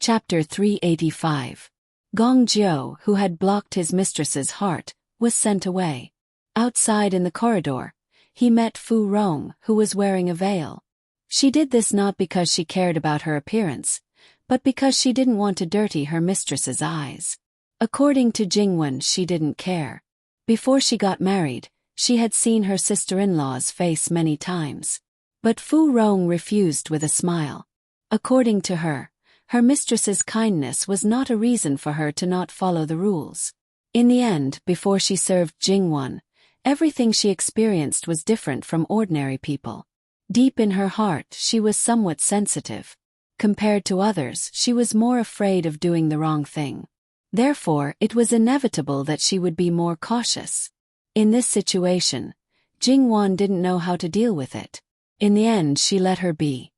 Chapter 385. Gong Jiu, who had blocked his mistress's heart, was sent away. Outside in the corridor, he met Fu Rong, who was wearing a veil. She did this not because she cared about her appearance, but because she didn't want to dirty her mistress's eyes. According to Jingwen, she didn't care. Before she got married, she had seen her sister-in-law's face many times. But Fu Rong refused with a smile. According to her, her mistress's kindness was not a reason for her to not follow the rules. In the end, before she served Jingwen, everything she experienced was different from ordinary people. Deep in her heart, she was somewhat sensitive. Compared to others, she was more afraid of doing the wrong thing. Therefore, it was inevitable that she would be more cautious. In this situation, Jingwen didn't know how to deal with it. In the end, she let her be.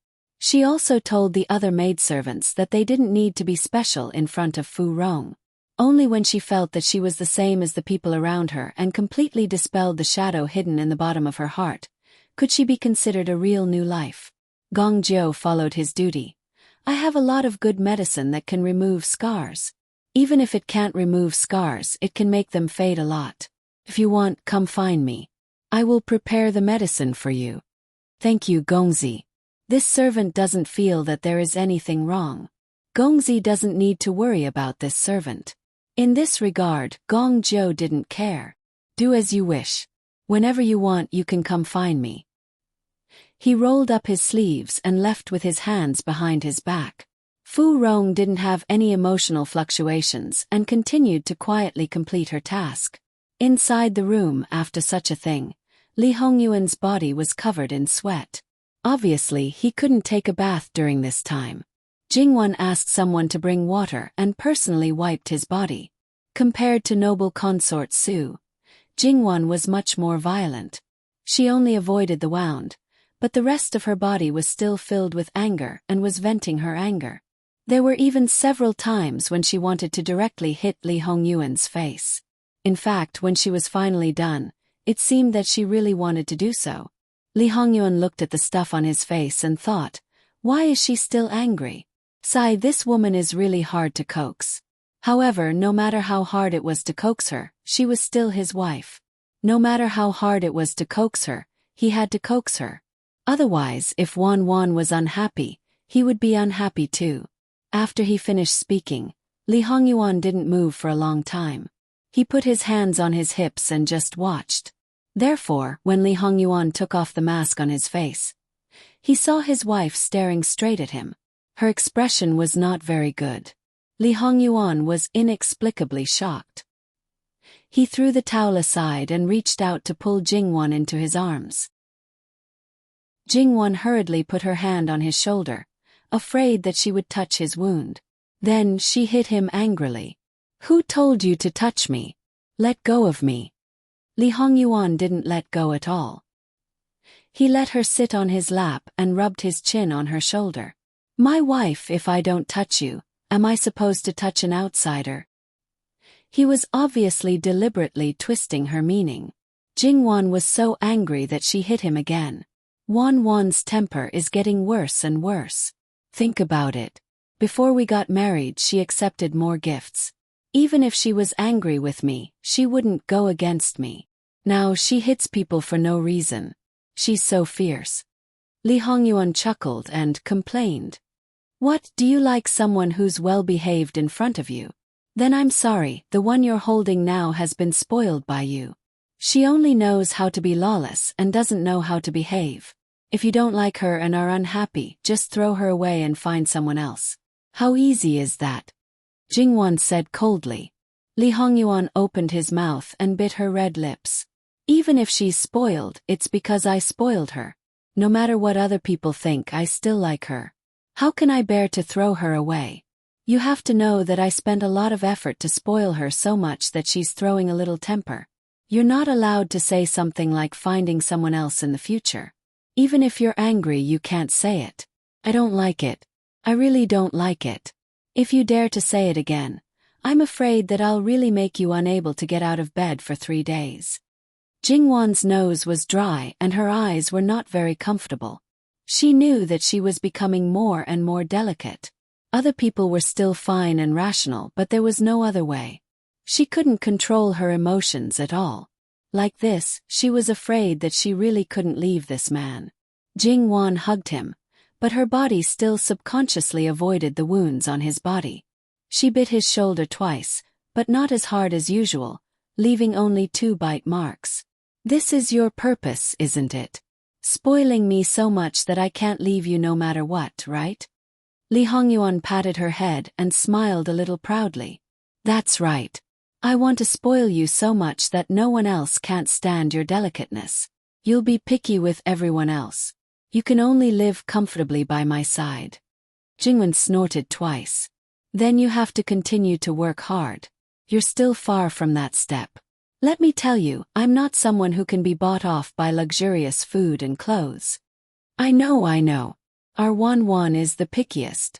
She also told the other maidservants that they didn't need to be special in front of Fu Rong. Only when she felt that she was the same as the people around her and completely dispelled the shadow hidden in the bottom of her heart, could she be considered a real new life. Gong Jiu followed his duty. I have a lot of good medicine that can remove scars. Even if it can't remove scars, it can make them fade a lot. If you want, come find me. I will prepare the medicine for you. Thank you, Gongzi. This servant doesn't feel that there is anything wrong. Gongzi doesn't need to worry about this servant. In this regard, Gong Jiu didn't care. Do as you wish. Whenever you want, you can come find me. He rolled up his sleeves and left with his hands behind his back. Fu Rong didn't have any emotional fluctuations and continued to quietly complete her task. Inside the room, after such a thing, Li Hongyuan's body was covered in sweat. Obviously, he couldn't take a bath during this time. Jingwen asked someone to bring water and personally wiped his body. Compared to noble consort Su, Jingwen was much more violent. She only avoided the wound, but the rest of her body was still filled with anger and was venting her anger. There were even several times when she wanted to directly hit Li Hongyuan's face. In fact, when she was finally done, it seemed that she really wanted to do so. Li Hongyuan looked at the stuff on his face and thought, why is she still angry? Sigh, this woman is really hard to coax. However, no matter how hard it was to coax her, she was still his wife. No matter how hard it was to coax her, he had to coax her. Otherwise, if Wan Wan was unhappy, he would be unhappy too. After he finished speaking, Li Hongyuan didn't move for a long time. He put his hands on his hips and just watched. Therefore, when Li Hongyuan took off the mask on his face, he saw his wife staring straight at him. Her expression was not very good. Li Hongyuan was inexplicably shocked. He threw the towel aside and reached out to pull Jingwen into his arms. Jingwen hurriedly put her hand on his shoulder, afraid that she would touch his wound. Then she hit him angrily. Who told you to touch me? Let go of me. Li Hongyuan didn't let go at all. He let her sit on his lap and rubbed his chin on her shoulder. My wife, if I don't touch you, am I supposed to touch an outsider? He was obviously deliberately twisting her meaning. Jingwen was so angry that she hit him again. Wan Wan's temper is getting worse and worse. Think about it. Before we got married, she accepted more gifts. Even if she was angry with me, she wouldn't go against me. Now she hits people for no reason. She's so fierce. Li Hongyuan chuckled and complained. What, do you like someone who's well-behaved in front of you? Then I'm sorry, the one you're holding now has been spoiled by you. She only knows how to be lawless and doesn't know how to behave. If you don't like her and are unhappy, just throw her away and find someone else. How easy is that? Jingwen said coldly. Li Hongyuan opened his mouth and bit her red lips. Even if she's spoiled, it's because I spoiled her. No matter what other people think, I still like her. How can I bear to throw her away? You have to know that I spent a lot of effort to spoil her so much that she's throwing a little temper. You're not allowed to say something like finding someone else in the future. Even if you're angry, you can't say it. I don't like it. I really don't like it. If you dare to say it again, I'm afraid that I'll really make you unable to get out of bed for 3 days. Jingwen's nose was dry and her eyes were not very comfortable. She knew that she was becoming more and more delicate. Other people were still fine and rational, but there was no other way. She couldn't control her emotions at all. Like this, she was afraid that she really couldn't leave this man. Jingwan hugged him, but her body still subconsciously avoided the wounds on his body. She bit his shoulder twice, but not as hard as usual, leaving only 2 bite marks. This is your purpose, isn't it? Spoiling me so much that I can't leave you no matter what, right? Li Hongyuan patted her head and smiled a little proudly. That's right. I want to spoil you so much that no one else can't stand your delicateness. You'll be picky with everyone else. You can only live comfortably by my side. Jingwen snorted twice. Then you have to continue to work hard. You're still far from that step. Let me tell you, I'm not someone who can be bought off by luxurious food and clothes. I know. Our Wan is the pickiest.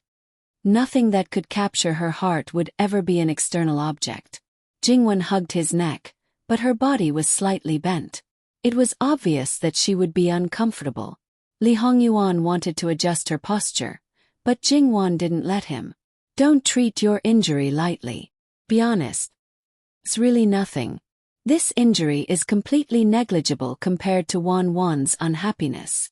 Nothing that could capture her heart would ever be an external object. Jingwen hugged his neck, but her body was slightly bent. It was obvious that she would be uncomfortable. Li Hongyuan wanted to adjust her posture, but Jingwan didn't let him. Don't treat your injury lightly. Be honest. It's really nothing. This injury is completely negligible compared to Wan's unhappiness.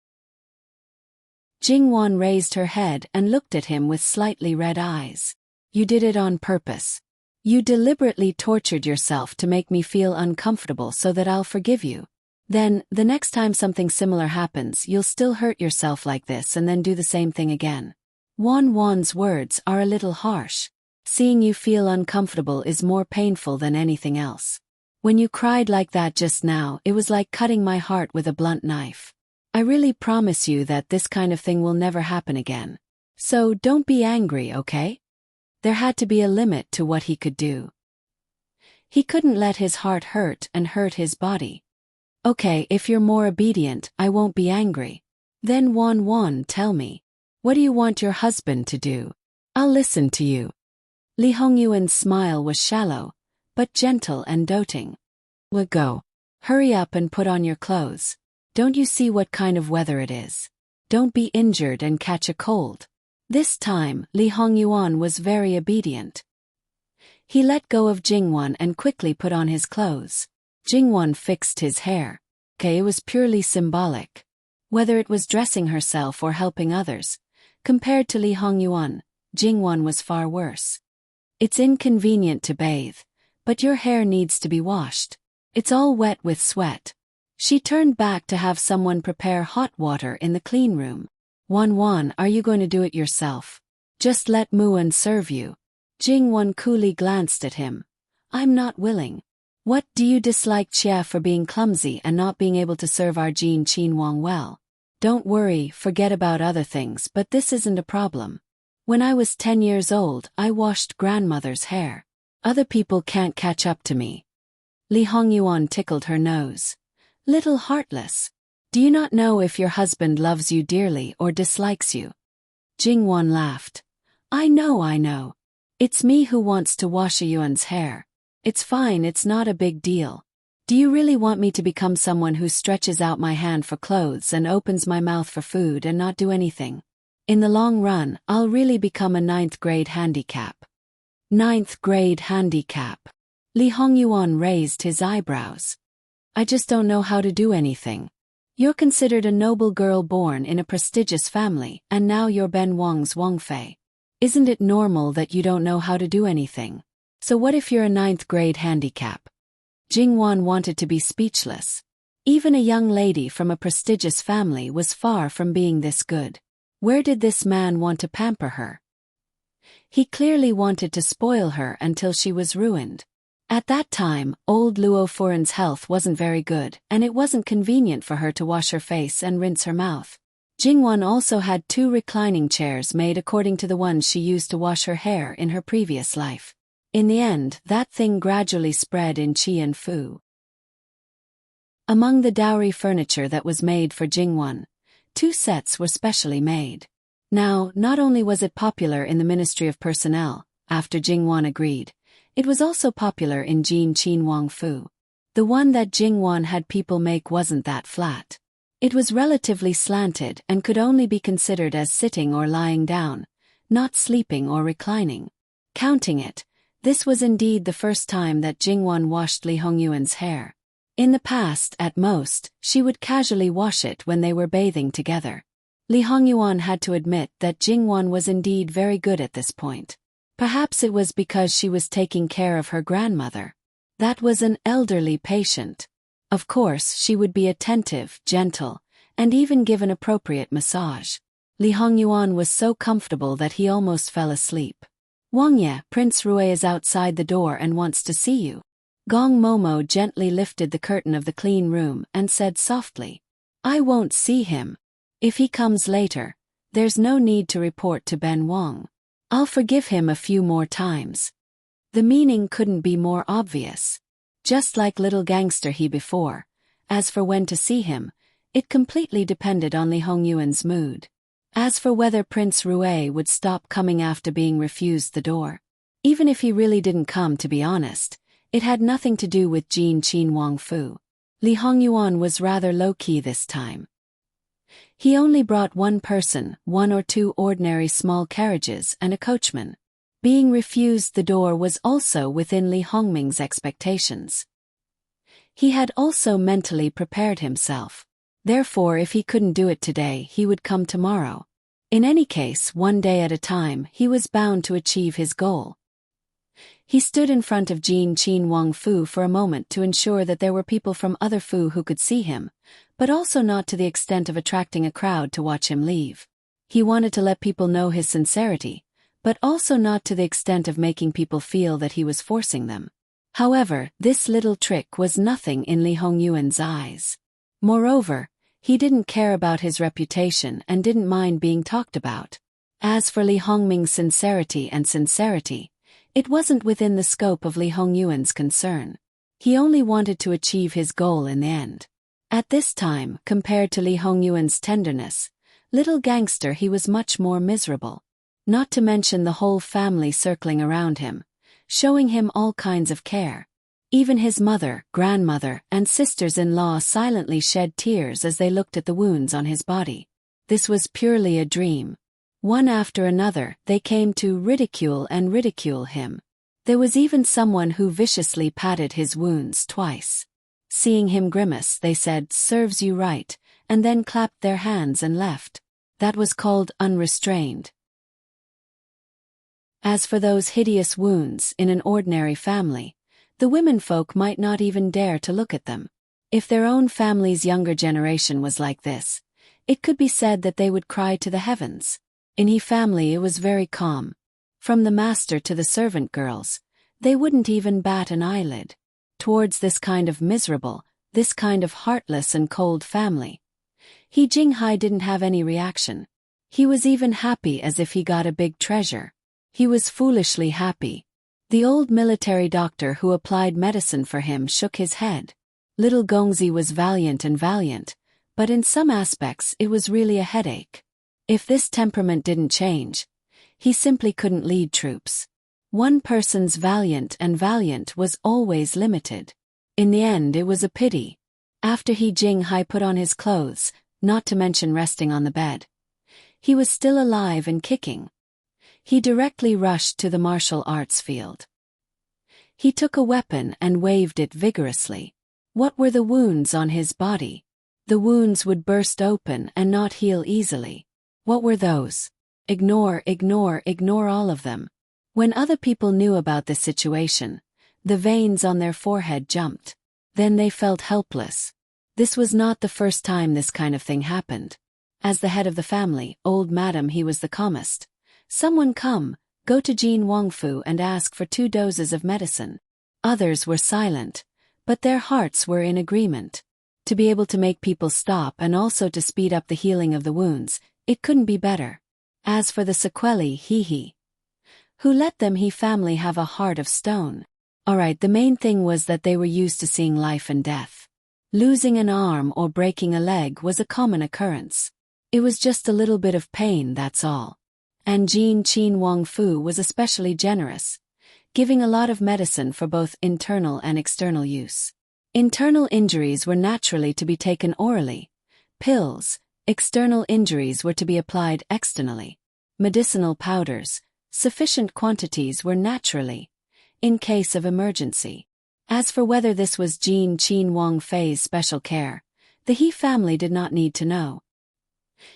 Jingwan raised her head and looked at him with slightly red eyes. You did it on purpose. You deliberately tortured yourself to make me feel uncomfortable so that I'll forgive you. Then, the next time something similar happens, you'll still hurt yourself like this and then do the same thing again. Wan's words are a little harsh. Seeing you feel uncomfortable is more painful than anything else. When you cried like that just now, it was like cutting my heart with a blunt knife. I really promise you that this kind of thing will never happen again. So don't be angry, okay? There had to be a limit to what he could do. He couldn't let his heart hurt and hurt his body. Okay, if you're more obedient, I won't be angry. Then Wan, tell me. What do you want your husband to do? I'll listen to you. Li Hongyuan's smile was shallow, but gentle and doting. Well, go. Hurry up and put on your clothes. Don't you see what kind of weather it is? Don't be injured and catch a cold. This time, Li Hongyuan was very obedient. He let go of Jingwan and quickly put on his clothes. Jingwan fixed his hair. It was purely symbolic. Whether it was dressing herself or helping others, compared to Li Hongyuan, Jingwan was far worse. It's inconvenient to bathe, but your hair needs to be washed. It's all wet with sweat. She turned back to have someone prepare hot water in the clean room. Wan, are you going to do it yourself? Just let Muan serve you. Jingwan coolly glanced at him. I'm not willing. What, do you dislike Chia for being clumsy and not being able to serve our Jin Qinwang well? Don't worry, forget about other things, but this isn't a problem. When I was 10 years old, I washed grandmother's hair. Other people can't catch up to me. Li Hongyuan tickled her nose. Little heartless. Do you not know if your husband loves you dearly or dislikes you? Jingwan laughed. I know. It's me who wants to wash Yuan's hair. It's fine, it's not a big deal. Do you really want me to become someone who stretches out my hand for clothes and opens my mouth for food and not do anything? In the long run, I'll really become a 9th grade handicap. 9th grade handicap. Li Hongyuan raised his eyebrows. I just don't know how to do anything. You're considered a noble girl born in a prestigious family, and now you're Ben Wang's Wangfei. Isn't it normal that you don't know how to do anything? So what if you're a 9th grade handicap? Jingwan wanted to be speechless. Even a young lady from a prestigious family was far from being this good. Where did this man want to pamper her? He clearly wanted to spoil her until she was ruined. At that time, old Luo Furen's health wasn't very good, and it wasn't convenient for her to wash her face and rinse her mouth. Jingwan also had 2 reclining chairs made according to the ones she used to wash her hair in her previous life. In the end, that thing gradually spread in Qi and Fu. Among the dowry furniture that was made for Jingwan, 2 sets were specially made. Now, not only was it popular in the Ministry of Personnel, after Jingwan agreed, it was also popular in Jin Qinwang Fu. The one that Jingwan had people make wasn't that flat. It was relatively slanted and could only be considered as sitting or lying down, not sleeping or reclining. Counting it, this was indeed the first time that Jingwan washed Li Hongyuan's hair. In the past, at most, she would casually wash it when they were bathing together. Li Hongyuan had to admit that Jingwan was indeed very good at this point. Perhaps it was because she was taking care of her grandmother. That was an elderly patient. Of course, she would be attentive, gentle, and even give an appropriate massage. Li Hongyuan was so comfortable that he almost fell asleep. Wang Ye, Prince Rui is outside the door and wants to see you. Gong Momo gently lifted the curtain of the clean room and said softly, I won't see him. If he comes later, there's no need to report to Ben Wang. I'll forgive him a few more times. The meaning couldn't be more obvious. Just like little gangster he before. As for when to see him, it completely depended on Li Hongyuan's mood. As for whether Prince Rui would stop coming after being refused the door. Even if he really didn't come, to be honest, it had nothing to do with Jin Qin Wang Fu. Li Hongyuan was rather low-key this time. He only brought one person, 1 or 2 ordinary small carriages and a coachman. Being refused the door was also within Li Hongming's expectations. He had also mentally prepared himself. Therefore, if he couldn't do it today, he would come tomorrow. In any case, one day at a time, he was bound to achieve his goal. He stood in front of Jin Qin Wang Fu for a moment to ensure that there were people from other Fu who could see him, but also not to the extent of attracting a crowd to watch him leave. He wanted to let people know his sincerity, but also not to the extent of making people feel that he was forcing them. However, this little trick was nothing in Li Hongyuan's eyes. Moreover, he didn't care about his reputation and didn't mind being talked about. As for Li Hongming's sincerity, it wasn't within the scope of Li Hongyuan's concern. He only wanted to achieve his goal in the end. At this time, compared to Li Hongyuan's tenderness, little gangster he was much more miserable. Not to mention the whole family circling around him, showing him all kinds of care. Even his mother, grandmother, and sisters-in-law silently shed tears as they looked at the wounds on his body. This was purely a dream. One after another, they came to ridicule him. There was even someone who viciously patted his wounds twice. Seeing him grimace, they said, "Serves you right," and then clapped their hands and left. That was called unrestrained. As for those hideous wounds in an ordinary family, the womenfolk might not even dare to look at them. If their own family's younger generation was like this, it could be said that they would cry to the heavens. In He family it was very calm. From the master to the servant girls, they wouldn't even bat an eyelid. Towards this kind of miserable, this kind of heartless and cold family, He Jinghai didn't have any reaction. He was even happy as if he got a big treasure. He was foolishly happy. The old military doctor who applied medicine for him shook his head. Little Gongzi was valiant, but in some aspects it was really a headache. If this temperament didn't change, he simply couldn't lead troops. One person's valiant was always limited. In the end it was a pity. After He Jinghai put on his clothes, not to mention resting on the bed, he was still alive and kicking. He directly rushed to the martial arts field. He took a weapon and waved it vigorously. What were the wounds on his body? The wounds would burst open and not heal easily. What were those? Ignore all of them. When other people knew about this situation, the veins on their forehead jumped. Then they felt helpless. This was not the first time this kind of thing happened. As the head of the family, old madam, he was the calmest. Someone go to Jin Wangfu and ask for 2 doses of medicine. Others were silent, but their hearts were in agreement. To be able to make people stop and also to speed up the healing of the wounds, it couldn't be better. As for the sequelae, who let them He family have a heart of stone? Alright, the main thing was that they were used to seeing life and death. Losing an arm or breaking a leg was a common occurrence. It was just a little bit of pain, that's all. And Jin Qin Wang Fu was especially generous, giving a lot of medicine for both internal and external use. Internal injuries were naturally to be taken orally. Pills, external injuries were to be applied externally. medicinal powders, sufficient quantities were naturally, in case of emergency. As for whether this was Jin Qin Wang Fei's special care, the He family did not need to know.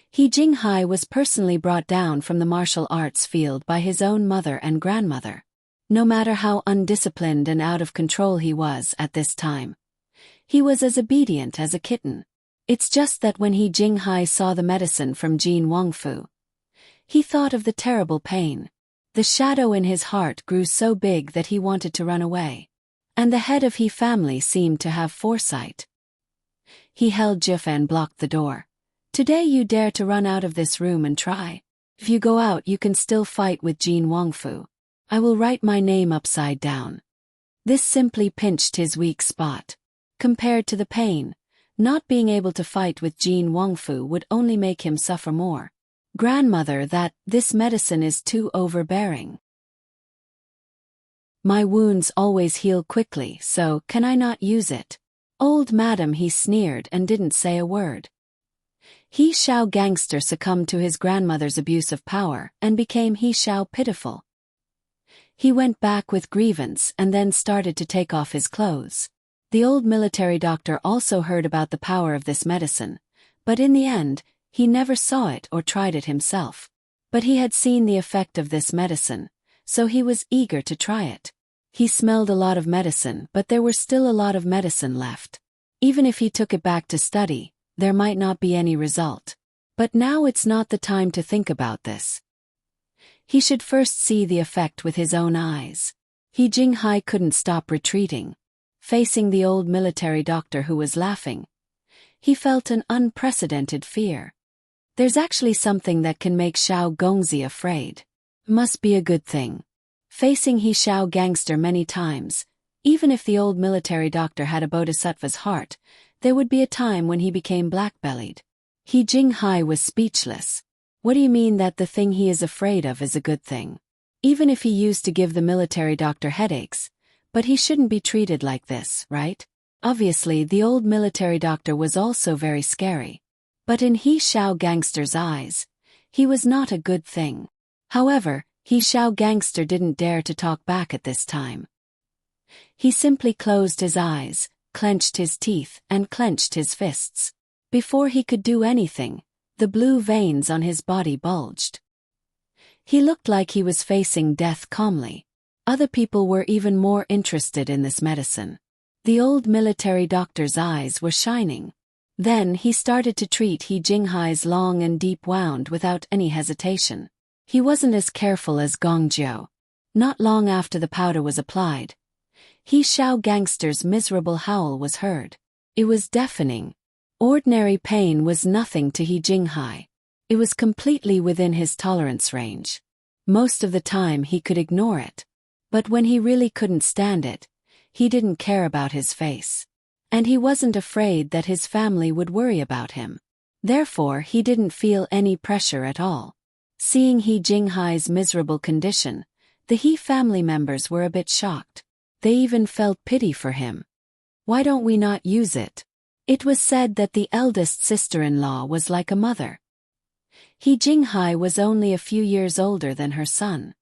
He Jinghai was personally brought down from the martial arts field by his own mother and grandmother. No matter how undisciplined and out of control he was at this time, he was as obedient as a kitten. It's just that when He Jinghai saw the medicine from Jin Wangfu, he thought of the terrible pain. The shadow in his heart grew so big that he wanted to run away. And the head of He family seemed to have foresight. He held Jiff and blocked the door. Today you dare to run out of this room and try. If you go out you can still fight with Jin Wangfu. I will write my name upside down. This simply pinched his weak spot. Compared to the pain, not being able to fight with Jin Wangfu would only make him suffer more. Grandmother, this medicine is too overbearing. My wounds always heal quickly, so can I not use it? Old madam, he sneered and didn't say a word. He Xiao gangster succumbed to his grandmother's abuse of power and became He Xiao pitiful. He went back with grievance and then started to take off his clothes. The old military doctor also heard about the power of this medicine, but in the end, he never saw it or tried it himself. But he had seen the effect of this medicine, so he was eager to try it. He smelled a lot of medicine, but there were still a lot of medicine left. Even if he took it back to study, there might not be any result. But now it's not the time to think about this. He should first see the effect with his own eyes. He Jinghai couldn't stop retreating. Facing the old military doctor who was laughing, he felt an unprecedented fear. There's actually something that can make Xiao Gongzi afraid. Must be a good thing. Facing He Xiao gangster many times, even if the old military doctor had a bodhisattva's heart, there would be a time when he became black-bellied. He Jinghai was speechless. What do you mean that the thing he is afraid of is a good thing? Even if he used to give the military doctor headaches, but he shouldn't be treated like this, right? Obviously, the old military doctor was also very scary. But in He Xiao gangster's eyes, he was not a good thing. However, He Xiao gangster didn't dare to talk back at this time. He simply closed his eyes, clenched his teeth, and clenched his fists. Before he could do anything, the blue veins on his body bulged. He looked like he was facing death calmly. Other people were even more interested in this medicine. The old military doctor's eyes were shining. Then he started to treat He Jinghai's long and deep wound without any hesitation. He wasn't as careful as Gong Jiu. Not long after the powder was applied, He Xiao gangster's miserable howl was heard. It was deafening. Ordinary pain was nothing to He Jinghai. It was completely within his tolerance range. Most of the time he could ignore it. But when he really couldn't stand it, he didn't care about his face. And he wasn't afraid that his family would worry about him. Therefore he didn't feel any pressure at all. Seeing He Jinghai's miserable condition, the He family members were a bit shocked. They even felt pity for him. Why don't we not use it? It was said that the eldest sister-in-law was like a mother. He Jinghai was only a few years older than her son.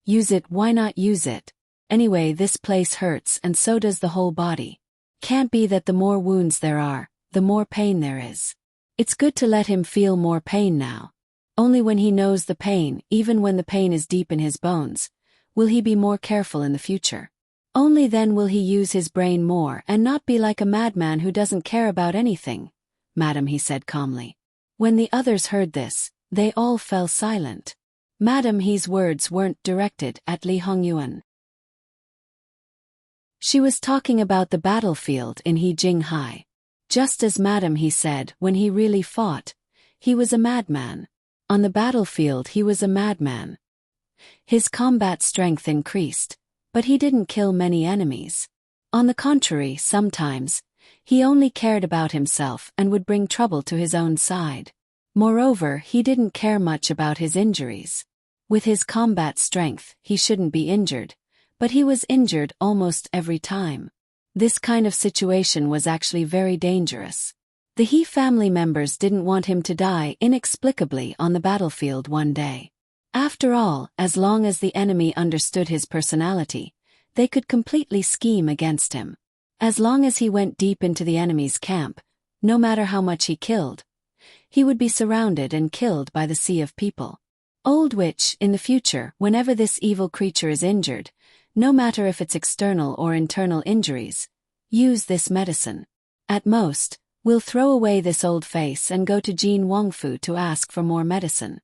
Use it, why not use it? Anyway, this place hurts and so does the whole body. Can't be that the more wounds there are, the more pain there is. It's good to let him feel more pain now. Only when he knows the pain, even when the pain is deep in his bones, will he be more careful in the future. Only then will he use his brain more and not be like a madman who doesn't care about anything. Madam, he said calmly. When the others heard this, they all fell silent. Madam He's words weren't directed at Li Hongyuan. She was talking about the battlefield in He Jinghai. Just as Madam He said, when he really fought, he was a madman. On the battlefield he was a madman. His combat strength increased, but he didn't kill many enemies. On the contrary, sometimes, he only cared about himself and would bring trouble to his own side. Moreover, he didn't care much about his injuries. With his combat strength, he shouldn't be injured, but he was injured almost every time. This kind of situation was actually very dangerous. The He family members didn't want him to die inexplicably on the battlefield one day. After all, as long as the enemy understood his personality, they could completely scheme against him. As long as he went deep into the enemy's camp, no matter how much he killed, he would be surrounded and killed by the sea of people. Old Witch, in the future, whenever this evil creature is injured, no matter if it's external or internal injuries, use this medicine. At most, we'll throw away this old face and go to Jin Wangfu to ask for more medicine.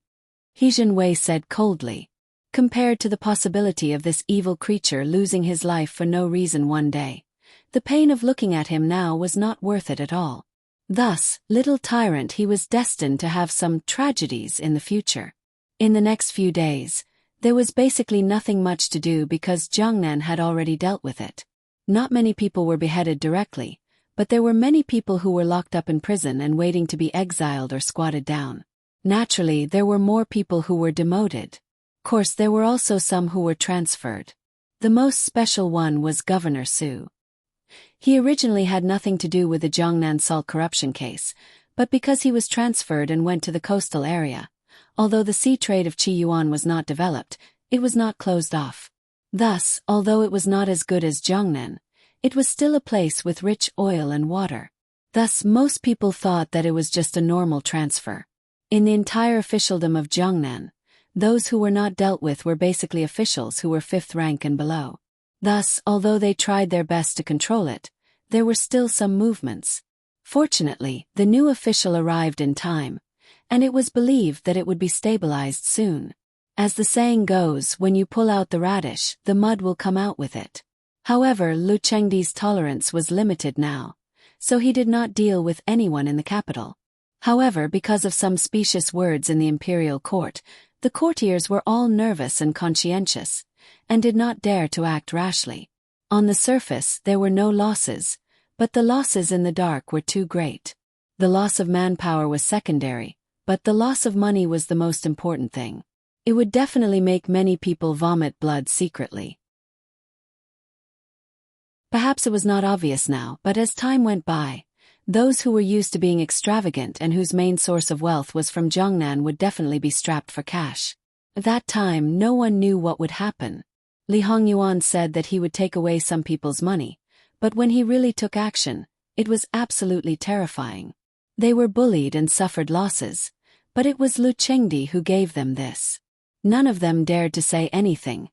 He Wei said coldly. Compared to the possibility of this evil creature losing his life for no reason one day, the pain of looking at him now was not worth it at all. Thus, little Tyrant, he was destined to have some tragedies in the future. In the next few days, there was basically nothing much to do because Jiangnan had already dealt with it. Not many people were beheaded directly, but there were many people who were locked up in prison and waiting to be exiled or squatted down. Naturally, there were more people who were demoted. Of course, there were also some who were transferred. The most special one was Governor Su. He originally had nothing to do with the Jiangnan salt corruption case, but because he was transferred and went to the coastal area, although the sea trade of Qi Yuan was not developed, it was not closed off. Thus, although it was not as good as Jiangnan, it was still a place with rich oil and water. Thus, most people thought that it was just a normal transfer. In the entire officialdom of Jiangnan, those who were not dealt with were basically officials who were fifth rank and below. Thus, although they tried their best to control it, there were still some movements. Fortunately, the new official arrived in time, and it was believed that it would be stabilized soon. As the saying goes, when you pull out the radish, the mud will come out with it. However, Lu Chengdi's tolerance was limited now, so he did not deal with anyone in the capital. However, because of some specious words in the imperial court, the courtiers were all nervous and conscientious, and did not dare to act rashly. On the surface, there were no losses, but the losses in the dark were too great. The loss of manpower was secondary, but the loss of money was the most important thing. It would definitely make many people vomit blood secretly. Perhaps it was not obvious now, but as time went by, those who were used to being extravagant and whose main source of wealth was from Jiangnan would definitely be strapped for cash. At that time, no one knew what would happen. Li Hongyuan said that he would take away some people's money, but when he really took action, it was absolutely terrifying. They were bullied and suffered losses, but it was Lu Chengdi who gave them this. None of them dared to say anything,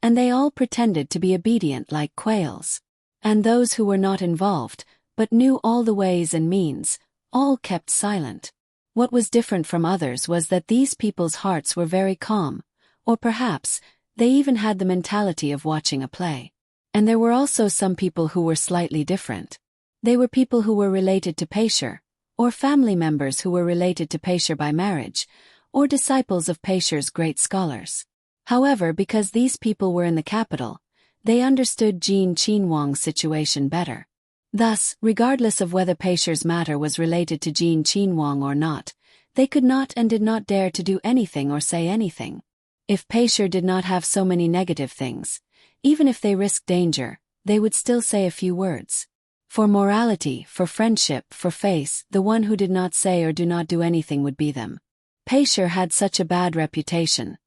and they all pretended to be obedient like quails. And those who were not involved, but knew all the ways and means, all kept silent. What was different from others was that these people's hearts were very calm, or perhaps, they even had the mentality of watching a play. And there were also some people who were slightly different. They were people who were related to Peisher, or family members who were related to Peisher by marriage, or disciples of Peisher's great scholars. However, because these people were in the capital, they understood Jin Qinhuang's situation better. Thus, regardless of whether Peisher's matter was related to Jin Qinhuang or not, they could not and did not dare to do anything or say anything. If Peisher did not have so many negative things, even if they risked danger, they would still say a few words. For morality, for friendship, for faith, the one who did not say or do not do anything would be them. Peisher had such a bad reputation.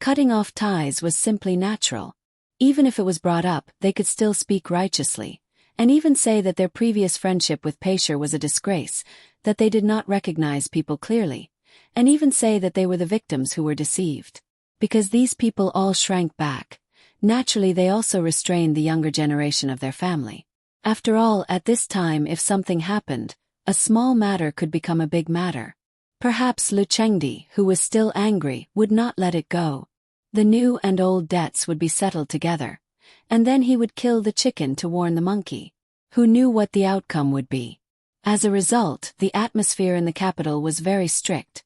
Cutting off ties was simply natural. Even if it was brought up, they could still speak righteously, and even say that their previous friendship with Peisher was a disgrace, that they did not recognize people clearly, and even say that they were the victims who were deceived. Because these people all shrank back, naturally they also restrained the younger generation of their family. After all, at this time if something happened, a small matter could become a big matter. Perhaps Lu Chengdi, who was still angry, would not let it go. The new and old debts would be settled together, and then he would kill the chicken to warn the monkey. Who knew what the outcome would be? As a result, the atmosphere in the capital was very strict,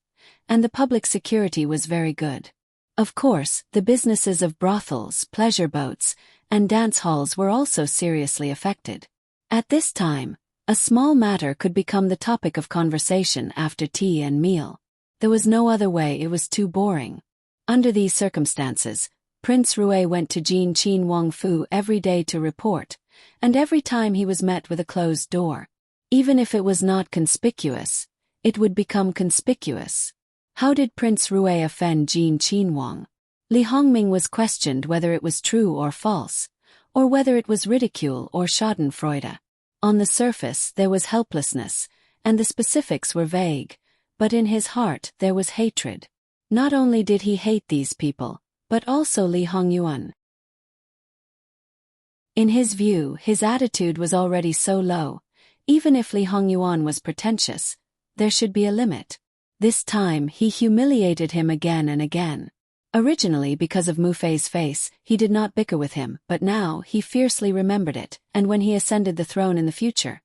and the public security was very good. Of course, the businesses of brothels, pleasure boats, and dance halls were also seriously affected. At this time, a small matter could become the topic of conversation after tea and meal. There was no other way, it was too boring. Under these circumstances, Prince Rui went to Jin Qinhuang every day to report, and every time he was met with a closed door. Even if it was not conspicuous, it would become conspicuous. How did Prince Rui offend Jin Qinhuang? Li Hongming was questioned whether it was true or false, or whether it was ridicule or schadenfreude. On the surface there was helplessness, and the specifics were vague, but in his heart there was hatred. Not only did he hate these people, but also Li Hongyuan. In his view, his attitude was already so low. Even if Li Hongyuan was pretentious, there should be a limit. This time he humiliated him again and again. Originally, because of Mu Fei's face, he did not bicker with him, but now he fiercely remembered it, and when he ascended the throne in the future.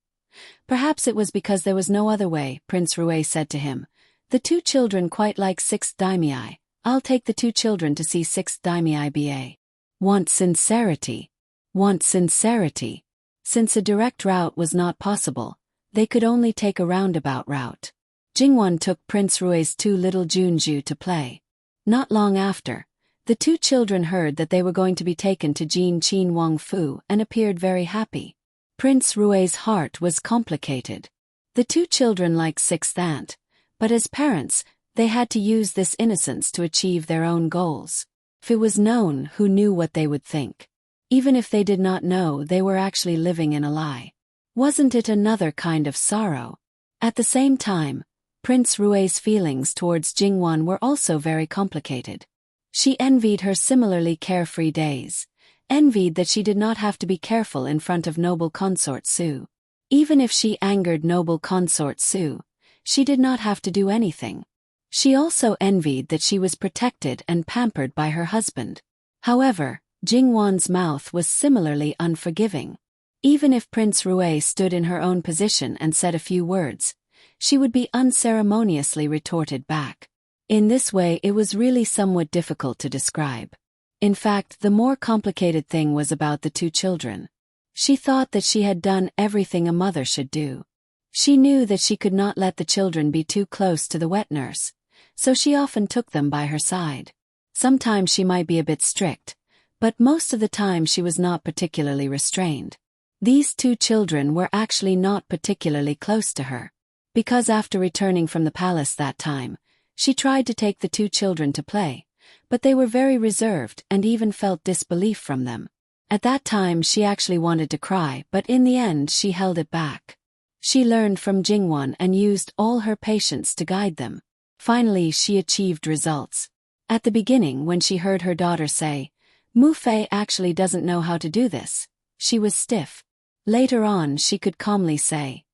Perhaps it was because there was no other way, Prince Rui said to him. The two children quite like sixth daimai. I'll take the two children to see sixth daimai ba. Want sincerity. Want sincerity. Since a direct route was not possible, they could only take a roundabout route. Jingwan took Prince Rui's two little Junju to play. Not long after, the two children heard that they were going to be taken to Jin Qinhuang Fu and appeared very happy. Prince Rui's heart was complicated. The two children liked sixth aunt, but as parents, they had to use this innocence to achieve their own goals. If it was known, who knew what they would think? Even if they did not know, they were actually living in a lie. Wasn't it another kind of sorrow? At the same time, Prince Rui's feelings towards Jingwan were also very complicated. She envied her similarly carefree days, envied that she did not have to be careful in front of noble consort Su. Even if she angered noble consort Su, she did not have to do anything. She also envied that she was protected and pampered by her husband. However, Jingwan's mouth was similarly unforgiving. Even if Prince Rui stood in her own position and said a few words, she would be unceremoniously retorted back. In this way it was really somewhat difficult to describe. In fact, the more complicated thing was about the two children. She thought that she had done everything a mother should do. She knew that she could not let the children be too close to the wet nurse, so she often took them by her side. Sometimes she might be a bit strict, but most of the time she was not particularly restrained. These two children were actually not particularly close to her. Because after returning from the palace that time, she tried to take the two children to play, but they were very reserved and even felt disbelief from them. At that time she actually wanted to cry, but in the end she held it back. She learned from Jingwan and used all her patience to guide them. Finally she achieved results. At the beginning, when she heard her daughter say, Mu Fei actually doesn't know how to do this, she was stiff. Later on she could calmly say,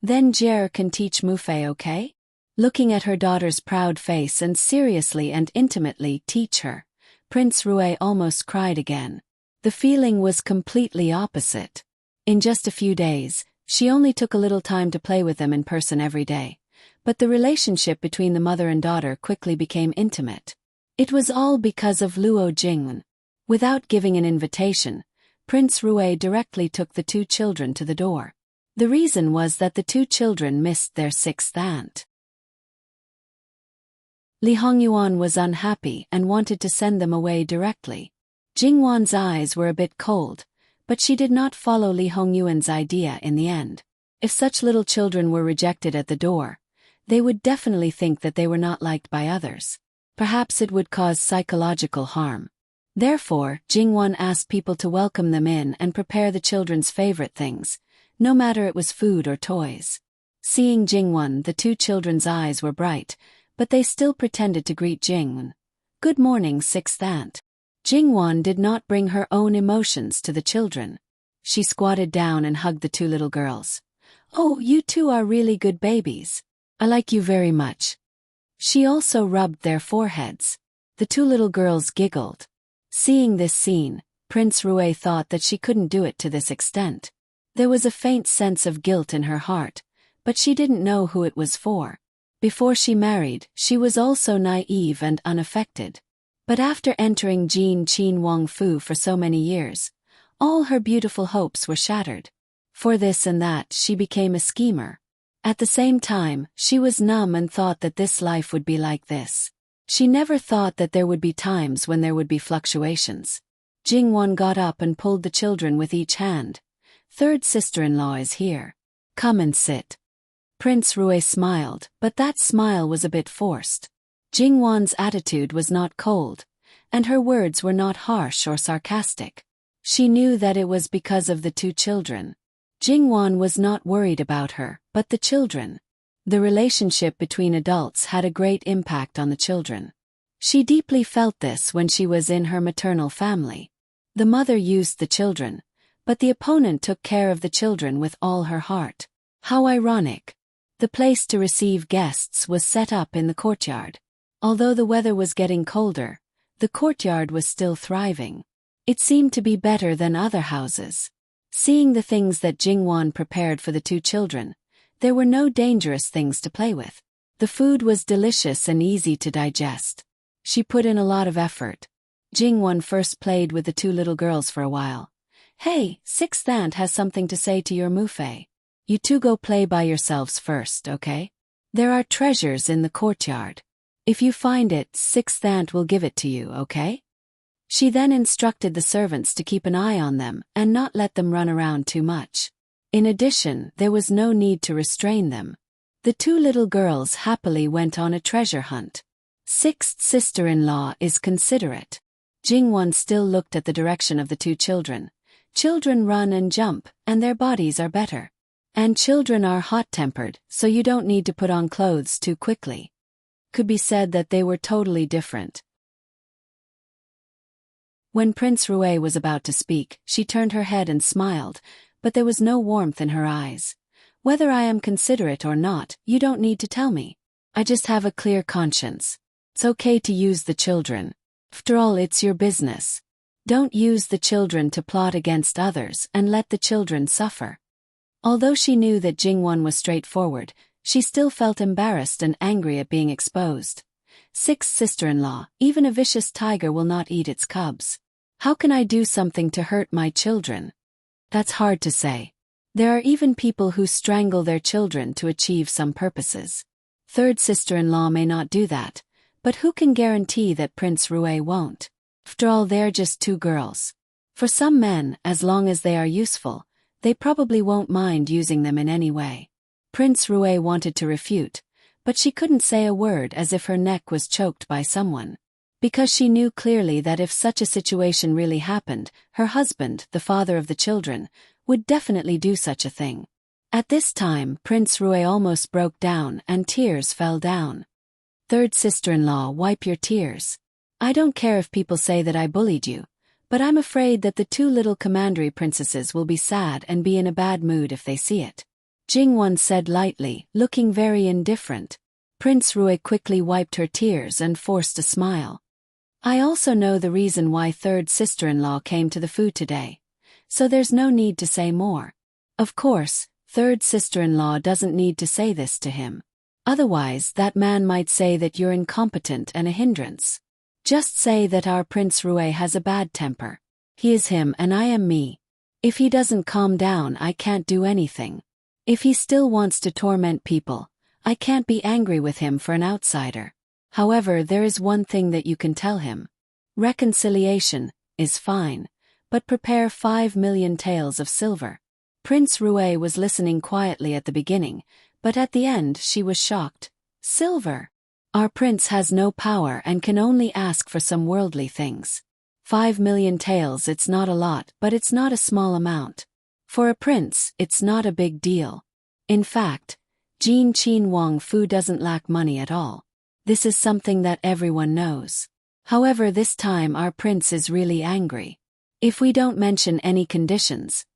then Jer can teach Mu Fei, okay? Looking at her daughter's proud face and seriously and intimately teach her, Prince Rui almost cried again. The feeling was completely opposite. In just a few days, she only took a little time to play with them in person every day, but the relationship between the mother and daughter quickly became intimate. It was all because of Luo Jingwen. Without giving an invitation, Prince Rui directly took the two children to the door. The reason was that the two children missed their sixth aunt. Li Hongyuan was unhappy and wanted to send them away directly. Jingwan's eyes were a bit cold, but she did not follow Li Hongyuan's idea in the end. If such little children were rejected at the door, they would definitely think that they were not liked by others. Perhaps it would cause psychological harm. Therefore, Jingwan asked people to welcome them in and prepare the children's favorite things, no matter it was food or toys. Seeing Jingwan, the two children's eyes were bright, but they still pretended to greet Jingwan. Good morning, sixth aunt. Jingwan did not bring her own emotions to the children. She squatted down and hugged the two little girls. Oh, you two are really good babies. I like you very much. She also rubbed their foreheads. The two little girls giggled. Seeing this scene, Prince Rui thought that she couldn't do it to this extent. There was a faint sense of guilt in her heart, but she didn't know who it was for. Before she married, she was also naive and unaffected. But after entering Jin Qinhuang Fu for so many years, all her beautiful hopes were shattered. For this and that she became a schemer. At the same time, she was numb and thought that this life would be like this. She never thought that there would be times when there would be fluctuations. Jingwan got up and pulled the children with each hand. Third sister-in-law is here. Come and sit. Prince Rui smiled, but that smile was a bit forced. Jingwan's attitude was not cold, and her words were not harsh or sarcastic. She knew that it was because of the two children. Jingwan was not worried about her, but the children. The relationship between adults had a great impact on the children. She deeply felt this when she was in her maternal family. The mother used the children, but the opponent took care of the children with all her heart. How ironic. The place to receive guests was set up in the courtyard. Although the weather was getting colder, the courtyard was still thriving. It seemed to be better than other houses. Seeing the things that Jingwan prepared for the two children, there were no dangerous things to play with. The food was delicious and easy to digest. She put in a lot of effort. Jingwan first played with the two little girls for a while. Hey, Sixth Aunt has something to say to your Mufei. You two go play by yourselves first, okay? There are treasures in the courtyard. If you find it, Sixth Aunt will give it to you, okay? She then instructed the servants to keep an eye on them and not let them run around too much. In addition, there was no need to restrain them. The two little girls happily went on a treasure hunt. Sixth sister-in-law is considerate. Jingwan still looked at the direction of the two children. Children run and jump, and their bodies are better. And children are hot-tempered, so you don't need to put on clothes too quickly. Could be said that they were totally different. When Prince Rue was about to speak, she turned her head and smiled, but there was no warmth in her eyes. Whether I am considerate or not, you don't need to tell me. I just have a clear conscience. It's okay to use the children. After all, it's your business. Don't use the children to plot against others and let the children suffer. Although she knew that Jingwan was straightforward, she still felt embarrassed and angry at being exposed. Sixth sister-in-law, even a vicious tiger will not eat its cubs. How can I do something to hurt my children? That's hard to say. There are even people who strangle their children to achieve some purposes. Third sister-in-law may not do that, but who can guarantee that Prince Rue won't? After all, they're just two girls. For some men, as long as they are useful, they probably won't mind using them in any way. Prince Rue wanted to refute, but she couldn't say a word as if her neck was choked by someone. Because she knew clearly that if such a situation really happened, her husband, the father of the children, would definitely do such a thing. At this time, Prince Rue almost broke down and tears fell down. Third sister-in-law, wipe your tears. I don't care if people say that I bullied you, but I'm afraid that the two little commandery princesses will be sad and be in a bad mood if they see it. Jingwan said lightly, looking very indifferent. Prince Rue quickly wiped her tears and forced a smile. I also know the reason why third sister-in-law came to the food today, so there's no need to say more. Of course, third sister-in-law doesn't need to say this to him. Otherwise, that man might say that you're incompetent and a hindrance. Just say that our Prince Rue has a bad temper. He is him and I am me. If he doesn't calm down, I can't do anything. If he still wants to torment people, I can't be angry with him for an outsider. However, there is one thing that you can tell him. Reconciliation is fine, but prepare 5 million taels of silver. Prince Rue was listening quietly at the beginning, but at the end she was shocked. Silver? Our prince has no power and can only ask for some worldly things. 5 million taels, it's not a lot, but it's not a small amount. For a prince, it's not a big deal. In fact, Jin Qin Wang Fu doesn't lack money at all. This is something that everyone knows. However, this time our prince is really angry. If we don't mention any conditions,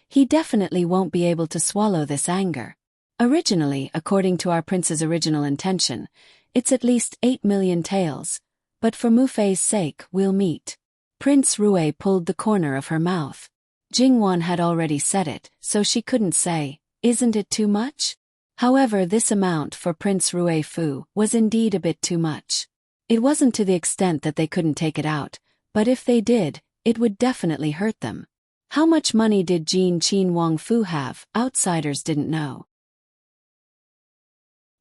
he definitely won't be able to swallow this anger. Originally, according to our prince's original intention, it's at least 8 million taels, but for Mufei's sake, we'll meet. Prince Rue pulled the corner of her mouth. Jingwan had already said it, so she couldn't say, isn't it too much? However, this amount for Prince Rue Fu was indeed a bit too much. It wasn't to the extent that they couldn't take it out, but if they did, it would definitely hurt them. How much money did Jin Qin Wang Fu have? Outsiders didn't know.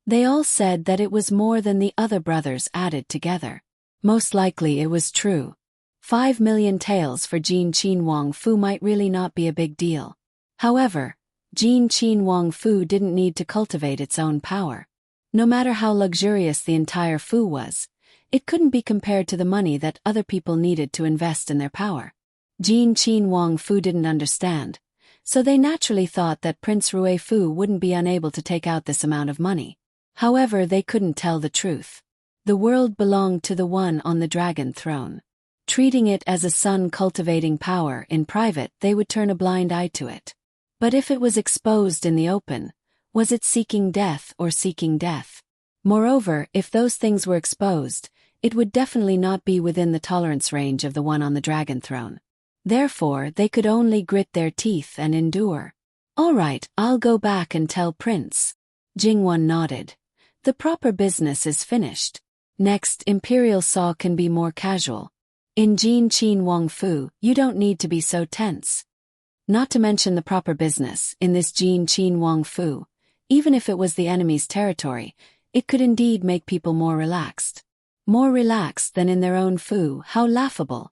They all said that it was more than the other brothers added together. Most likely it was true. 5 million taels for Jin Qin Wang Fu might really not be a big deal. However, Jin Qin Wang Fu didn't need to cultivate its own power. No matter how luxurious the entire Fu was, it couldn't be compared to the money that other people needed to invest in their power. Jin Qin Wang Fu didn't understand, so they naturally thought that Prince Rui Fu wouldn't be unable to take out this amount of money. However, they couldn't tell the truth. The world belonged to the one on the dragon throne. Treating it as a son cultivating power in private, they would turn a blind eye to it. But if it was exposed in the open, was it seeking death or seeking death? Moreover, if those things were exposed, it would definitely not be within the tolerance range of the one on the dragon throne. Therefore, they could only grit their teeth and endure. All right, I'll go back and tell Prince. Jingwon nodded. The proper business is finished. Next, Imperial Saw can be more casual. In Jin Qin Wang Fu, you don't need to be so tense. Not to mention the proper business, in this Jin Qin Wang Fu, even if it was the enemy's territory, it could indeed make people more relaxed. More relaxed than in their own Fu, how laughable.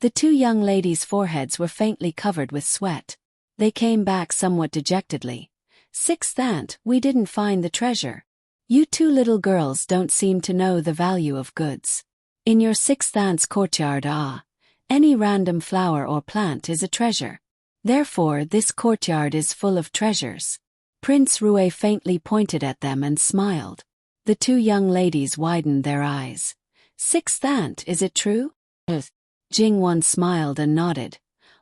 The two young ladies' foreheads were faintly covered with sweat. They came back somewhat dejectedly. Sixth aunt, we didn't find the treasure. You two little girls don't seem to know the value of goods. In your sixth aunt's courtyard, any random flower or plant is a treasure. Therefore, this courtyard is full of treasures. Prince Rui faintly pointed at them and smiled. The two young ladies widened their eyes. Sixth aunt, is it true? Jingwon smiled and nodded.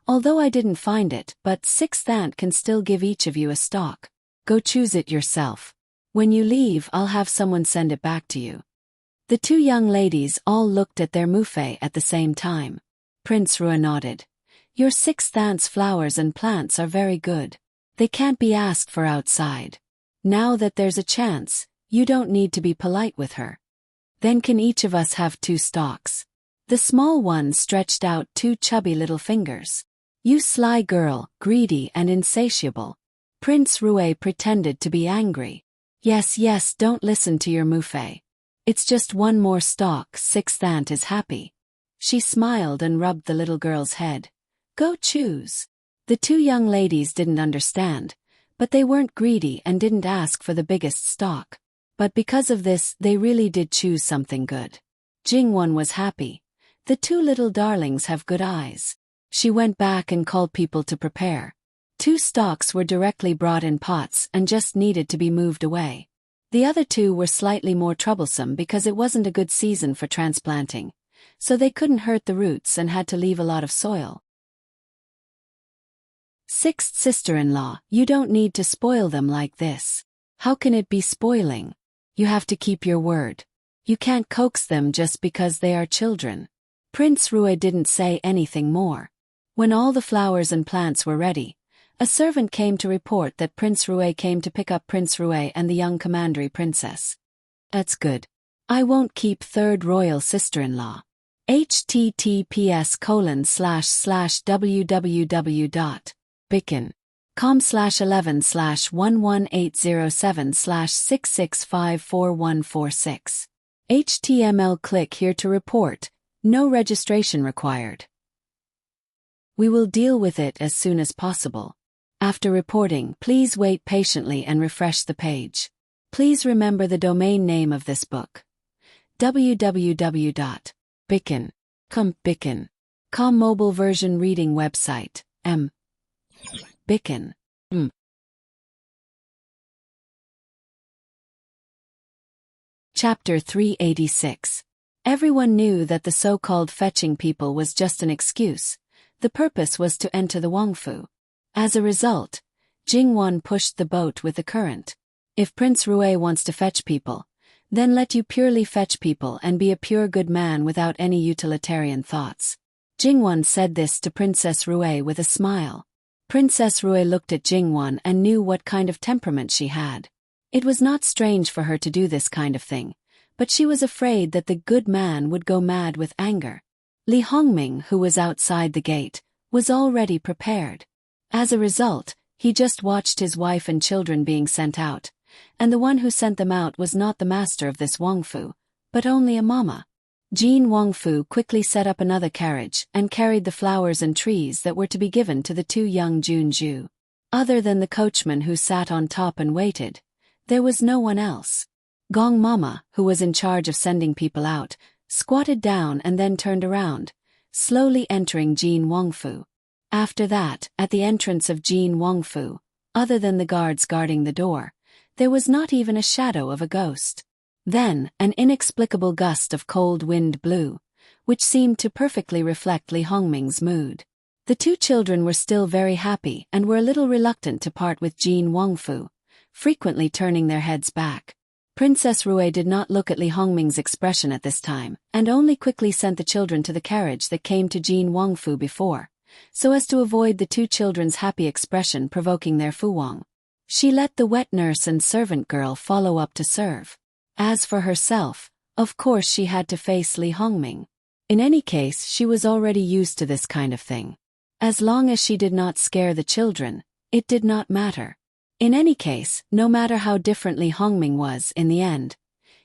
Although I didn't find it, but sixth aunt can still give each of you a stalk. Go choose it yourself. When you leave, I'll have someone send it back to you. The two young ladies all looked at their mufei at the same time. Prince Rui nodded. Your sixth aunt's flowers and plants are very good. They can't be asked for outside. Now that there's a chance, you don't need to be polite with her. Then can each of us have 2 stalks? The small one stretched out 2 chubby little fingers. You sly girl, greedy and insatiable. Prince Rui pretended to be angry. Yes, don't listen to your mufei. It's just 1 more stalk, sixth aunt is happy. She smiled and rubbed the little girl's head. Go choose. The two young ladies didn't understand, but they weren't greedy and didn't ask for the biggest stalk. But because of this, they really did choose something good. Jingwon was happy. The 2 little darlings have good eyes. She went back and called people to prepare. 2 stalks were directly brought in pots and just needed to be moved away. The other 2 were slightly more troublesome because it wasn't a good season for transplanting, so they couldn't hurt the roots and had to leave a lot of soil. Sixth sister-in-law, you don't need to spoil them like this. How can it be spoiling? You have to keep your word. You can't coax them just because they are children. Prince Rui didn't say anything more. When all the flowers and plants were ready, a servant came to report that Prince Rui came to pick up Prince Rui and the young commandery princess. That's good. I won't keep third royal sister-in-law. https://www.bicken.com/11/11807/6654146. HTML click here to report. No registration required. We will deal with it as soon as possible. After reporting, please wait patiently and refresh the page. Please remember the domain name of this book. www.bicken.com mobile version reading website. Bicken. Chapter 386. Everyone knew that the so-called fetching people was just an excuse. The purpose was to enter the Wangfu. As a result, Jingwon pushed the boat with the current. If Prince Rui wants to fetch people, then let you purely fetch people and be a pure good man without any utilitarian thoughts. Jingwon said this to Princess Rui with a smile. Princess Rui looked at Jingwon and knew what kind of temperament she had. It was not strange for her to do this kind of thing, but she was afraid that the good man would go mad with anger. Li Hongming, who was outside the gate, was already prepared. As a result, he just watched his wife and children being sent out, and the one who sent them out was not the master of this Wangfu, but only a mama. Jin Wangfu quickly set up another carriage and carried the flowers and trees that were to be given to the 2 young Junju. Other than the coachman who sat on top and waited, there was no one else. Gong Mama, who was in charge of sending people out, squatted down and then turned around, slowly entering Jin Wangfu. After that, at the entrance of Jin Wangfu, other than the guards guarding the door, there was not even a shadow of a ghost. Then, an inexplicable gust of cold wind blew, which seemed to perfectly reflect Li Hongming's mood. The two children were still very happy and were a little reluctant to part with Jin Wangfu, frequently turning their heads back. Princess Rui did not look at Li Hongming's expression at this time, and only quickly sent the children to the carriage that came to Jin Wangfu before, so as to avoid the two children's happy expression provoking their Fuwang. She let the wet nurse and servant girl follow up to serve. As for herself, of course she had to face Li Hongming. In any case, she was already used to this kind of thing. As long as she did not scare the children, it did not matter. In any case, no matter how different Li Hongming was in the end,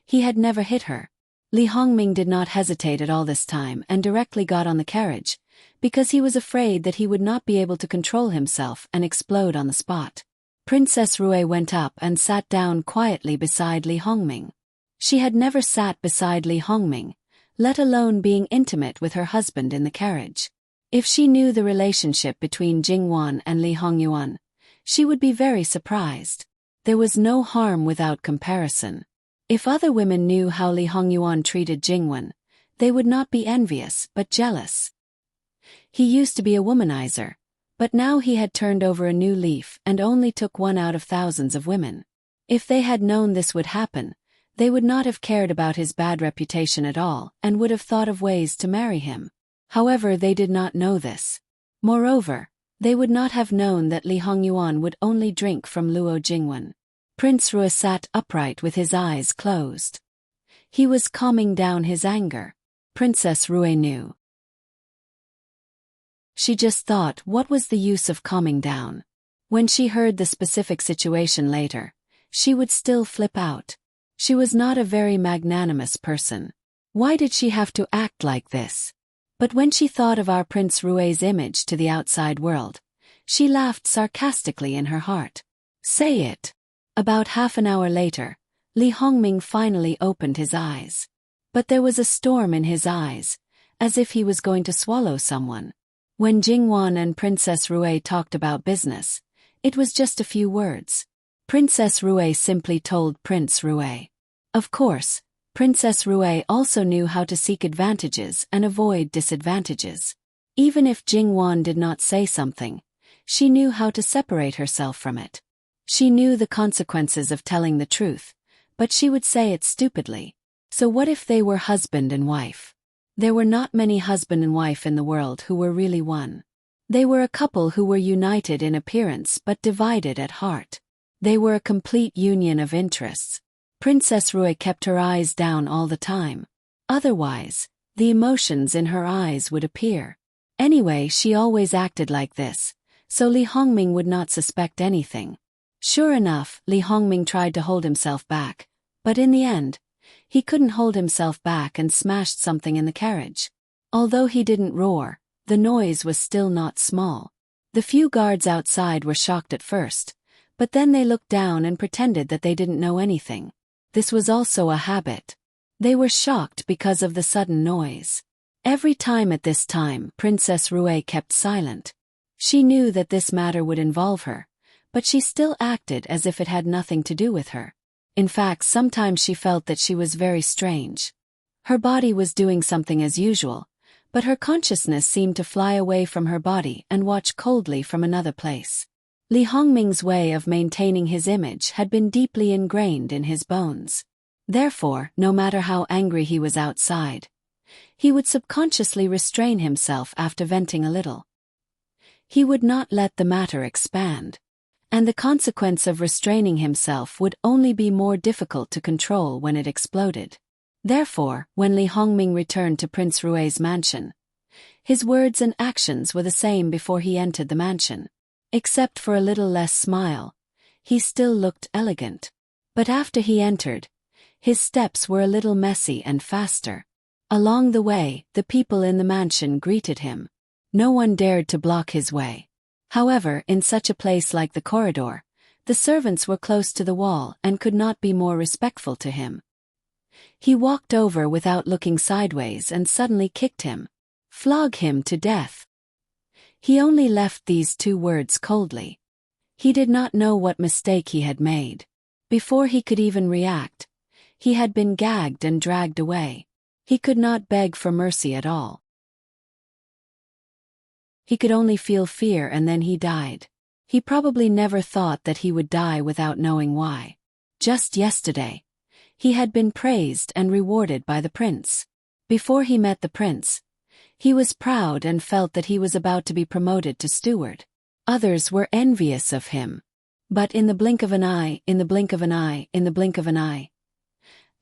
he had never hit her. Li Hongming did not hesitate at all this time and directly got on the carriage, because he was afraid that he would not be able to control himself and explode on the spot. Princess Rui went up and sat down quietly beside Li Hongming. She had never sat beside Li Hongming, let alone being intimate with her husband in the carriage. If she knew the relationship between Jingwan and Li Hongyuan, she would be very surprised. There was no harm without comparison. If other women knew how Li Hongyuan treated Jingwan, they would not be envious but jealous. He used to be a womanizer, but now he had turned over a new leaf and only took one out of thousands of women. If they had known this would happen, they would not have cared about his bad reputation at all and would have thought of ways to marry him. However, they did not know this. Moreover, they would not have known that Li Hongyuan would only drink from Luo Jingwen. Prince Rui sat upright with his eyes closed. He was calming down his anger. Princess Rui knew. She just thought, what was the use of calming down? When she heard the specific situation later, she would still flip out. She was not a very magnanimous person. Why did she have to act like this? But when she thought of our Prince Rui's image to the outside world, she laughed sarcastically in her heart. Say it. About half an hour later, Li Hongming finally opened his eyes. But there was a storm in his eyes, as if he was going to swallow someone. When Jingwan and Princess Rui talked about business, it was just a few words. Princess Rui simply told Prince Rui. Of course, Princess Rui also knew how to seek advantages and avoid disadvantages. Even if Jingwan did not say something, she knew how to separate herself from it. She knew the consequences of telling the truth, but she would say it stupidly. So what if they were husband and wife? There were not many husband and wife in the world who were really one. They were a couple who were united in appearance but divided at heart. They were a complete union of interests. Princess Rui kept her eyes down all the time. Otherwise, the emotions in her eyes would appear. Anyway, she always acted like this, so Li Hongming would not suspect anything. Sure enough, Li Hongming tried to hold himself back, but in the end, he couldn't hold himself back and smashed something in the carriage. Although he didn't roar, the noise was still not small. The few guards outside were shocked at first, but then they looked down and pretended that they didn't know anything. This was also a habit. They were shocked because of the sudden noise. Every time at this time, Princess Rui kept silent. She knew that this matter would involve her, but she still acted as if it had nothing to do with her. In fact, sometimes she felt that she was very strange. Her body was doing something as usual, but her consciousness seemed to fly away from her body and watch coldly from another place. Li Hongming's way of maintaining his image had been deeply ingrained in his bones. Therefore, no matter how angry he was outside, he would subconsciously restrain himself after venting a little. He would not let the matter expand. And the consequence of restraining himself would only be more difficult to control when it exploded. Therefore, when Li Hongming returned to Prince Rui's mansion, his words and actions were the same before he entered the mansion. Except for a little less smile, he still looked elegant. But after he entered, his steps were a little messy and faster. Along the way, the people in the mansion greeted him. No one dared to block his way. However, in such a place like the corridor, The servants were close to the wall and could not be more respectful to him. He walked over without looking sideways and suddenly kicked him. "Flog him to death." He only left these 2 words coldly. He did not know what mistake he had made. Before he could even react, he had been gagged and dragged away. He could not beg for mercy at all. He could only feel fear, and then he died. He probably never thought that he would die without knowing why. Just yesterday, he had been praised and rewarded by the prince. Before he met the prince, he was proud and felt that he was about to be promoted to steward. Others were envious of him. But in the blink of an eye, in the blink of an eye, in the blink of an eye.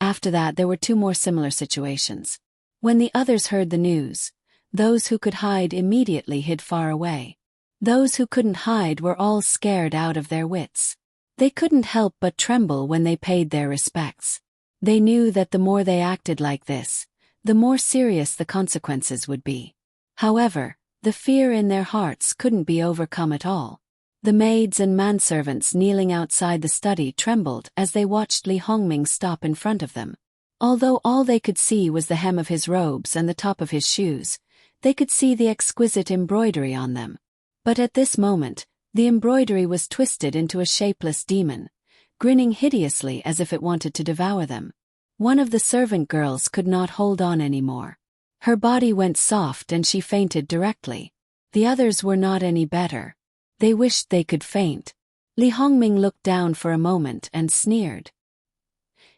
After that there were 2 more similar situations. When the others heard the news, those who could hide immediately hid far away. Those who couldn't hide were all scared out of their wits. They couldn't help but tremble when they paid their respects. They knew that the more they acted like this, the more serious the consequences would be. However, the fear in their hearts couldn't be overcome at all. The maids and manservants kneeling outside the study trembled as they watched Li Hongming stop in front of them. Although all they could see was the hem of his robes and the top of his shoes, they could see the exquisite embroidery on them. But at this moment, the embroidery was twisted into a shapeless demon, grinning hideously as if it wanted to devour them. One of the servant girls could not hold on anymore. Her body went soft and she fainted directly. The others were not any better. They wished they could faint. Li Hongming looked down for a moment and sneered.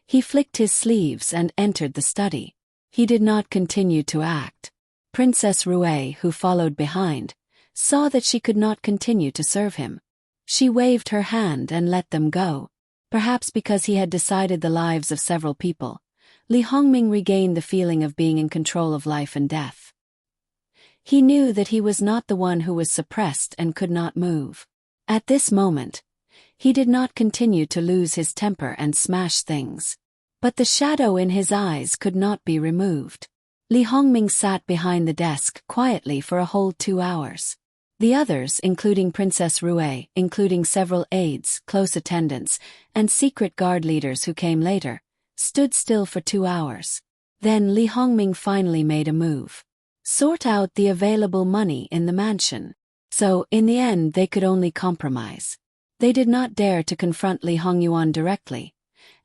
He flicked his sleeves and entered the study. He did not continue to act. Princess Rue, who followed behind, saw that she could not continue to serve him. She waved her hand and let them go. Perhaps because he had decided the lives of several people, Li Hongming regained the feeling of being in control of life and death. He knew that he was not the one who was suppressed and could not move. At this moment, he did not continue to lose his temper and smash things. But the shadow in his eyes could not be removed. Li Hongming sat behind the desk quietly for a whole 2 hours. The others, including Princess Rue, including several aides, close attendants, and secret guard leaders who came later, stood still for 2 hours. Then Li Hongming finally made a move. Sort out the available money in the mansion. So, in the end, they could only compromise. They did not dare to confront Li Hongyuan directly,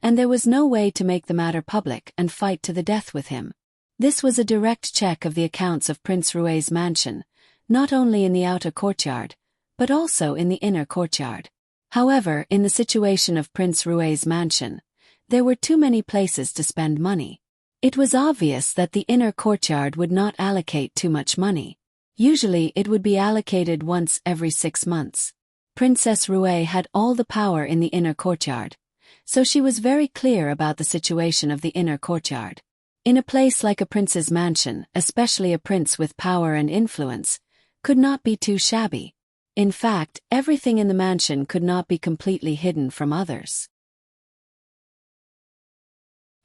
and there was no way to make the matter public and fight to the death with him. This was a direct check of the accounts of Prince Rue's mansion, not only in the outer courtyard, but also in the inner courtyard. However, in the situation of Prince Rue's mansion, there were too many places to spend money. It was obvious that the inner courtyard would not allocate too much money. Usually it would be allocated once every 6 months. Princess Rue had all the power in the inner courtyard, so she was very clear about the situation of the inner courtyard. In a place like a prince's mansion, especially a prince with power and influence, could not be too shabby. In fact, everything in the mansion could not be completely hidden from others.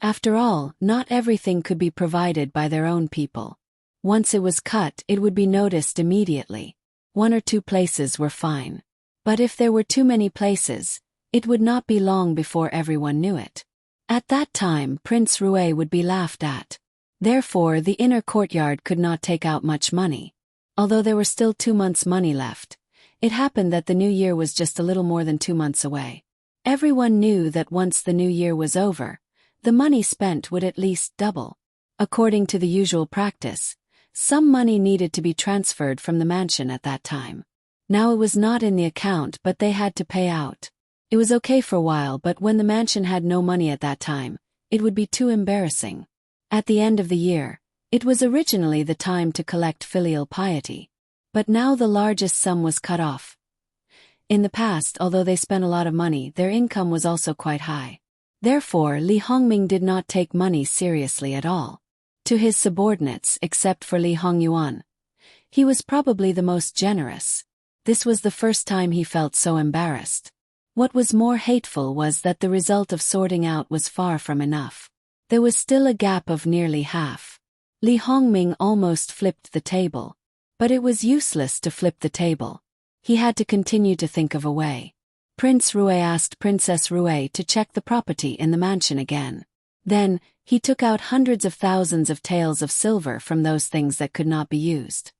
After all, not everything could be provided by their own people. Once it was cut, it would be noticed immediately. 1 or 2 places were fine. But if there were too many places, it would not be long before everyone knew it. At that time, Prince Rue would be laughed at. Therefore, the inner courtyard could not take out much money. Although there were still 2 months' money left, it happened that the new year was just a little more than 2 months away. Everyone knew that once the new year was over, the money spent would at least double. According to the usual practice, some money needed to be transferred from the mansion at that time. Now it was not in the account, but they had to pay out. It was okay for a while, but when the mansion had no money at that time, it would be too embarrassing. At the end of the year, it was originally the time to collect filial piety. But now the largest sum was cut off. In the past, although they spent a lot of money, their income was also quite high. Therefore, Li Hongming did not take money seriously at all. To his subordinates, except for Li Hongyuan, he was probably the most generous. This was the first time he felt so embarrassed. What was more hateful was that the result of sorting out was far from enough. There was still a gap of nearly half. Li Hongming almost flipped the table. But it was useless to flip the table. He had to continue to think of a way. Prince Rue asked Princess Rue to check the property in the mansion again. Then, he took out hundreds of thousands of taels of silver from those things that could not be used.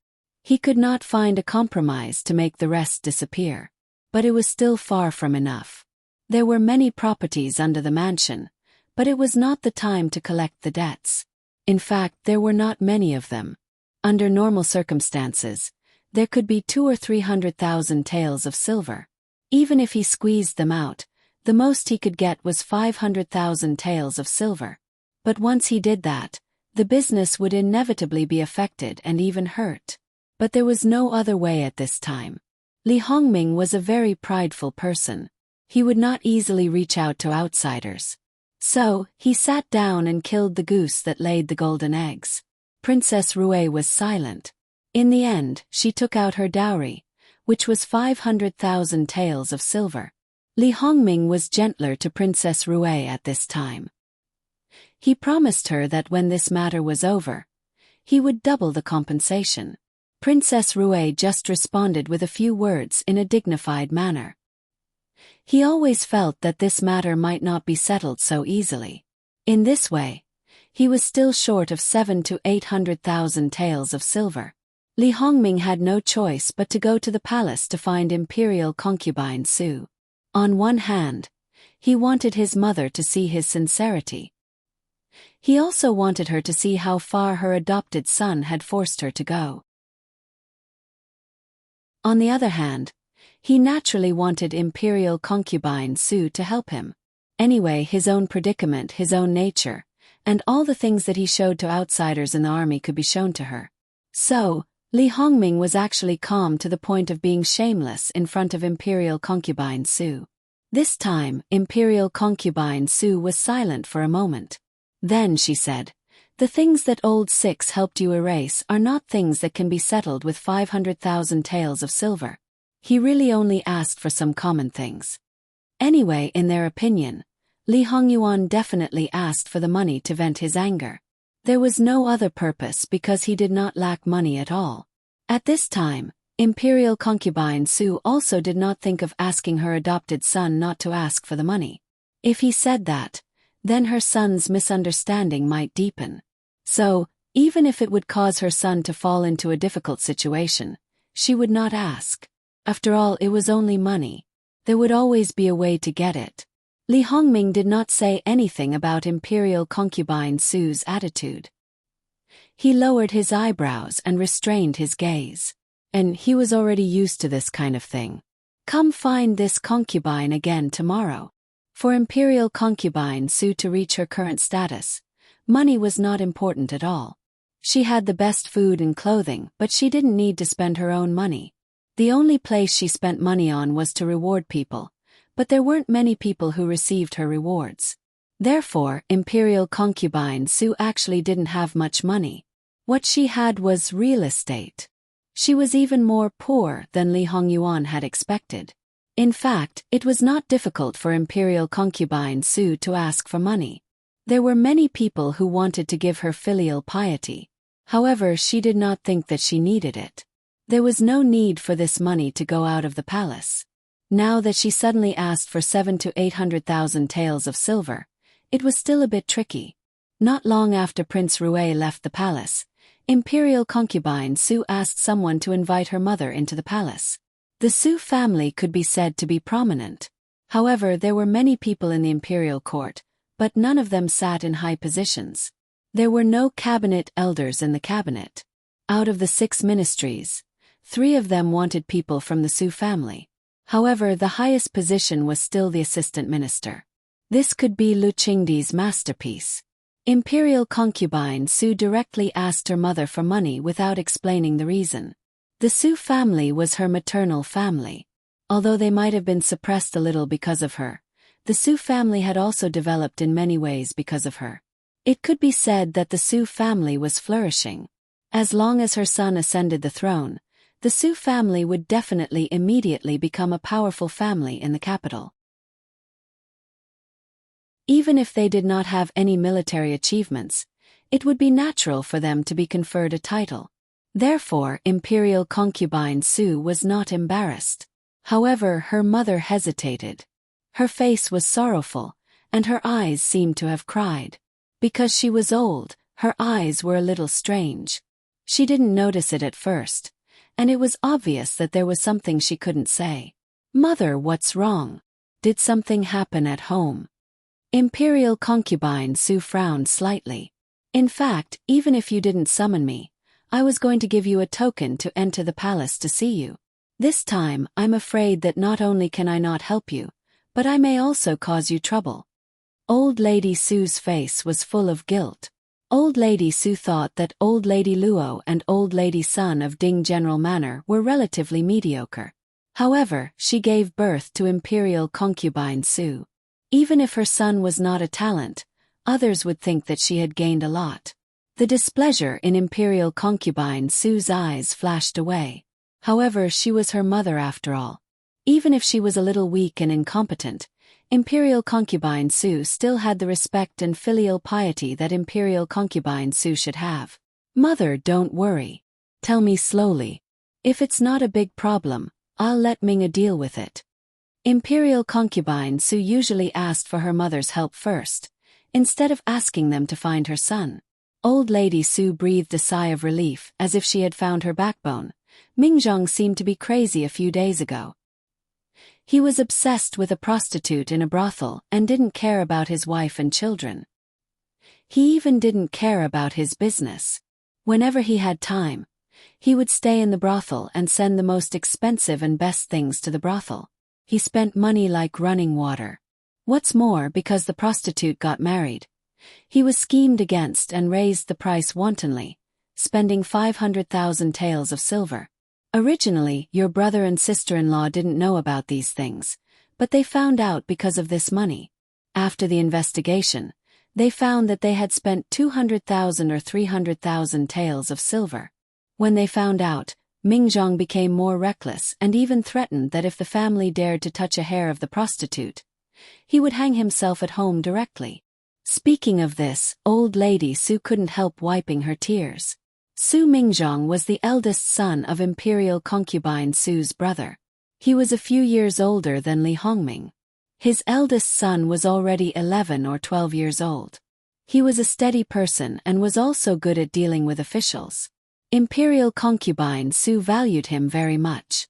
He could not find a compromise to make the rest disappear. But it was still far from enough. There were many properties under the mansion, but it was not the time to collect the debts. In fact, there were not many of them. Under normal circumstances, there could be 200,000 or 300,000 taels of silver. Even if he squeezed them out, the most he could get was 500,000 taels of silver. But once he did that, the business would inevitably be affected and even hurt. But there was no other way at this time. Li Hongming was a very prideful person. He would not easily reach out to outsiders. So, he sat down and killed the goose that laid the golden eggs. Princess Rue was silent. In the end, she took out her dowry, which was 500,000 taels of silver. Li Hongming was gentler to Princess Rue at this time. He promised her that when this matter was over, he would double the compensation. Princess Rue just responded with a few words in a dignified manner. He always felt that this matter might not be settled so easily. In this way, he was still short of 700,000 to 800,000 taels of silver. Li Hongming had no choice but to go to the palace to find imperial concubine Su. On one hand, he wanted his mother to see his sincerity. He also wanted her to see how far her adopted son had forced her to go. On the other hand, he naturally wanted imperial concubine Su to help him. Anyway, his own predicament, his own nature, and all the things that he showed to outsiders in the army could be shown to her. So, Li Hongming was actually calm to the point of being shameless in front of imperial concubine Su. This time, imperial concubine Su was silent for a moment. Then she said, "The things that old Six helped you erase are not things that can be settled with 500,000 taels of silver." He really only asked for some common things. Anyway, in their opinion, Li Hongyuan definitely asked for the money to vent his anger. There was no other purpose because he did not lack money at all. At this time, imperial concubine Su also did not think of asking her adopted son not to ask for the money. If he said that, then her son's misunderstanding might deepen. So, even if it would cause her son to fall into a difficult situation, she would not ask. After all, it was only money. There would always be a way to get it. Li Hongming did not say anything about imperial concubine Su's attitude. He lowered his eyebrows and restrained his gaze. And he was already used to this kind of thing. Come find this concubine again tomorrow. For imperial concubine Su to reach her current status, money was not important at all. She had the best food and clothing, but she didn't need to spend her own money. The only place she spent money on was to reward people, but there weren't many people who received her rewards. Therefore, imperial concubine Su actually didn't have much money. What she had was real estate. She was even more poor than Li Hongyuan had expected. In fact, it was not difficult for imperial concubine Su to ask for money. There were many people who wanted to give her filial piety. However, she did not think that she needed it. There was no need for this money to go out of the palace. Now that she suddenly asked for 700,000 to 800,000 taels of silver, it was still a bit tricky. Not long after Prince Rue left the palace, imperial concubine Su asked someone to invite her mother into the palace. The Su family could be said to be prominent. However, there were many people in the imperial court, but none of them sat in high positions. There were no cabinet elders in the cabinet. Out of the 6 ministries, 3 of them wanted people from the Su family. However, the highest position was still the assistant minister. This could be Lu Qingdi's masterpiece. Imperial concubine Su directly asked her mother for money without explaining the reason. The Su family was her maternal family. Although they might have been suppressed a little because of her, the Su family had also developed in many ways because of her. It could be said that the Su family was flourishing. As long as her son ascended the throne, the Su family would definitely immediately become a powerful family in the capital. Even if they did not have any military achievements, it would be natural for them to be conferred a title. Therefore, imperial concubine Su was not embarrassed. However, her mother hesitated. Her face was sorrowful, and her eyes seemed to have cried. Because she was old, her eyes were a little strange. She didn't notice it at first, and it was obvious that there was something she couldn't say. "Mother, what's wrong? Did something happen at home?" Imperial concubine Su frowned slightly. "In fact, even if you didn't summon me, I was going to give you a token to enter the palace to see you. This time, I'm afraid that not only can I not help you, but I may also cause you trouble." Old Lady Su's face was full of guilt. Old Lady Su thought that Old Lady Luo and Old Lady Sun of Ding General Manor were relatively mediocre. However, she gave birth to Imperial concubine Su. Even if her son was not a talent, others would think that she had gained a lot. The displeasure in Imperial concubine Su's eyes flashed away. However, she was her mother after all. Even if she was a little weak and incompetent, Imperial concubine Su still had the respect and filial piety that Imperial concubine Su should have. "Mother, don't worry. Tell me slowly. If it's not a big problem, I'll let Minga deal with it." Imperial concubine Su usually asked for her mother's help first, instead of asking them to find her son. Old Lady Su breathed a sigh of relief as if she had found her backbone. Mingzhong seemed to be crazy a few days ago. He was obsessed with a prostitute in a brothel and didn't care about his wife and children. He even didn't care about his business. Whenever he had time, he would stay in the brothel and send the most expensive and best things to the brothel. He spent money like running water. What's more, because the prostitute got married, he was schemed against and raised the price wantonly, spending 500,000 taels of silver. Originally, your brother and sister-in-law didn't know about these things, but they found out because of this money. After the investigation, they found that they had spent 200,000 or 300,000 taels of silver. When they found out, Mingzhong became more reckless and even threatened that if the family dared to touch a hair of the prostitute, he would hang himself at home directly. Speaking of this, Old Lady Su couldn't help wiping her tears. Su Mingzhong was the eldest son of Imperial concubine Su's brother. He was a few years older than Li Hongming. His eldest son was already 11 or 12 years old. He was a steady person and was also good at dealing with officials. Imperial concubine Su valued him very much.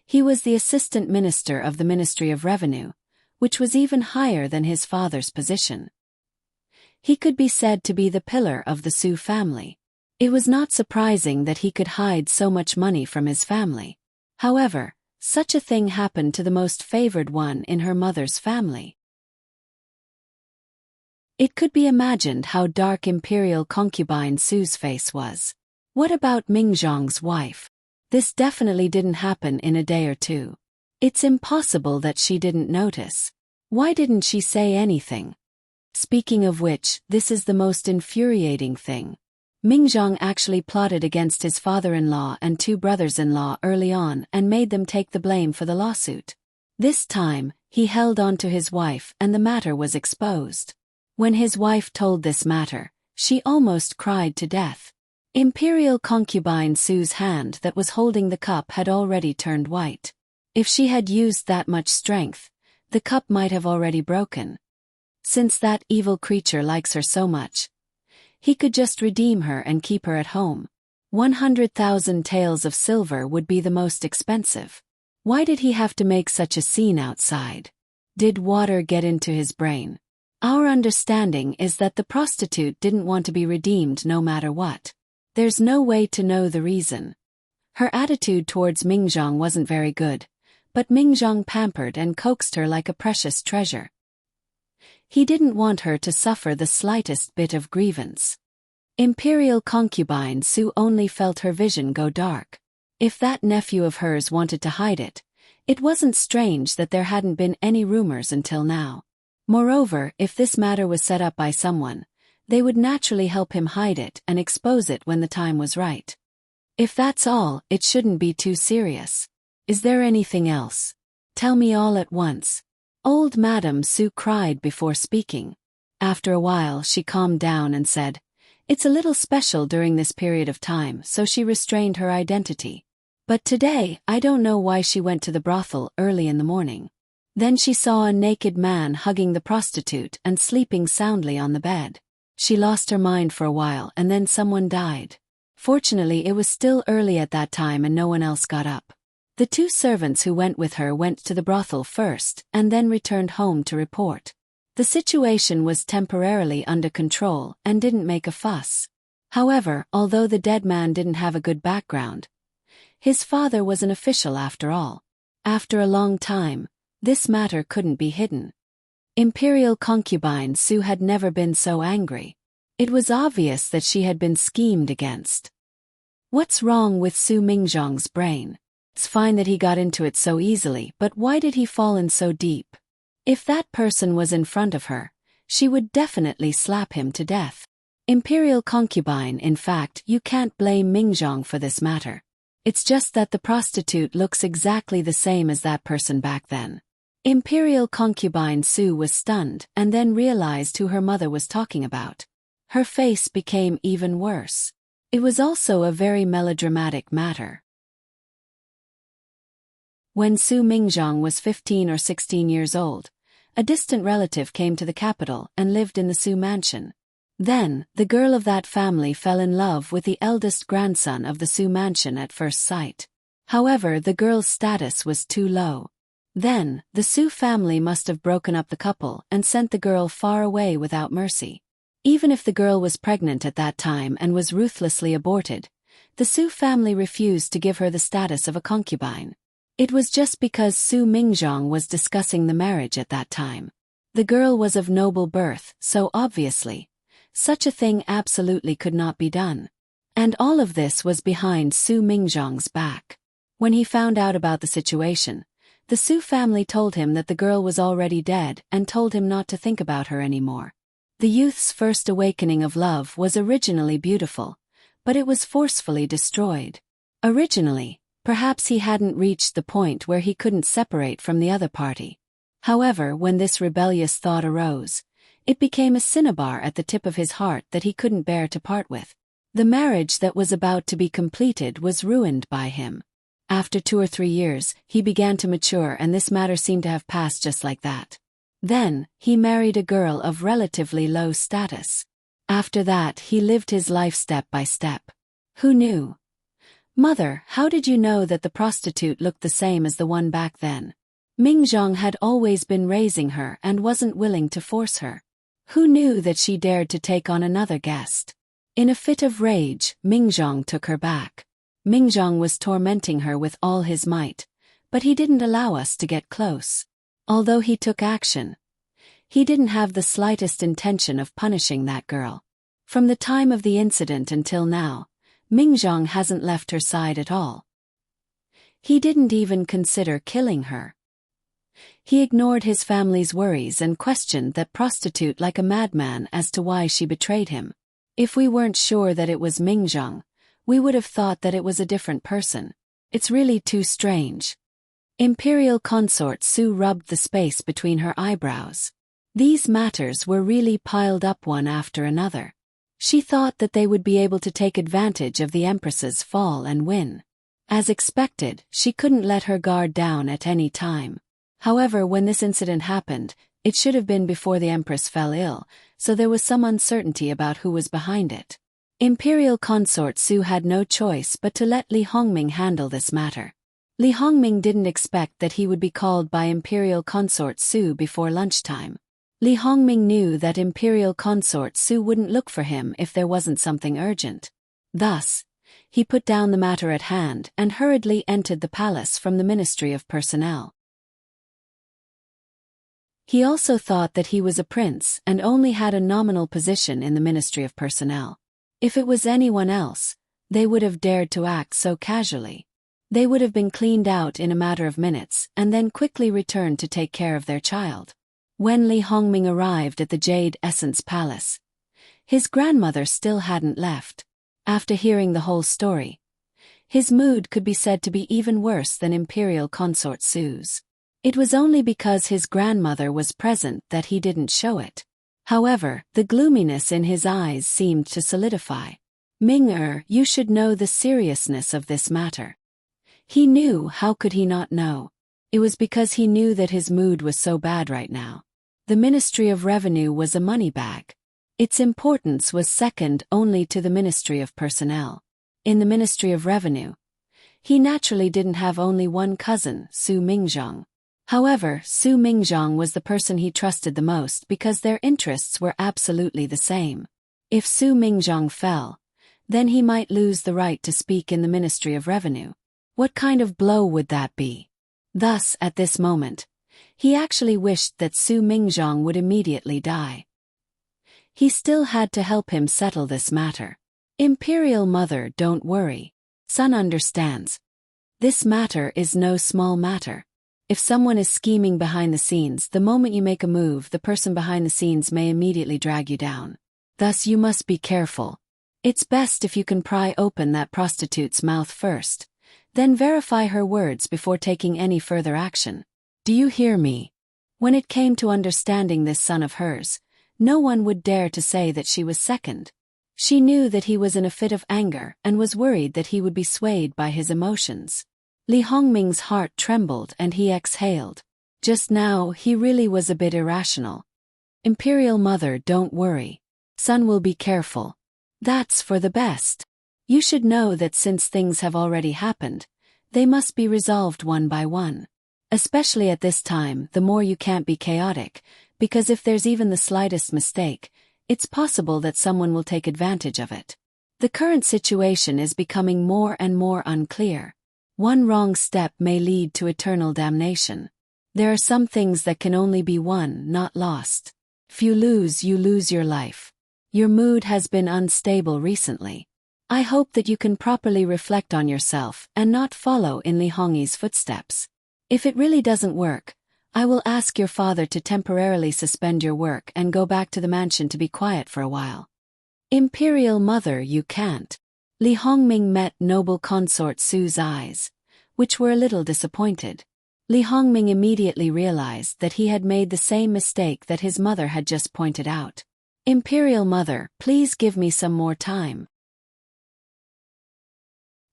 He was the assistant minister of the Ministry of Revenue, which was even higher than his father's position. He could be said to be the pillar of the Su family. It was not surprising that he could hide so much money from his family. However, such a thing happened to the most favored one in her mother's family. It could be imagined how dark Imperial concubine Su's face was. What about Mingzhong's wife? This definitely didn't happen in a day or two. It's impossible that she didn't notice. Why didn't she say anything? Speaking of which, this is the most infuriating thing. Mingzhong actually plotted against his father-in-law and two brothers-in-law early on and made them take the blame for the lawsuit. This time, he held on to his wife and the matter was exposed. When his wife told this matter, she almost cried to death. Imperial concubine Su's hand that was holding the cup had already turned white. If she had used that much strength, the cup might have already broken. Since that evil creature likes her so much, he could just redeem her and keep her at home. 100,000 taels of silver would be the most expensive. Why did he have to make such a scene outside? Did water get into his brain? Our understanding is that the prostitute didn't want to be redeemed no matter what. There's no way to know the reason. Her attitude towards Mingzhong wasn't very good, but Mingzhong pampered and coaxed her like a precious treasure. He didn't want her to suffer the slightest bit of grievance. Imperial concubine Su only felt her vision go dark. If that nephew of hers wanted to hide it, it wasn't strange that there hadn't been any rumors until now. Moreover, if this matter was set up by someone, they would naturally help him hide it and expose it when the time was right. If that's all, it shouldn't be too serious. Is there anything else? Tell me all at once. Old Madame Su cried before speaking. After a while she calmed down and said, "It's a little special during this period of time," so she restrained her identity. But today, I don't know why she went to the brothel early in the morning. Then she saw a naked man hugging the prostitute and sleeping soundly on the bed. She lost her mind for a while and then someone died. Fortunately, it was still early at that time and no one else got up. The two servants who went with her went to the brothel first and then returned home to report. The situation was temporarily under control and didn't make a fuss. However, although the dead man didn't have a good background, his father was an official after all. After a long time, this matter couldn't be hidden. Imperial concubine Su had never been so angry. It was obvious that she had been schemed against. What's wrong with Su Mingzhong's brain? It's fine that he got into it so easily, but why did he fall in so deep? If that person was in front of her, she would definitely slap him to death. Imperial concubine, in fact, you can't blame Mingzhong for this matter. It's just that the prostitute looks exactly the same as that person back then. Imperial concubine Su was stunned and then realized who her mother was talking about. Her face became even worse. It was also a very melodramatic matter. When Su Mingzhong was 15 or 16 years old, a distant relative came to the capital and lived in the Su mansion. Then, the girl of that family fell in love with the eldest grandson of the Su mansion at first sight. However, the girl's status was too low. Then, the Su family must have broken up the couple and sent the girl far away without mercy. Even if the girl was pregnant at that time and was ruthlessly aborted, the Su family refused to give her the status of a concubine. It was just because Su Mingzhong was discussing the marriage at that time. The girl was of noble birth, so obviously, such a thing absolutely could not be done. And all of this was behind Su Mingzhong's back. When he found out about the situation, the Su family told him that the girl was already dead and told him not to think about her anymore. The youth's first awakening of love was originally beautiful, but it was forcefully destroyed. Originally, perhaps he hadn't reached the point where he couldn't separate from the other party. However, when this rebellious thought arose, it became a cinnabar at the tip of his heart that he couldn't bear to part with. The marriage that was about to be completed was ruined by him. After 2 or 3 years, he began to mature and this matter seemed to have passed just like that. Then, he married a girl of relatively low status. After that, he lived his life step by step. Who knew? Mother, how did you know that the prostitute looked the same as the one back then? Mingzhong had always been raising her and wasn't willing to force her. Who knew that she dared to take on another guest? In a fit of rage, Mingzhong took her back. Mingzhong was tormenting her with all his might, but he didn't allow us to get close. Although he took action, he didn't have the slightest intention of punishing that girl. From the time of the incident until now, Mingzhong hasn't left her side at all. He didn't even consider killing her. He ignored his family's worries and questioned that prostitute like a madman as to why she betrayed him. If we weren't sure that it was Mingzhong, we would have thought that it was a different person. It's really too strange. Imperial consort Su rubbed the space between her eyebrows. These matters were really piled up one after another. She thought that they would be able to take advantage of the Empress's fall and win. As expected, she couldn't let her guard down at any time. However, when this incident happened, it should have been before the Empress fell ill, so there was some uncertainty about who was behind it. Imperial consort Su had no choice but to let Li Hongming handle this matter. Li Hongming didn't expect that he would be called by Imperial consort Su before lunchtime. Li Hongming knew that Imperial consort Su wouldn't look for him if there wasn't something urgent. Thus, he put down the matter at hand and hurriedly entered the palace from the Ministry of Personnel. He also thought that he was a prince and only had a nominal position in the Ministry of Personnel. If it was anyone else, they would have dared to act so casually. They would have been cleaned out in a matter of minutes and then quickly returned to take care of their child. When Li Hongming arrived at the Jade Essence Palace, his grandmother still hadn't left. After hearing the whole story, his mood could be said to be even worse than Imperial consort Su's. It was only because his grandmother was present that he didn't show it. However, the gloominess in his eyes seemed to solidify. Ming-er, you should know the seriousness of this matter. He knew, how could he not know? It was because he knew that his mood was so bad right now. The Ministry of Revenue was a money bag. Its importance was second only to the Ministry of Personnel. In the Ministry of Revenue, he naturally didn't have only one cousin, Su Mingzhong. However, Su Mingzhong was the person he trusted the most because their interests were absolutely the same. If Su Mingzhong fell, then he might lose the right to speak in the Ministry of Revenue. What kind of blow would that be? Thus, at this moment, he actually wished that Su Mingzhong would immediately die. He still had to help him settle this matter. Imperial Mother, don't worry. Son understands. This matter is no small matter. If someone is scheming behind the scenes, the moment you make a move, the person behind the scenes may immediately drag you down. Thus you must be careful. It's best if you can pry open that prostitute's mouth first, then verify her words before taking any further action. Do you hear me? When it came to understanding this son of hers, no one would dare to say that she was second. She knew that he was in a fit of anger and was worried that he would be swayed by his emotions. Li Hongming's heart trembled and he exhaled. Just now, he really was a bit irrational. Imperial Mother, don't worry. Son will be careful. That's for the best. You should know that since things have already happened, they must be resolved one by one. Especially at this time, the more you can't be chaotic, because if there's even the slightest mistake, it's possible that someone will take advantage of it. The current situation is becoming more and more unclear. One wrong step may lead to eternal damnation. There are some things that can only be won, not lost. If you lose your life. Your mood has been unstable recently. I hope that you can properly reflect on yourself and not follow in Li Hongyi's footsteps. If it really doesn't work, I will ask your father to temporarily suspend your work and go back to the mansion to be quiet for a while. Imperial Mother, you can't. Li Hongming met noble consort Su's eyes, which were a little disappointed. Li Hongming immediately realized that he had made the same mistake that his mother had just pointed out. Imperial Mother, please give me some more time.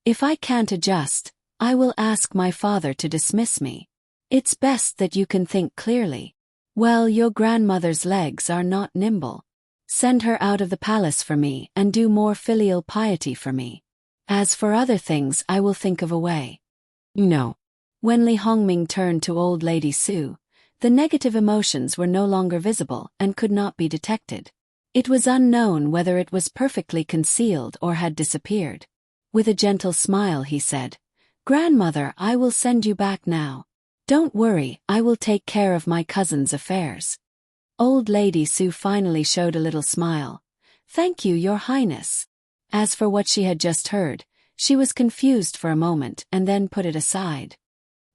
If I can't adjust, I will ask my father to dismiss me. It's best that you can think clearly. Well, your grandmother's legs are not nimble. Send her out of the palace for me and do more filial piety for me. As for other things, I will think of a way. No. When Li Hongming turned to old lady Su, the negative emotions were no longer visible and could not be detected. It was unknown whether it was perfectly concealed or had disappeared. With a gentle smile he said, "Grandmother, I will send you back now. Don't worry, I will take care of my cousin's affairs." Old Lady Su finally showed a little smile. "Thank you, Your Highness." As for what she had just heard, she was confused for a moment and then put it aside.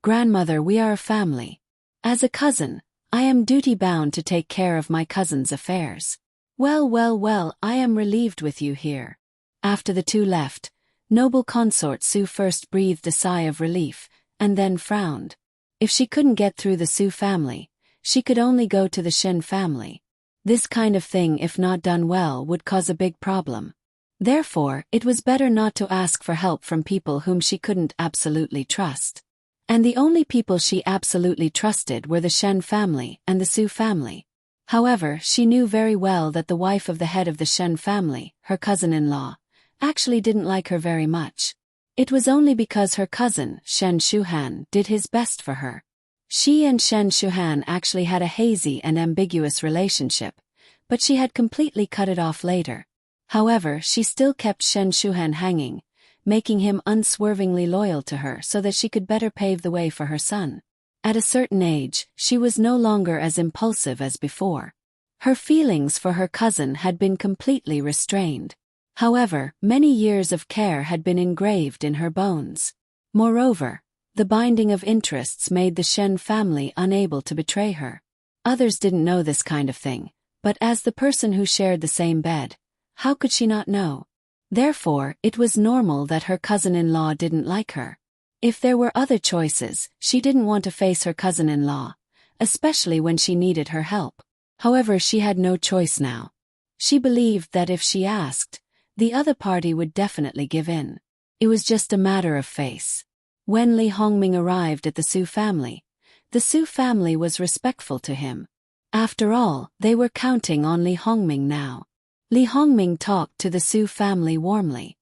"Grandmother, we are a family. As a cousin, I am duty-bound to take care of my cousin's affairs. Well, I am relieved with you here." After the two left, noble consort Su first breathed a sigh of relief, and then frowned. If she couldn't get through the Su family, she could only go to the Shen family. This kind of thing, if not done well, would cause a big problem. Therefore, it was better not to ask for help from people whom she couldn't absolutely trust. And the only people she absolutely trusted were the Shen family and the Su family. However, she knew very well that the wife of the head of the Shen family, her cousin-in-law, actually didn't like her very much. It was only because her cousin, Shen Shuhan, did his best for her. She and Shen Shuhan actually had a hazy and ambiguous relationship, but she had completely cut it off later. However, she still kept Shen Shuhan hanging, making him unswervingly loyal to her so that she could better pave the way for her son. At a certain age, she was no longer as impulsive as before. Her feelings for her cousin had been completely restrained. However, many years of care had been engraved in her bones. Moreover, the binding of interests made the Shen family unable to betray her. Others didn't know this kind of thing, but as the person who shared the same bed, how could she not know? Therefore, it was normal that her cousin-in-law didn't like her. If there were other choices, she didn't want to face her cousin-in-law, especially when she needed her help. However, she had no choice now. She believed that if she asked, the other party would definitely give in. It was just a matter of face. When Li Hongming arrived at the Su family, the Su family was respectful to him. After all, they were counting on Li Hongming now. Li Hongming talked to the Su family warmly.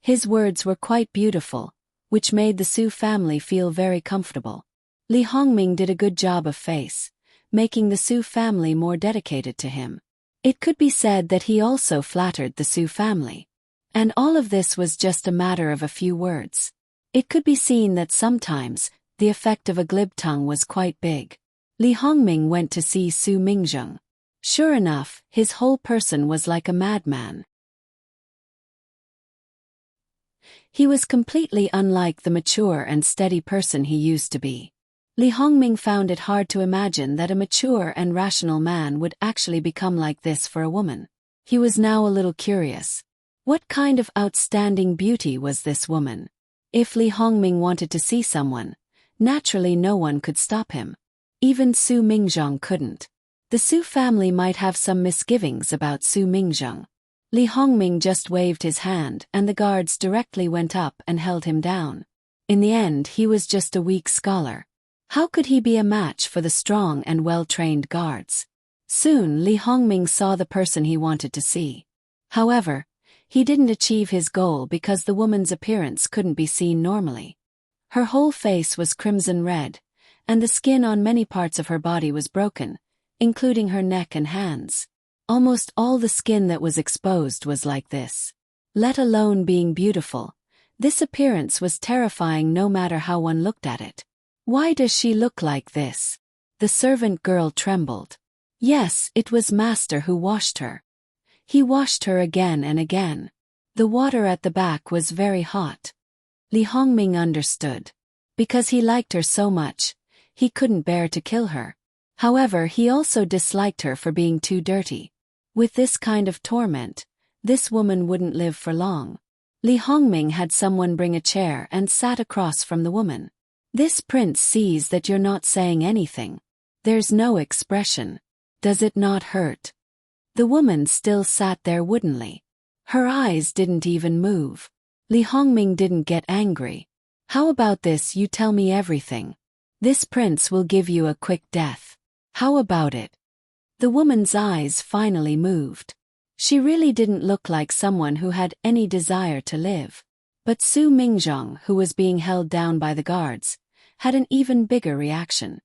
His words were quite beautiful, which made the Su family feel very comfortable. Li Hongming did a good job of face, making the Su family more dedicated to him. It could be said that he also flattered the Su family. And all of this was just a matter of a few words. It could be seen that sometimes, the effect of a glib tongue was quite big. Li Hongming went to see Su Mingzheng. Sure enough, his whole person was like a madman. He was completely unlike the mature and steady person he used to be. Li Hongming found it hard to imagine that a mature and rational man would actually become like this for a woman. He was now a little curious. What kind of outstanding beauty was this woman? If Li Hongming wanted to see someone, naturally no one could stop him. Even Su Mingzheng couldn't. The Su family might have some misgivings about Su Mingzheng. Li Hongming just waved his hand and the guards directly went up and held him down. In the end, he was just a weak scholar. How could he be a match for the strong and well-trained guards? Soon Li Hongming saw the person he wanted to see. However, he didn't achieve his goal because the woman's appearance couldn't be seen normally. Her whole face was crimson red, and the skin on many parts of her body was broken, including her neck and hands. Almost all the skin that was exposed was like this. Let alone being beautiful, this appearance was terrifying no matter how one looked at it. Why does she look like this? The servant girl trembled. Yes, it was Master who washed her. He washed her again and again. The water at the back was very hot. Li Hongming understood. Because he liked her so much, he couldn't bear to kill her. However, he also disliked her for being too dirty. With this kind of torment, this woman wouldn't live for long. Li Hongming had someone bring a chair and sat across from the woman. This prince sees that you're not saying anything. There's no expression. Does it not hurt? The woman still sat there woodenly. Her eyes didn't even move. Li Hongming didn't get angry. How about this, you tell me everything. This prince will give you a quick death. How about it? The woman's eyes finally moved. She really didn't look like someone who had any desire to live. But Su Mingzheng, who was being held down by the guards, had an even bigger reaction.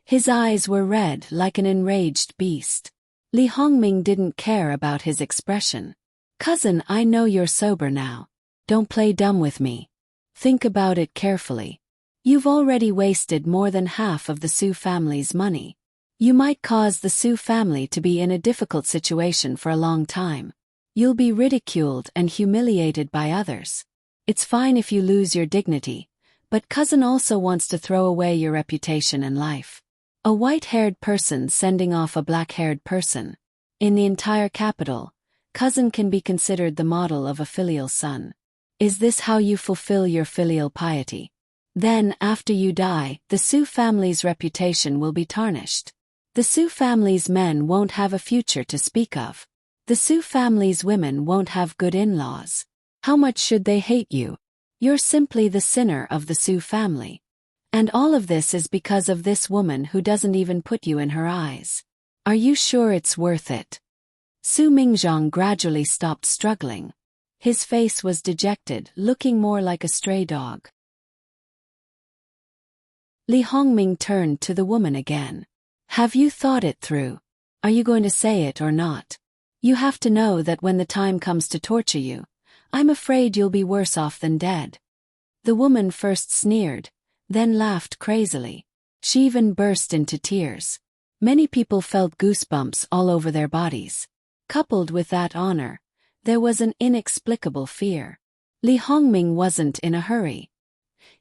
His eyes were red like an enraged beast. Li Hongming didn't care about his expression. Cousin, I know you're sober now. Don't play dumb with me. Think about it carefully. You've already wasted more than half of the Su family's money. You might cause the Su family to be in a difficult situation for a long time. You'll be ridiculed and humiliated by others. It's fine if you lose your dignity, but cousin also wants to throw away your reputation and life. A white-haired person sending off a black-haired person. In the entire capital, cousin can be considered the model of a filial son. Is this how you fulfill your filial piety? Then, after you die, the Su family's reputation will be tarnished. The Su family's men won't have a future to speak of. The Su family's women won't have good in-laws. How much should they hate you? You're simply the sinner of the Su family. And all of this is because of this woman who doesn't even put you in her eyes. Are you sure it's worth it? Su Mingzheng gradually stopped struggling. His face was dejected, looking more like a stray dog. Li Hongming turned to the woman again. Have you thought it through? Are you going to say it or not? You have to know that when the time comes to torture you, I'm afraid you'll be worse off than dead. The woman first sneered, then laughed crazily. She even burst into tears. Many people felt goosebumps all over their bodies. Coupled with that honor, there was an inexplicable fear. Li Hongming wasn't in a hurry.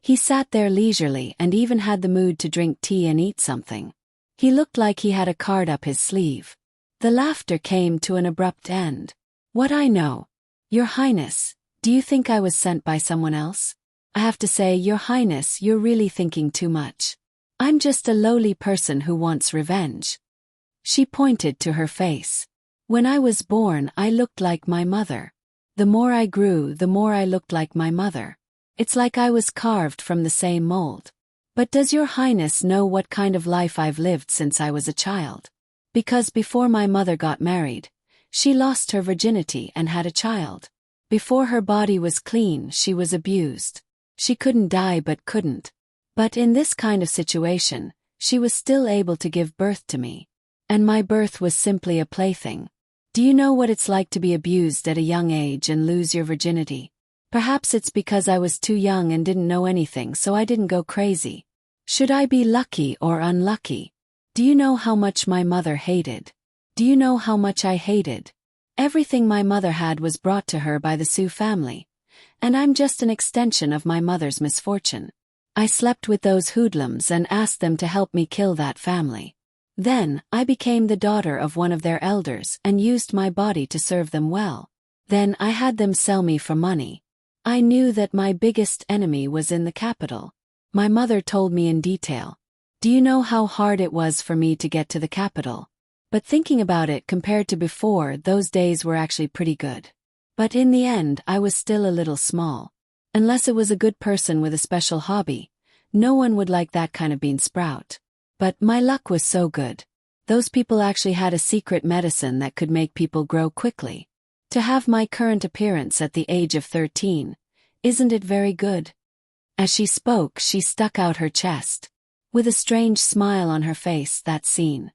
He sat there leisurely and even had the mood to drink tea and eat something. He looked like he had a card up his sleeve. The laughter came to an abrupt end. What I know? Your Highness, do you think I was sent by someone else? I have to say, Your Highness, you're really thinking too much. I'm just a lowly person who wants revenge. She pointed to her face. When I was born, I looked like my mother. The more I grew, the more I looked like my mother. It's like I was carved from the same mold. But does your highness know what kind of life I've lived since I was a child? Because before my mother got married, she lost her virginity and had a child. Before her body was clean, she was abused. She couldn't die but couldn't. But in this kind of situation, she was still able to give birth to me. And my birth was simply a plaything. Do you know what it's like to be abused at a young age and lose your virginity? Perhaps it's because I was too young and didn't know anything, so I didn't go crazy. Should I be lucky or unlucky? Do you know how much my mother hated? Do you know how much I hated? Everything my mother had was brought to her by the Sioux family. And I'm just an extension of my mother's misfortune. I slept with those hoodlums and asked them to help me kill that family. Then, I became the daughter of one of their elders and used my body to serve them well. Then I had them sell me for money. I knew that my biggest enemy was in the capital. My mother told me in detail. Do you know how hard it was for me to get to the capital? But thinking about it compared to before, those days were actually pretty good. But in the end, I was still a little small. Unless it was a good person with a special hobby, no one would like that kind of bean sprout. But my luck was so good. Those people actually had a secret medicine that could make people grow quickly. To have my current appearance at the age of 13, isn't it very good? As she spoke, she stuck out her chest. With a strange smile on her face, that scene.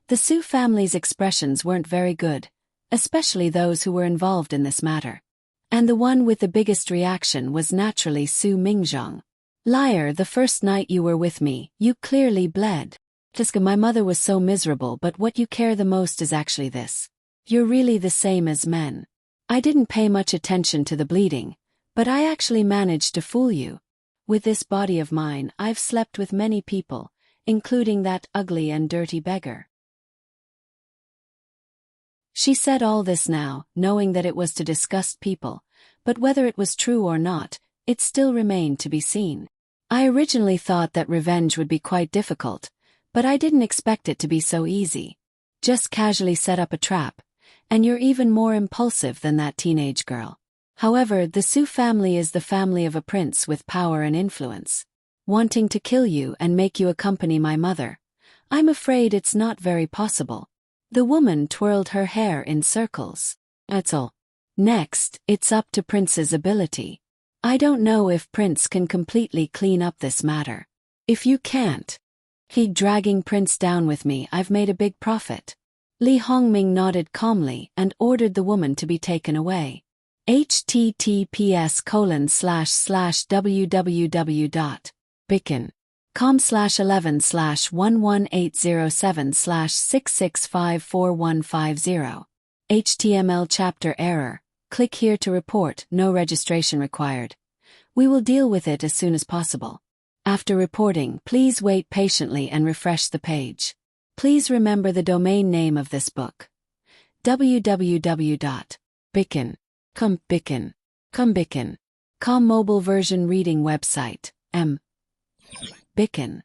The Sioux family's expressions weren't very good, especially those who were involved in this matter. And the one with the biggest reaction was naturally Su Mingjong. Liar, the first night you were with me, you clearly bled. Tiska, my mother was so miserable, but what you care the most is actually this. You're really the same as men. I didn't pay much attention to the bleeding, but I actually managed to fool you. With this body of mine, I've slept with many people, including that ugly and dirty beggar. She said all this now, knowing that it was to disgust people, but whether it was true or not, it still remained to be seen. I originally thought that revenge would be quite difficult, but I didn't expect it to be so easy. Just casually set up a trap, and you're even more impulsive than that teenage girl. However, the Sioux family is the family of a prince with power and influence. Wanting to kill you and make you accompany my mother, I'm afraid it's not very possible. The woman twirled her hair in circles. That's all. Next, it's up to Prince's ability. I don't know if Prince can completely clean up this matter. If you can't, keep dragging Prince down with me, I've made a big profit. Li Hongming nodded calmly and ordered the woman to be taken away. https://www.bicken.com/11/118076654150. HTML chapter error. Click here to report, no registration required. We will deal with it as soon as possible. After reporting, please wait patiently and refresh the page. Please remember the domain name of this book. www.bicken.com mobile version reading website. Bicken.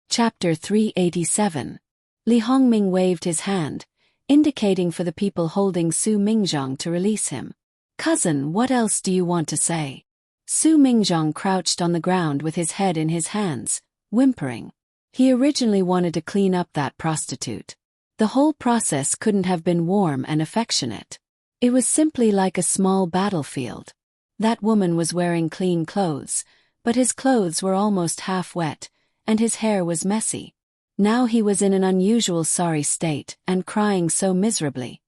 Chapter 387. Li Hongming waved his hand, indicating for the people holding Su Mingjong to release him. Cousin, what else do you want to say? Su Mingjong crouched on the ground with his head in his hands, whimpering. He originally wanted to clean up that prostitute. The whole process couldn't have been warm and affectionate. It was simply like a small battlefield. That woman was wearing clean clothes, but his clothes were almost half wet, and his hair was messy. Now he was in an unusual sorry state and crying so miserably.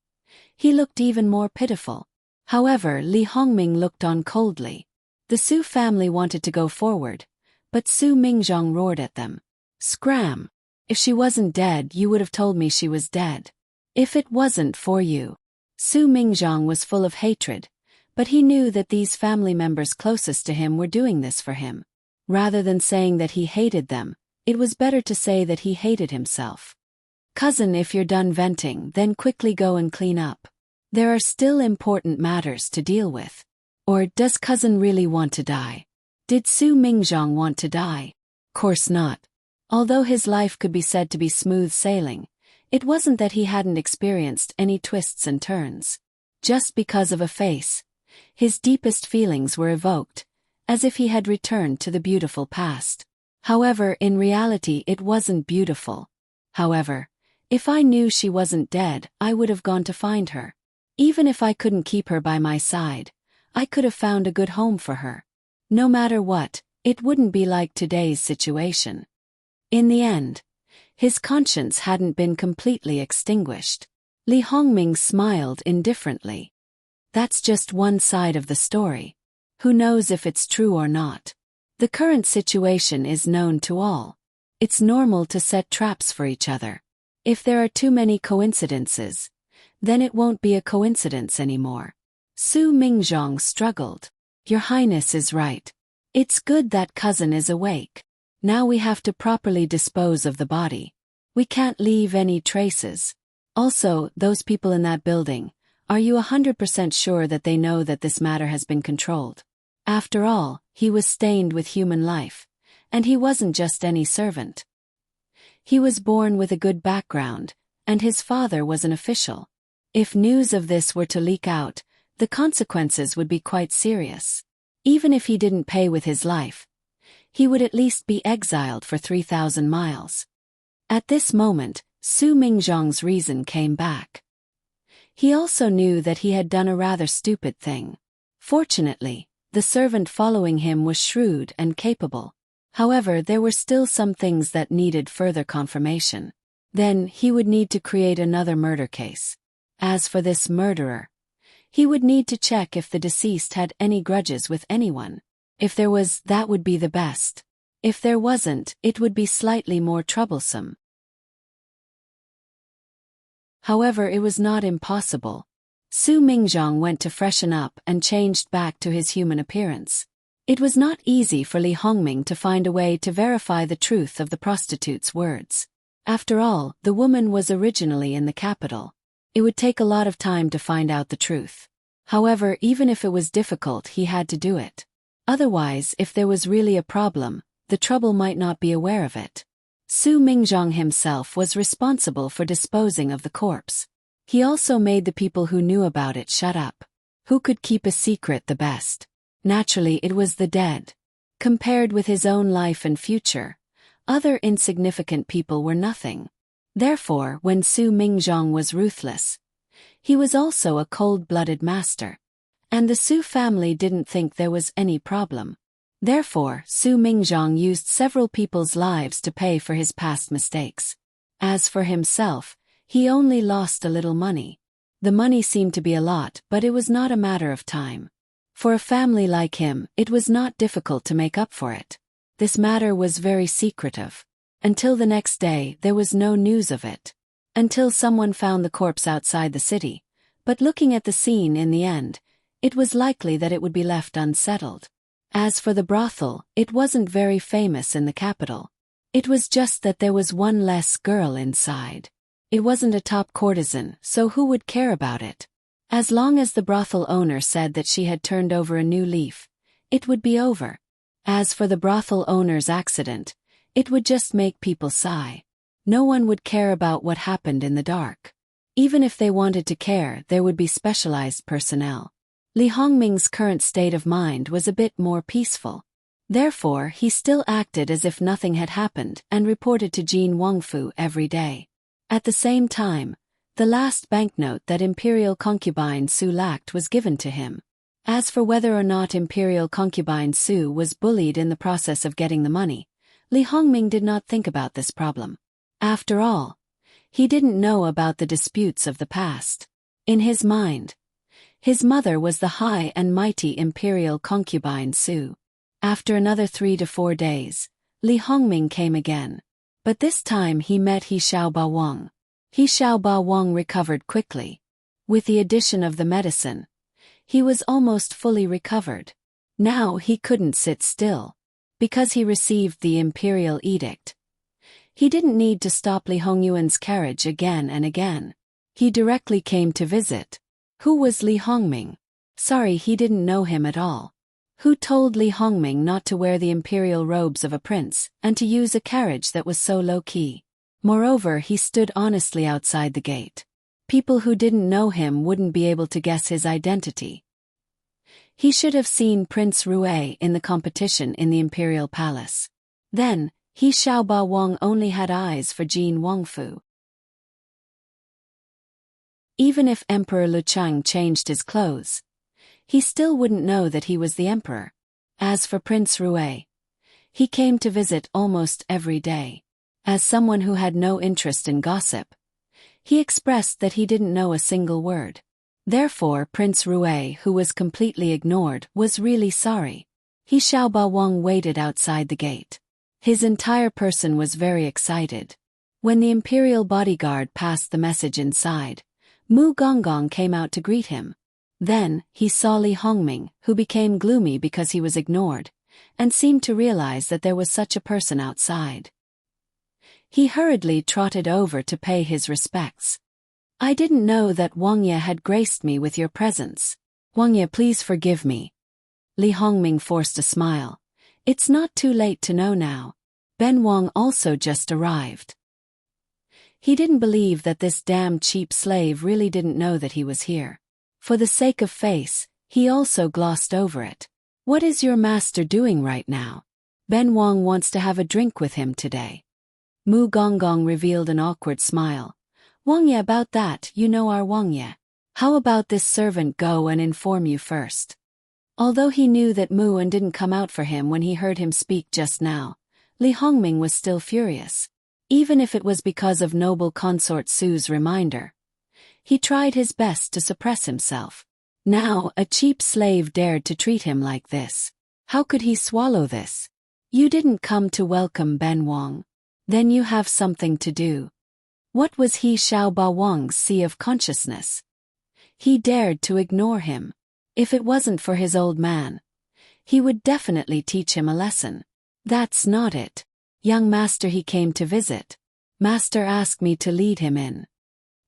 He looked even more pitiful. However, Li Hongming looked on coldly. The Sioux family wanted to go forward, but Su Mingjong roared at them. Scram! If she wasn't dead, you would have told me she was dead. If it wasn't for you. Su Mingjong was full of hatred, but he knew that these family members closest to him were doing this for him. Rather than saying that he hated them, it was better to say that he hated himself. Cousin, if you're done venting, then quickly go and clean up. There are still important matters to deal with. Or does cousin really want to die? Did Su Mingjong want to die? Course not. Although his life could be said to be smooth sailing, It wasn't that he hadn't experienced any twists and turns. Just because of a face, his deepest feelings were evoked, as if he had returned to the beautiful past. However, in reality it wasn't beautiful. However, if I knew she wasn't dead, I would have gone to find her. Even if I couldn't keep her by my side, I could have found a good home for her. No matter what, it wouldn't be like today's situation. In the end, his conscience hadn't been completely extinguished. Li Hongming smiled indifferently. That's just one side of the story. Who knows if it's true or not? The current situation is known to all. It's normal to set traps for each other. If there are too many coincidences, then it won't be a coincidence anymore. Su Mingzhong struggled. Your Highness is right. It's good that cousin is awake. Now we have to properly dispose of the body. We can't leave any traces. Also, those people in that building, are you 100% sure that they know that this matter has been controlled? After all, he was stained with human life, and he wasn't just any servant. He was born with a good background, and his father was an official. If news of this were to leak out, the consequences would be quite serious. Even if he didn't pay with his life, he would at least be exiled for 3,000 miles. At this moment, Su Mingzhong's reason came back. He also knew that he had done a rather stupid thing. Fortunately, the servant following him was shrewd and capable. However, there were still some things that needed further confirmation. Then, he would need to create another murder case. As for this murderer, he would need to check if the deceased had any grudges with anyone. If there was, that would be the best. If there wasn't, it would be slightly more troublesome. However, it was not impossible. Su Mingzhong went to freshen up and changed back to his human appearance. It was not easy for Li Hongming to find a way to verify the truth of the prostitute's words. After all, the woman was originally in the capital. It would take a lot of time to find out the truth. However, even if it was difficult, he had to do it. Otherwise, if there was really a problem, the trouble might not be aware of it. Su Mingzhong himself was responsible for disposing of the corpse. He also made the people who knew about it shut up. Who could keep a secret the best? Naturally, it was the dead. Compared with his own life and future, other insignificant people were nothing. Therefore, when Su Mingzhong was ruthless, he was also a cold-blooded master. And the Su family didn't think there was any problem. Therefore, Su Mingzhong used several people's lives to pay for his past mistakes. As for himself, he only lost a little money. The money seemed to be a lot, but it was not a matter of time. For a family like him, it was not difficult to make up for it. This matter was very secretive. Until the next day, there was no news of it. Until someone found the corpse outside the city. But looking at the scene in the end, it was likely that it would be left unsettled. As for the brothel, it wasn't very famous in the capital. It was just that there was one less girl inside. It wasn't a top courtesan, so who would care about it? As long as the brothel owner said that she had turned over a new leaf, it would be over. As for the brothel owner's accident, it would just make people sigh. No one would care about what happened in the dark. Even if they wanted to care, there would be specialized personnel. Li Hongming's current state of mind was a bit more peaceful. Therefore, he still acted as if nothing had happened and reported to Jin Wangfu every day. At the same time, the last banknote that Imperial concubine Su lacked was given to him. As for whether or not Imperial concubine Su was bullied in the process of getting the money, Li Hongming did not think about this problem. After all, he didn't know about the disputes of the past. In his mind, his mother was the high and mighty Imperial concubine Su. After another 3 to 4 days, Li Hongming came again. But this time he met He Xiaoba Wang. He Xiaoba Wang recovered quickly. With the addition of the medicine, he was almost fully recovered. Now he couldn't sit still. Because he received the imperial edict, he didn't need to stop Li Hongyuan's carriage again and again. He directly came to visit. Who was Li Hongming? Sorry, he didn't know him at all. Who told Li Hongming not to wear the imperial robes of a prince and to use a carriage that was so low-key? Moreover, he stood honestly outside the gate. People who didn't know him wouldn't be able to guess his identity. He should have seen Prince Rue in the competition in the Imperial Palace. Then, he Xiaoba Wang only had eyes for Jin Wangfu. Even if Emperor Lucheng changed his clothes, he still wouldn't know that he was the emperor. As for Prince Rue, he came to visit almost every day. As someone who had no interest in gossip, he expressed that he didn't know a single word. Therefore Prince Rue, who was completely ignored, was really sorry. He Xiaoba Wang waited outside the gate. His entire person was very excited. When the imperial bodyguard passed the message inside, Mu Gonggong came out to greet him. Then, he saw Li Hongming, who became gloomy because he was ignored, and seemed to realize that there was such a person outside. He hurriedly trotted over to pay his respects. "I didn't know that Wang Ye had graced me with your presence. Wang Ye, please forgive me." Li Hongming forced a smile. "It's not too late to know now. Ben Wang also just arrived." He didn't believe that this damn cheap slave really didn't know that he was here. For the sake of face, he also glossed over it. "What is your master doing right now? Ben Wang wants to have a drink with him today." Mu Gonggong revealed an awkward smile. "Wang Ye, about that, you know our Wang Ye. How about this servant go and inform you first?" Although he knew that Mu didn't come out for him when he heard him speak just now, Li Hongming was still furious. Even if it was because of noble consort Su's reminder, he tried his best to suppress himself. Now, a cheap slave dared to treat him like this. How could he swallow this? "You didn't come to welcome Ben Wang. Then you have something to do." What was he Xiaoba Wang's sea of consciousness? He dared to ignore him. If it wasn't for his old man, he would definitely teach him a lesson. "That's not it. Young master, he came to visit. Master asked me to lead him in."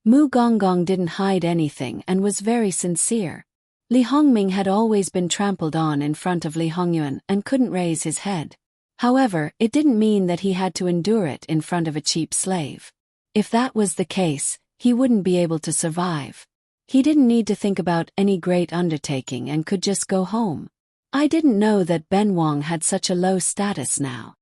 Mu Gonggong didn't hide anything and was very sincere. Li Hongming had always been trampled on in front of Li Hongyuan and couldn't raise his head. However, it didn't mean that he had to endure it in front of a cheap slave. If that was the case, he wouldn't be able to survive. He didn't need to think about any great undertaking and could just go home. "I didn't know that Ben Wang had such a low status now."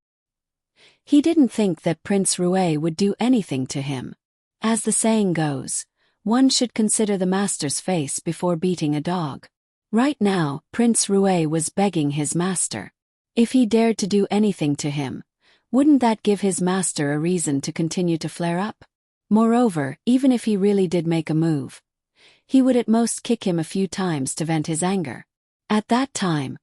He didn't think that Prince Rue would do anything to him. As the saying goes, one should consider the master's face before beating a dog. Right now, Prince Rue was begging his master. If he dared to do anything to him, wouldn't that give his master a reason to continue to flare up? Moreover, even if he really did make a move, he would at most kick him a few times to vent his anger. At that time,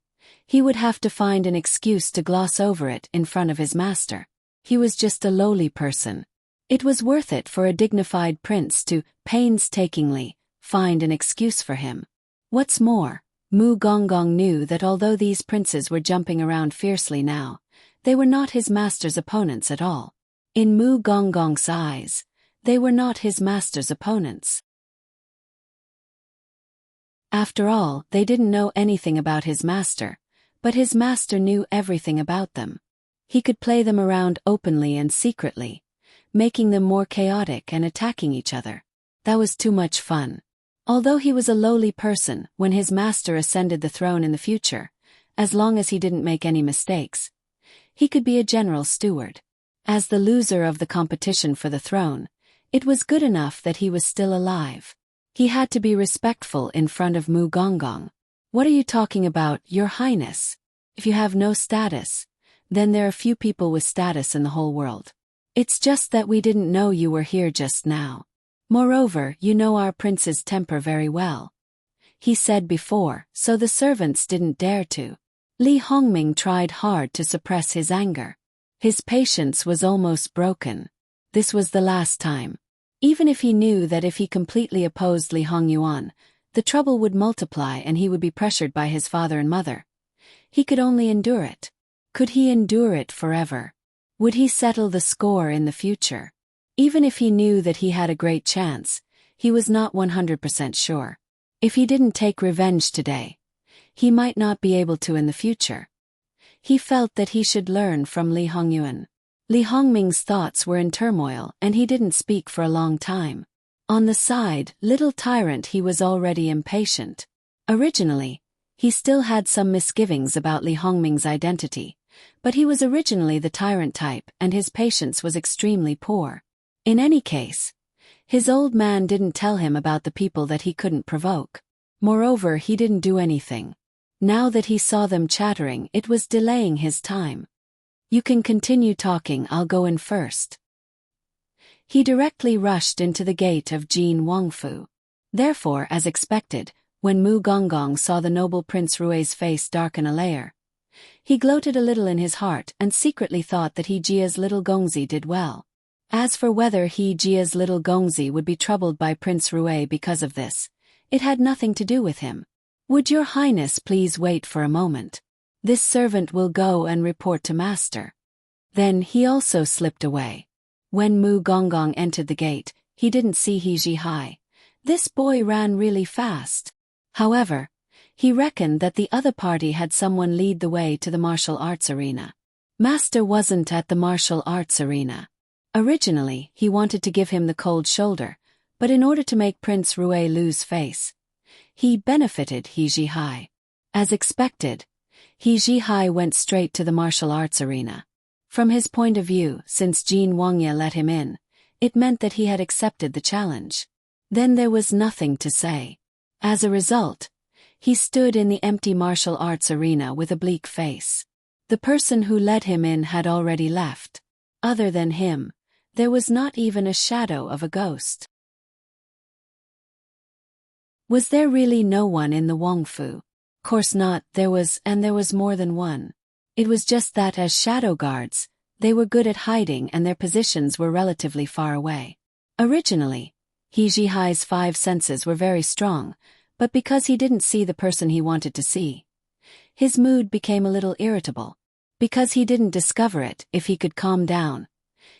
he would have to find an excuse to gloss over it in front of his master. He was just a lowly person. It was worth it for a dignified prince to, painstakingly, find an excuse for him. What's more, Mu Gonggong knew that although these princes were jumping around fiercely now, they were not his master's opponents at all. In Mu Gonggong's eyes, they were not his master's opponents. After all, they didn't know anything about his master, but his master knew everything about them. He could play them around openly and secretly, making them more chaotic and attacking each other. That was too much fun. Although he was a lowly person, when his master ascended the throne in the future, as long as he didn't make any mistakes, he could be a general steward. As the loser of the competition for the throne, it was good enough that he was still alive. He had to be respectful in front of Mu Gonggong. "What are you talking about, Your Highness? If you have no status, then there are few people with status in the whole world. It's just that we didn't know you were here just now. Moreover, you know our prince's temper very well," he said before, so the servants didn't dare to. Li Hongming tried hard to suppress his anger. His patience was almost broken. This was the last time. Even if he knew that if he completely opposed Li Hongyuan, the trouble would multiply and he would be pressured by his father and mother, he could only endure it. Could he endure it forever? Would he settle the score in the future? Even if he knew that he had a great chance, he was not 100% sure. If he didn't take revenge today, he might not be able to in the future. He felt that he should learn from Li Hongyuan. Li Hongming's thoughts were in turmoil and he didn't speak for a long time. On the side, little Tyrant, he was already impatient. Originally, he still had some misgivings about Li Hongming's identity, but he was originally the Tyrant type and his patience was extremely poor. In any case, his old man didn't tell him about the people that he couldn't provoke. Moreover, he didn't do anything. Now that he saw them chattering, it was delaying his time. You can continue talking, I'll go in first. He directly rushed into the gate of Jin Wangfu. Therefore, as expected, when Mu Gonggong saw the noble Prince Rui's face darken a layer, he gloated a little in his heart and secretly thought that He Jia's little Gongzi did well. As for whether He Jia's little Gongzi would be troubled by Prince Rui because of this, it had nothing to do with him. Would your highness please wait for a moment? This servant will go and report to master. Then he also slipped away. When Mu Gonggong entered the gate, he didn't see He Jihai. This boy ran really fast. However, he reckoned that the other party had someone lead the way to the martial arts arena. Master wasn't at the martial arts arena. Originally, he wanted to give him the cold shoulder, but in order to make Prince Rui lose face, he benefited He Jihai. As expected, He Jihai went straight to the martial arts arena. From his point of view, since Jin Wangye let him in, it meant that he had accepted the challenge. Then there was nothing to say. As a result, he stood in the empty martial arts arena with a bleak face. The person who let him in had already left. Other than him, there was not even a shadow of a ghost. Was there really no one in the Wangfu? Course not, there was more than one. It was just that as shadow guards, they were good at hiding and their positions were relatively far away. Originally, He Jihai's 5 senses were very strong, but because he didn't see the person he wanted to see, his mood became a little irritable. Because he didn't discover it, if he could calm down,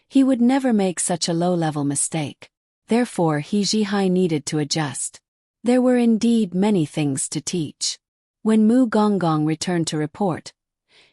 he would never make such a low-level mistake. Therefore, He Jihai needed to adjust. There were indeed many things to teach. When Mu Gonggong returned to report,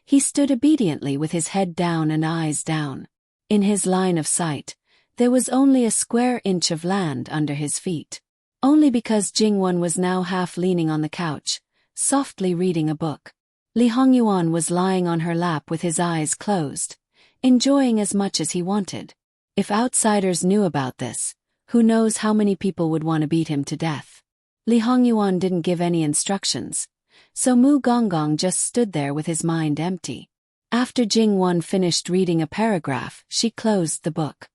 he stood obediently with his head down and eyes down. In his line of sight, there was only a square inch of land under his feet. Only because Jingwen was now half leaning on the couch, softly reading a book. Li Hongyuan was lying on her lap with his eyes closed, enjoying as much as he wanted. If outsiders knew about this, who knows how many people would want to beat him to death. Li Hongyuan didn't give any instructions, so Mu Gonggong just stood there with his mind empty. After Jingwen finished reading a paragraph, she closed the book.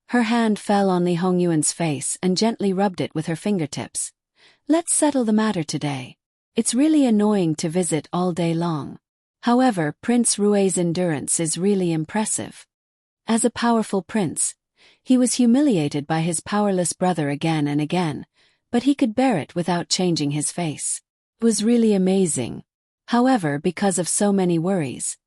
Her hand fell on Li Hongyuan's face and gently rubbed it with her fingertips. Let's settle the matter today. It's really annoying to visit all day long. However, Prince Rui's endurance is really impressive. As a powerful prince, he was humiliated by his powerless brother again and again, but he could bear it without changing his face. It was really amazing. However, because of so many worries,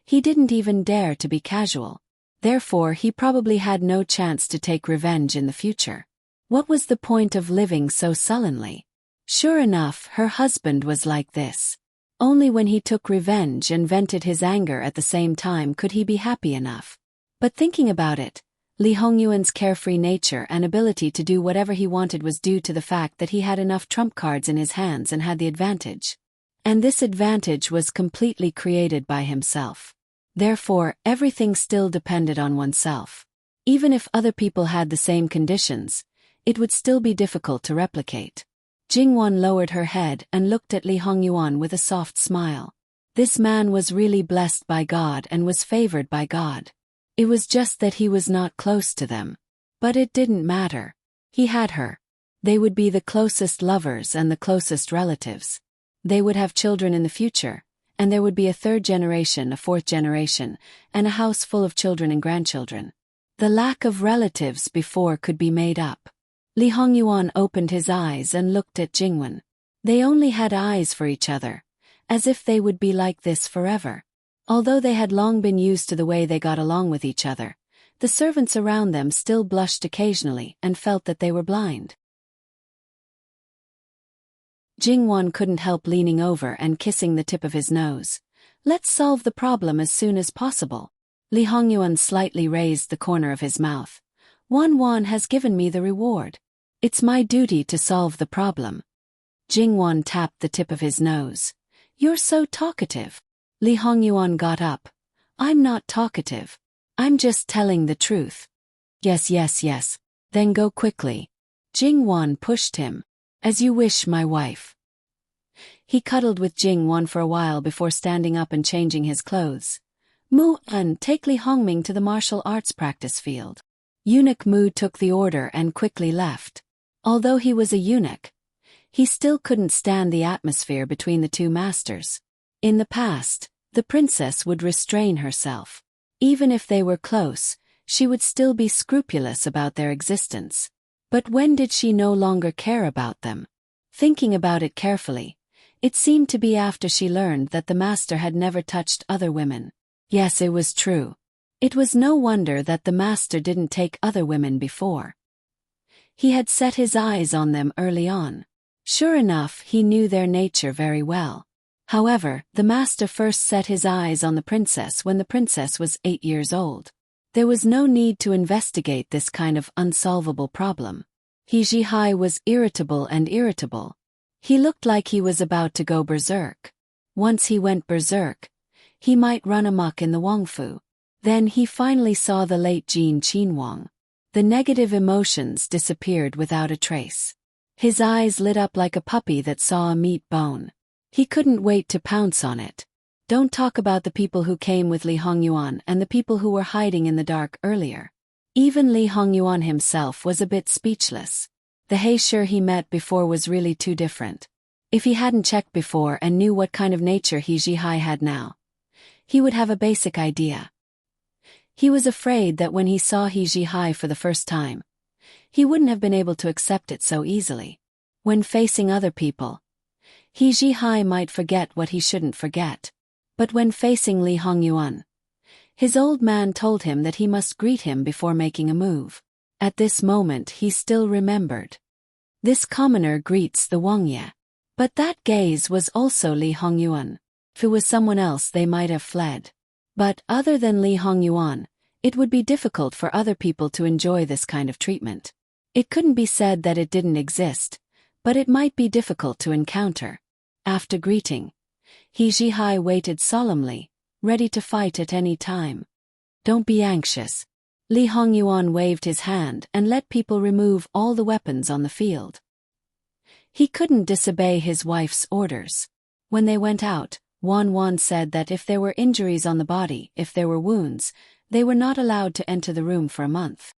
he didn't even dare to be casual. Therefore, he probably had no chance to take revenge in the future. What was the point of living so sullenly? Sure enough, her husband was like this. Only when he took revenge and vented his anger at the same time could he be happy enough. But thinking about it, Li Hongyuan's carefree nature and ability to do whatever he wanted was due to the fact that he had enough trump cards in his hands and had the advantage. And this advantage was completely created by himself. Therefore, everything still depended on oneself. Even if other people had the same conditions, it would still be difficult to replicate. Jingwen lowered her head and looked at Li Hongyuan with a soft smile. This man was really blessed by God and was favored by God. It was just that he was not close to them. But it didn't matter. He had her. They would be the closest lovers and the closest relatives. They would have children in the future, and there would be a 3rd generation, a 4th generation, and a house full of children and grandchildren. The lack of relatives before could be made up. Li Hongyuan opened his eyes and looked at Jingwen. They only had eyes for each other, as if they would be like this forever. Although they had long been used to the way they got along with each other, the servants around them still blushed occasionally and felt that they were blind. Jingwen couldn't help leaning over and kissing the tip of his nose. Let's solve the problem as soon as possible. Li Hongyuan slightly raised the corner of his mouth. Wan has given me the reward. It's my duty to solve the problem. Jingwan tapped the tip of his nose. You're so talkative. Li Hongyuan got up. I'm not talkative. I'm just telling the truth. Yes. Then go quickly. Jingwan pushed him. As you wish, my wife. He cuddled with Jingwan for a while before standing up and changing his clothes. Mu and take Li Hongming to the martial arts practice field. Eunuch Mu took the order and quickly left. Although he was a eunuch, he still couldn't stand the atmosphere between the two masters. In the past, the princess would restrain herself. Even if they were close, she would still be scrupulous about their existence. But when did she no longer care about them? Thinking about it carefully, it seemed to be after she learned that the master had never touched other women. Yes, it was true. It was no wonder that the master didn't take other women before. He had set his eyes on them early on. Sure enough, he knew their nature very well. However, the master first set his eyes on the princess when the princess was 8 years old. There was no need to investigate this kind of unsolvable problem. He Jihai was irritable. He looked like he was about to go berserk. Once he went berserk, he might run amok in the Wangfu. Then he finally saw the late Jin Qinwang. The negative emotions disappeared without a trace. His eyes lit up like a puppy that saw a meat bone. He couldn't wait to pounce on it. Don't talk about the people who came with Li Hongyuan and the people who were hiding in the dark earlier. Even Li Hongyuan himself was a bit speechless. The Heisher he met before was really too different. If he hadn't checked before and knew what kind of nature He Jihai had now, he would have a basic idea. He was afraid that when he saw He Jihai for the first time, he wouldn't have been able to accept it so easily. When facing other people, He Jihai might forget what he shouldn't forget. But when facing Li Hongyuan, his old man told him that he must greet him before making a move. At this moment he still remembered. This commoner greets the Wangye. But that gaze was also Li Hongyuan. If it was someone else they might have fled. But other than Li Hongyuan, it would be difficult for other people to enjoy this kind of treatment. It couldn't be said that it didn't exist, but it might be difficult to encounter. After greeting, He Jihai waited solemnly, ready to fight at any time. Don't be anxious. Li Hongyuan waved his hand and let people remove all the weapons on the field. He couldn't disobey his wife's orders. When they went out, Wan said that if there were injuries on the body, if there were wounds, they were not allowed to enter the room for a month.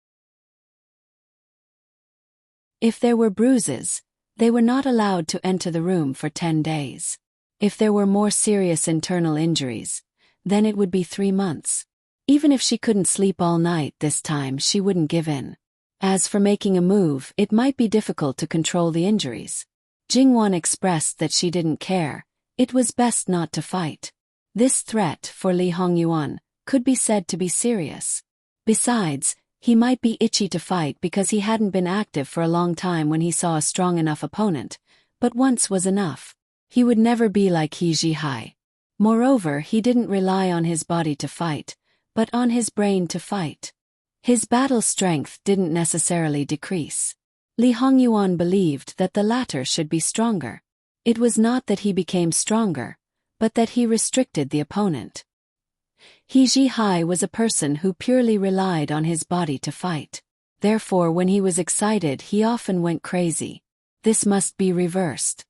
If there were bruises, they were not allowed to enter the room for 10 days. If there were more serious internal injuries, then it would be 3 months. Even if she couldn't sleep all night this time, she wouldn't give in. As for making a move, it might be difficult to control the injuries. Jingwan expressed that she didn't care. It was best not to fight. This threat, for Li Hongyuan, could be said to be serious. Besides, he might be itchy to fight because he hadn't been active for a long time when he saw a strong enough opponent, but once was enough. He would never be like He Jihai. Moreover, he didn't rely on his body to fight, but on his brain to fight. His battle strength didn't necessarily decrease. Li Hongyuan believed that the latter should be stronger. It was not that he became stronger, but that he restricted the opponent. He Jihai was a person who purely relied on his body to fight. Therefore, when he was excited, he often went crazy. This must be reversed.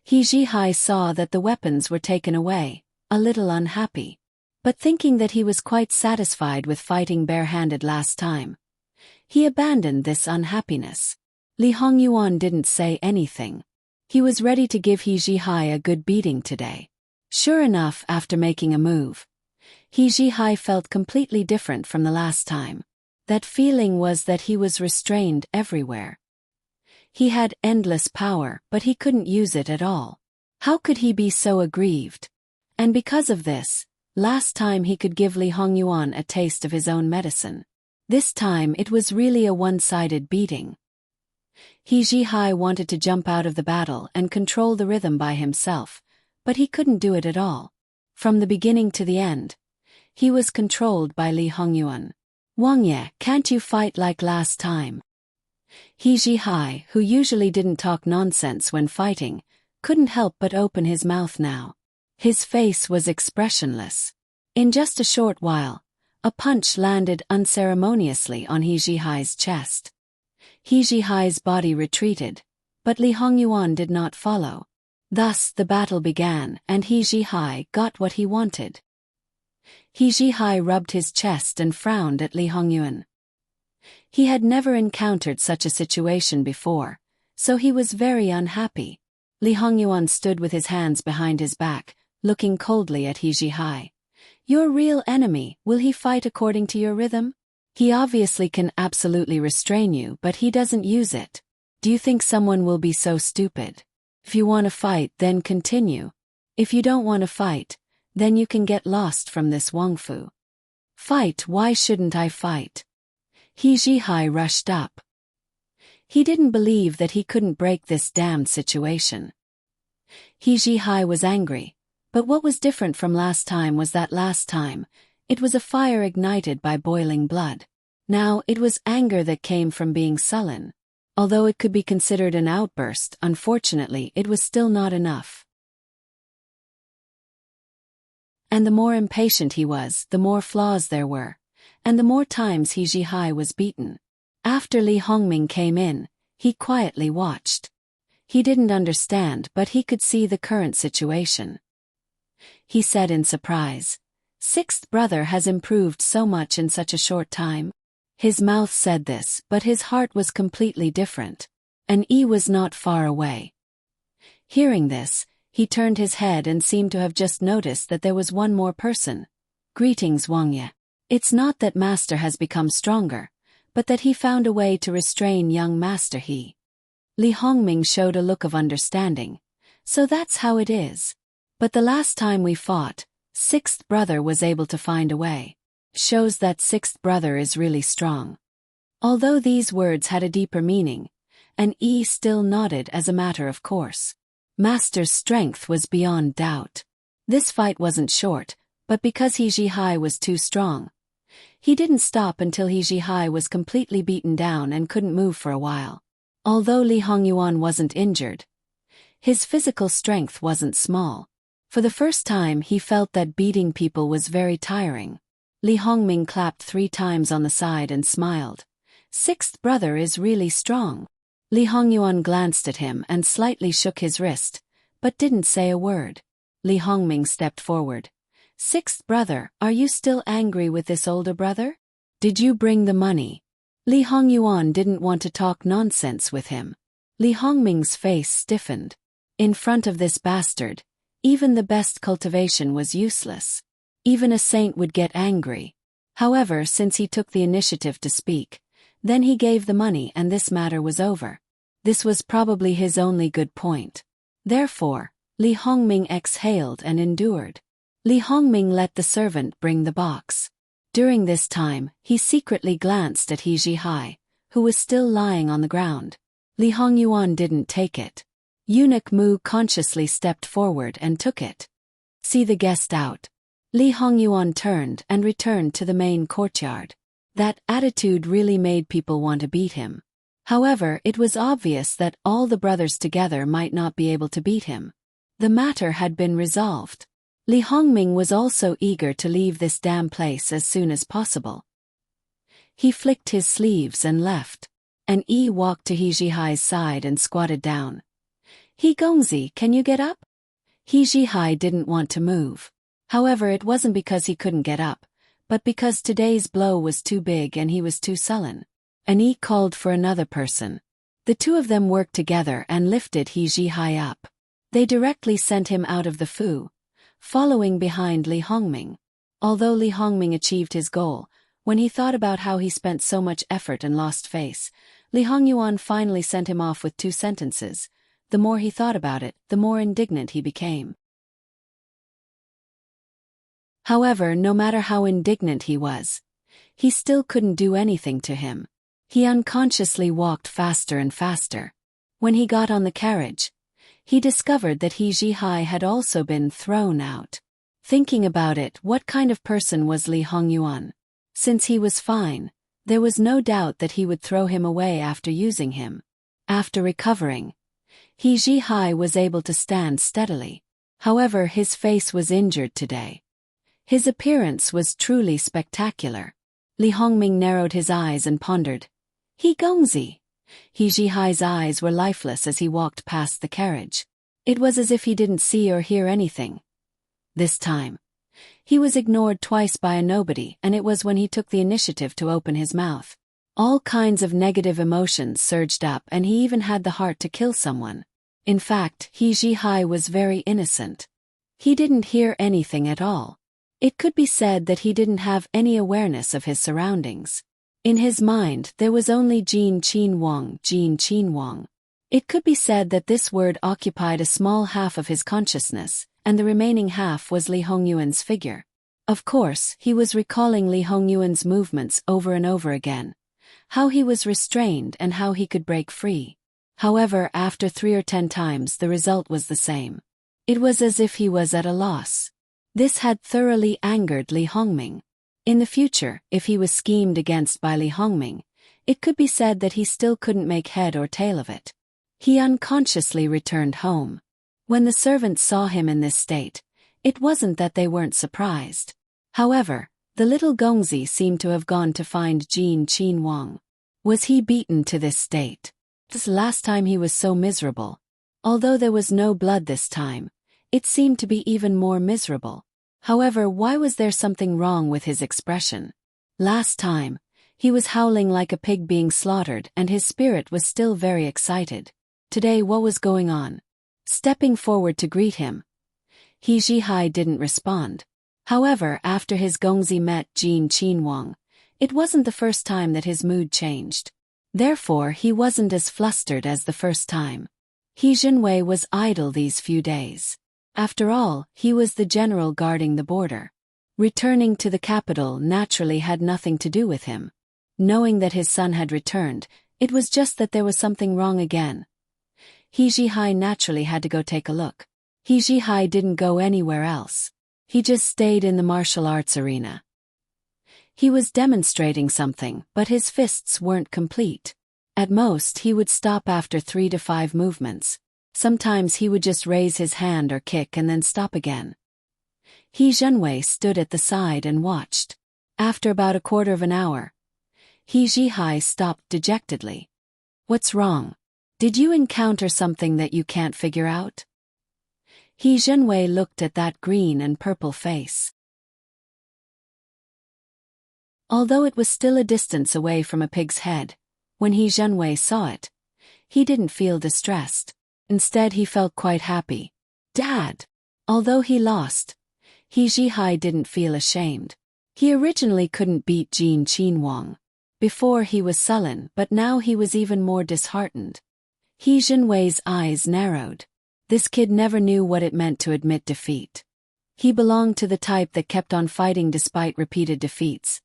He Jihai saw that the weapons were taken away, a little unhappy. But thinking that he was quite satisfied with fighting barehanded last time, he abandoned this unhappiness. Li Hongyuan didn't say anything. He was ready to give He Jihai a good beating today. Sure enough, after making a move, He Jihai felt completely different from the last time. That feeling was that he was restrained everywhere. He had endless power, but he couldn't use it at all. How could he be so aggrieved? And because of this, last time he could give Li Hongyuan a taste of his own medicine. This time it was really a one-sided beating. He Jihai wanted to jump out of the battle and control the rhythm by himself, but he couldn't do it at all. From the beginning to the end, He was controlled by Li Hongyuan. "Wang Ye, can't you fight like last time?" He Zhihai, who usually didn't talk nonsense when fighting, couldn't help but open his mouth now. His face was expressionless. In just a short while, a punch landed unceremoniously on He Zhihai's chest. He Zhihai's body retreated, but Li Hongyuan did not follow. Thus the battle began, and He Zhihai got what he wanted. He Zhihai rubbed his chest and frowned at Li Hongyuan. He had never encountered such a situation before, so he was very unhappy. Li Hongyuan stood with his hands behind his back, looking coldly at He Zhihai. "Your real enemy, will he fight according to your rhythm? He obviously can absolutely restrain you, but he doesn't use it. Do you think someone will be so stupid? If you want to fight, then continue. If you don't want to fight, then you can get lost from this Wang Fu." "Fight? Why shouldn't I fight?" He Zhihai rushed up. He didn't believe that he couldn't break this damned situation. He Zhihai was angry, but what was different from last time was that last time, it was a fire ignited by boiling blood. Now it was anger that came from being sullen. Although it could be considered an outburst, unfortunately it was still not enough. And the more impatient he was, the more flaws there were, and the more times He Zhihai was beaten. After Li Hongming came in, he quietly watched. He didn't understand, but he could see the current situation. He said in surprise, "Sixth brother has improved so much in such a short time." His mouth said this, but his heart was completely different. An E was not far away. Hearing this, he turned his head and seemed to have just noticed that there was one more person. "Greetings, Wang Ye. It's not that master has become stronger, but that he found a way to restrain young master He." Li Hongming showed a look of understanding. "So that's how it is. But the last time we fought, sixth brother was able to find a way. Shows that sixth brother is really strong." Although these words had a deeper meaning, an E still nodded as a matter of course. Master's strength was beyond doubt. This fight wasn't short, but because He Zhihai was too strong, he didn't stop until He Zhihai was completely beaten down and couldn't move for a while. Although Li Hongyuan wasn't injured, his physical strength wasn't small. For the first time he felt that beating people was very tiring. Li Hongming clapped 3 times on the side and smiled. "Sixth brother is really strong." Li Hongyuan glanced at him and slightly shook his wrist, but didn't say a word. Li Hongming stepped forward. "Sixth brother, are you still angry with this older brother? Did you bring the money?" Li Hongyuan didn't want to talk nonsense with him. Li Hongming's face stiffened. In front of this bastard, even the best cultivation was useless. Even a saint would get angry. However, since he took the initiative to speak, then he gave the money and this matter was over. This was probably his only good point. Therefore, Li Hongming exhaled and endured. Li Hongming let the servant bring the box. During this time, he secretly glanced at He Zhihai, who was still lying on the ground. Li Hongyuan didn't take it. Eunuch Mu consciously stepped forward and took it. "See the guest out." Li Hongyuan turned and returned to the main courtyard. That attitude really made people want to beat him. However, it was obvious that all the brothers together might not be able to beat him. The matter had been resolved. Li Hongming was also eager to leave this damn place as soon as possible. He flicked his sleeves and left. An E walked to He Zhihai's side and squatted down. "He Gongzi, can you get up?" He Zhihai didn't want to move. However, it wasn't because he couldn't get up, but because today's blow was too big and he was too sullen. An E called for another person. The two of them worked together and lifted He Zhihai up. They directly sent him out of the Fu, following behind Li Hongming. Although Li Hongming achieved his goal, when he thought about how he spent so much effort and lost face, Li Hongyuan finally sent him off with 2 sentences. The more he thought about it, the more indignant he became. However, no matter how indignant he was, he still couldn't do anything to him. He unconsciously walked faster and faster. When he got on the carriage, he discovered that He Zhihai had also been thrown out. Thinking about it, what kind of person was Li Hongyuan? Since he was fine, there was no doubt that he would throw him away after using him. After recovering, He Zhihai was able to stand steadily. However, his face was injured today. His appearance was truly spectacular. Li Hongming narrowed his eyes and pondered. He Gongzi. He Zhihai's eyes were lifeless as he walked past the carriage. It was as if he didn't see or hear anything. This time, he was ignored twice by a nobody, and it was when he took the initiative to open his mouth. All kinds of negative emotions surged up, and he even had the heart to kill someone. In fact, He Zhihai was very innocent. He didn't hear anything at all. It could be said that he didn't have any awareness of his surroundings. In his mind, there was only Jin Qin Wang. It could be said that this word occupied a small half of his consciousness, and the remaining half was Li Hongyuan's figure. Of course, he was recalling Li Hongyuan's movements over and over again. How he was restrained and how he could break free. However, after 3 or 10 times the result was the same. It was as if he was at a loss. This had thoroughly angered Li Hongming. In the future, if he was schemed against by Li Hongming, it could be said that he still couldn't make head or tail of it. He unconsciously returned home. When the servants saw him in this state, it wasn't that they weren't surprised. However, the little Gongzi seemed to have gone to find Jin Qin Wang. Was he beaten to this state? This last time he was so miserable. Although there was no blood this time, it seemed to be even more miserable. However, why was there something wrong with his expression? Last time, he was howling like a pig being slaughtered, and his spirit was still very excited. Today, what was going on? Stepping forward to greet him, He Zhihai didn't respond. However, after his Gongzi met Jin Qin Wang, it wasn't the first time that his mood changed. Therefore, he wasn't as flustered as the first time. He Jinwei was idle these few days. After all, he was the general guarding the border. Returning to the capital naturally had nothing to do with him. Knowing that his son had returned, it was just that there was something wrong again. He Zhihai naturally had to go take a look. He Zhihai didn't go anywhere else. He just stayed in the martial arts arena. He was demonstrating something, but his fists weren't complete. At most, he would stop after 3 to 5 movements. Sometimes he would just raise his hand or kick and then stop again. He Zhenwei stood at the side and watched. After about a quarter of an hour, He Zhihai stopped dejectedly. What's wrong? Did you encounter something that you can't figure out? He Zhenwei looked at that green and purple face. Although it was still a distance away from a pig's head, when He Zhenwei saw it, he didn't feel distressed. Instead, he felt quite happy. Dad! Although he lost, He Zhihai didn't feel ashamed. He originally couldn't beat Jin Qin Wang. Before he was sullen, but now he was even more disheartened. He Zhenwei's eyes narrowed. This kid never knew what it meant to admit defeat. He belonged to the type that kept on fighting despite repeated defeats,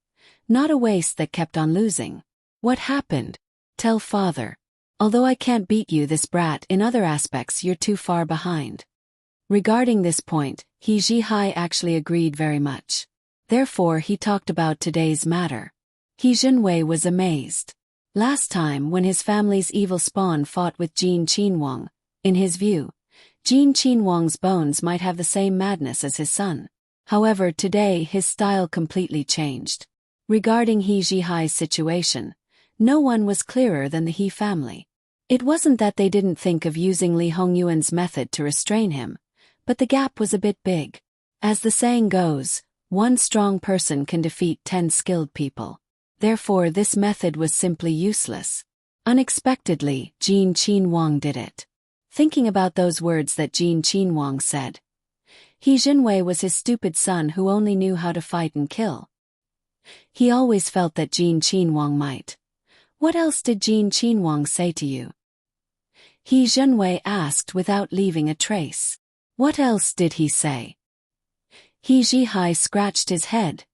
not a waste that kept on losing. What happened? Tell father. Although I can't beat you, this brat, in other aspects you're too far behind. Regarding this point, He Zhihai actually agreed very much. Therefore he talked about today's matter. He Zhenwei was amazed. Last time when his family's evil spawn fought with Jin Qin Wang, in his view, Jin Qin Wang's bones might have the same madness as his son. However, today his style completely changed. Regarding He Zhihai's situation, no one was clearer than the He family. It wasn't that they didn't think of using Li Hongyuan's method to restrain him, but the gap was a bit big. As the saying goes, one strong person can defeat 10 skilled people. Therefore this method was simply useless. Unexpectedly, Jin Qin Wang did it. Thinking about those words that Jin Qin Wang said, He Zhenwei was his stupid son who only knew how to fight and kill. He always felt that Jin Qin Wang might. What else did Jin Qin Wang say to you? He Zhenwei asked without leaving a trace. What else did he say? He Zhihai scratched his head.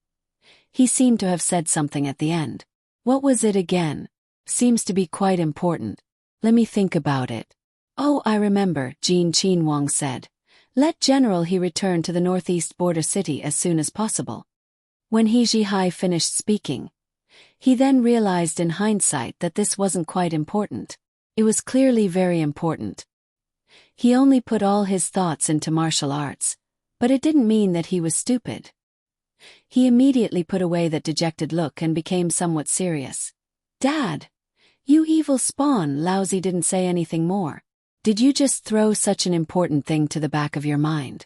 He seemed to have said something at the end. What was it again? Seems to be quite important. Let me think about it. Oh, I remember, Jin Qin Wang said. Let General He return to the northeast border city as soon as possible. When He Zhihai finished speaking, he then realized in hindsight that this wasn't quite important. It was clearly very important. He only put all his thoughts into martial arts, but it didn't mean that he was stupid. He immediately put away that dejected look and became somewhat serious. Dad! You evil spawn! Lousy didn't say anything more. Did you just throw such an important thing to the back of your mind?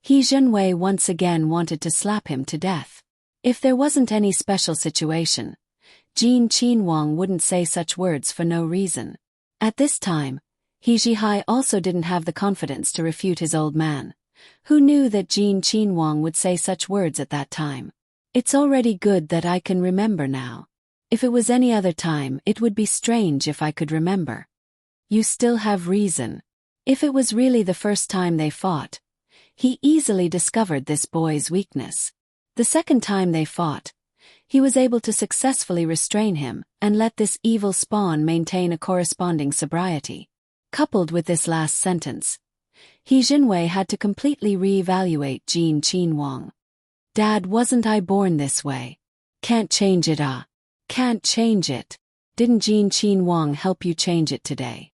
He Zhenwei once again wanted to slap him to death. If there wasn't any special situation, Jin Qinhuang wouldn't say such words for no reason. At this time, He Zhihai also didn't have the confidence to refute his old man, who knew that Jin Qinhuang would say such words at that time. It's already good that I can remember now. If it was any other time, it would be strange if I could remember. You still have reason. If it was really the first time they fought, he easily discovered this boy's weakness. The second time they fought, he was able to successfully restrain him and let this evil spawn maintain a corresponding sobriety. Coupled with this last sentence, He Zhenwei had to completely re-evaluate Jin Qinhuang. Dad, wasn't I born this way? Can't change it, Can't change it. Didn't Jin Qinhuang help you change it today?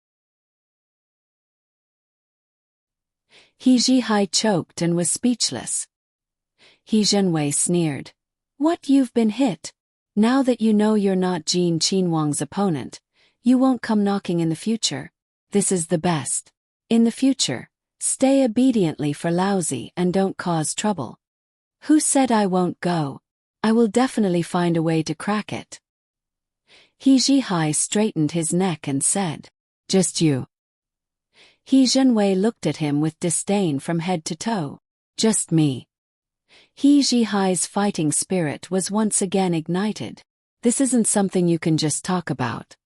He Zhihai choked and was speechless. He Zhenwei sneered. What, you've been hit? Now that you know you're not Jin Qinhuang's opponent, you won't come knocking in the future. This is the best. In the future, stay obediently for Lousy and don't cause trouble. Who said I won't go? I will definitely find a way to crack it. He Zhihai straightened his neck and said, Just you. He Zhenwei looked at him with disdain from head to toe. Just me. He Zhihai's fighting spirit was once again ignited. This isn't something you can just talk about.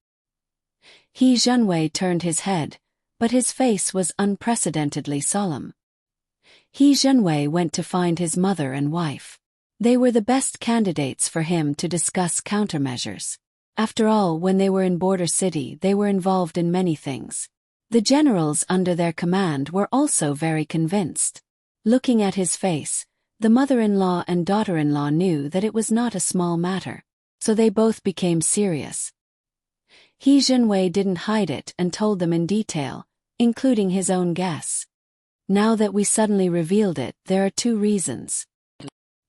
He Zhenwei turned his head, but his face was unprecedentedly solemn. He Zhenwei went to find his mother and wife. They were the best candidates for him to discuss countermeasures. After all, when they were in Border City, they were involved in many things. The generals under their command were also very convinced. Looking at his face, the mother-in-law and daughter-in-law knew that it was not a small matter, so they both became serious. He Zhenwei didn't hide it and told them in detail, including his own guess. Now that we suddenly revealed it, there are two reasons.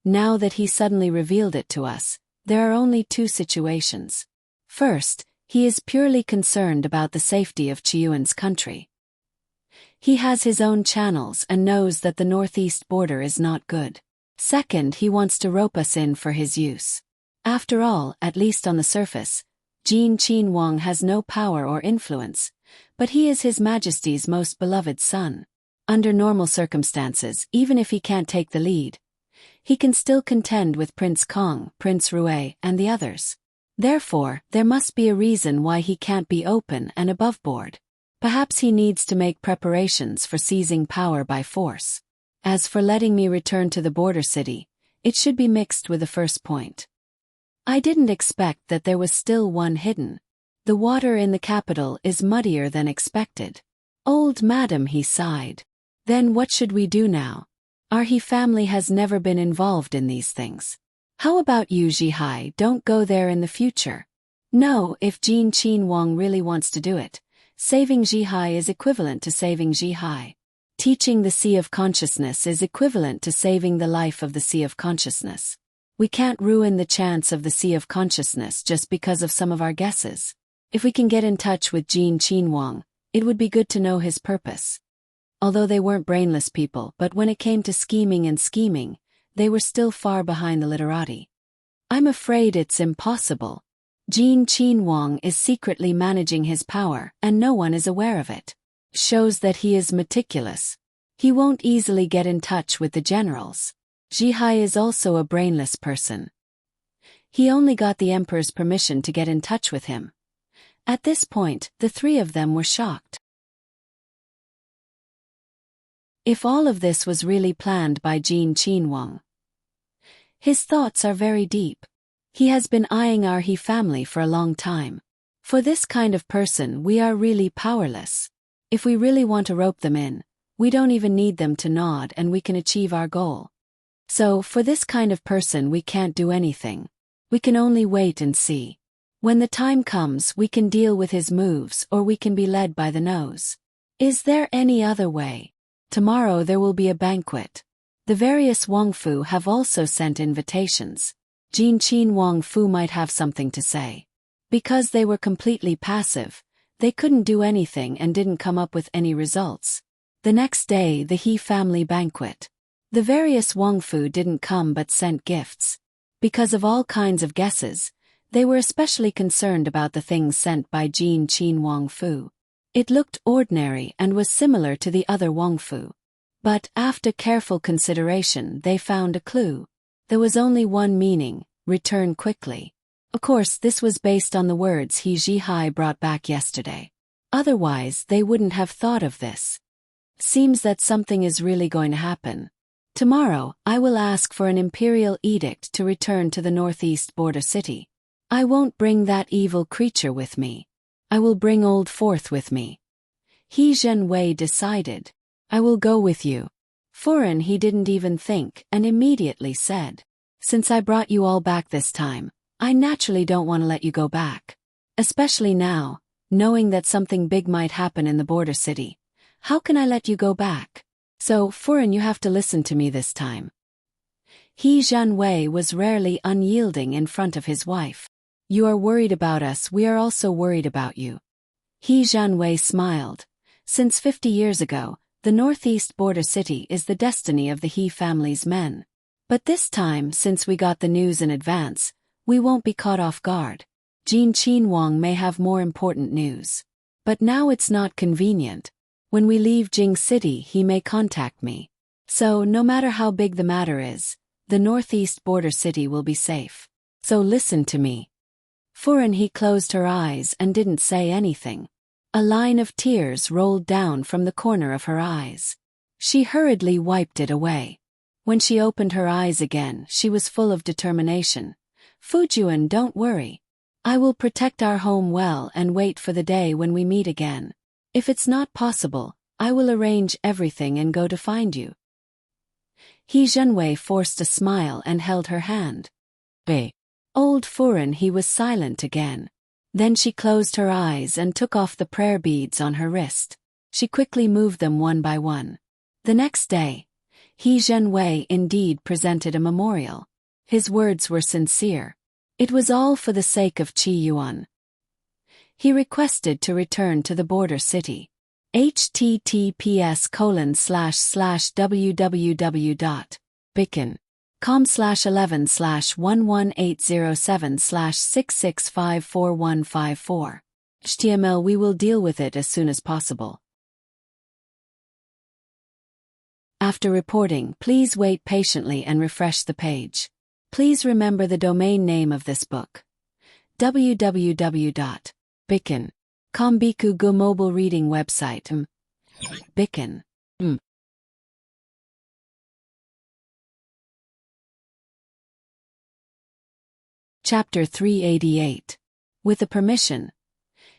Now that he suddenly revealed it to us, there are only two situations. First, he is purely concerned about the safety of Qiyuan's country. He has his own channels and knows that the northeast border is not good. Second, he wants to rope us in for his use. After all, at least on the surface, Jin Qinhuang has no power or influence, but he is His Majesty's most beloved son. Under normal circumstances, even if he can't take the lead, he can still contend with Prince Kong, Prince Rui, and the others. Therefore, there must be a reason why he can't be open and above board. Perhaps he needs to make preparations for seizing power by force. As for letting me return to the border city, it should be mixed with the first point. I didn't expect that there was still one hidden. The water in the capital is muddier than expected. Old madam, he sighed. Then what should we do now? Our He family has never been involved in these things. How about you, Zhihai? Don't go there in the future. No, if Jin Qinhuang really wants to do it, saving Zhihai is equivalent to saving Zhihai. Teaching the Sea of Consciousness is equivalent to saving the life of the Sea of Consciousness. We can't ruin the chance of the Sea of Consciousness just because of some of our guesses. If we can get in touch with Jin Qinhuang, it would be good to know his purpose. Although they weren't brainless people, but when it came to scheming, they were still far behind the literati. I'm afraid it's impossible. Jin Qinhuang is secretly managing his power and no one is aware of it. Shows that he is meticulous. He won't easily get in touch with the generals. Zhihai is also a brainless person. He only got the emperor's permission to get in touch with him. At this point, the three of them were shocked. If all of this was really planned by Jin Qinhuang. His thoughts are very deep. He has been eyeing our He family for a long time. For this kind of person, we are really powerless. If we really want to rope them in, We don't even need them to nod and we can achieve our goal. So, for this kind of person we can't do anything. We can only wait and see. When the time comes we can deal with his moves or we can be led by the nose. Is there any other way? Tomorrow there will be a banquet. The various Wong Fu have also sent invitations. Jin Qin Wong Fu might have something to say. Because they were completely passive, they couldn't do anything and didn't come up with any results. The next day, the He family banquet. The various Wong Fu didn't come but sent gifts. Because of all kinds of guesses, they were especially concerned about the things sent by Jin Qin Wong Fu. It looked ordinary and was similar to the other Wong Fu. But, after careful consideration, they found a clue. There was only one meaning: return quickly. Of course, this was based on the words He Zhihai brought back yesterday. Otherwise, they wouldn't have thought of this. Seems that something is really going to happen. Tomorrow, I will ask for an imperial edict to return to the northeast border city. I won't bring that evil creature with me. I will bring Old Fourth with me. He Zhenwei decided. I will go with you. Foreign he didn't even think and immediately said. Since I brought you all back this time, I naturally don't want to let you go back. Especially now, knowing that something big might happen in the border city. How can I let you go back? So, Foreign, you have to listen to me this time. He Zhenwei was rarely unyielding in front of his wife. You are worried about us, we are also worried about you. He Zhenwei smiled. Since 50 years ago, the northeast border city is the destiny of the He family's men. But this time, since we got the news in advance, we won't be caught off guard. Jin Qin Wang may have more important news. But now it's not convenient. When we leave Jing City he may contact me. So, no matter how big the matter is, the northeast border city will be safe. So listen to me. Foreign he closed her eyes and didn't say anything. A line of tears rolled down from the corner of her eyes. She hurriedly wiped it away. When she opened her eyes again, she was full of determination. Fujuan, don't worry. I will protect our home well and wait for the day when we meet again. If it's not possible, I will arrange everything and go to find you. He Zhenwei forced a smile and held her hand. Old Foreign he was silent again. Then she closed her eyes and took off the prayer beads on her wrist. She quickly moved them one by one. The next day, He Zhenwei indeed presented a memorial. His words were sincere. It was all for the sake of Qi Yuan. He requested to return to the border city. https://www.bicken.com/11/11807/6654154. HTML We will deal with it as soon as possible. After reporting, please wait patiently and refresh the page. Please remember the domain name of this book. www.bicken.com Biku Go mobile reading website. Bicken. Chapter 388. With the permission,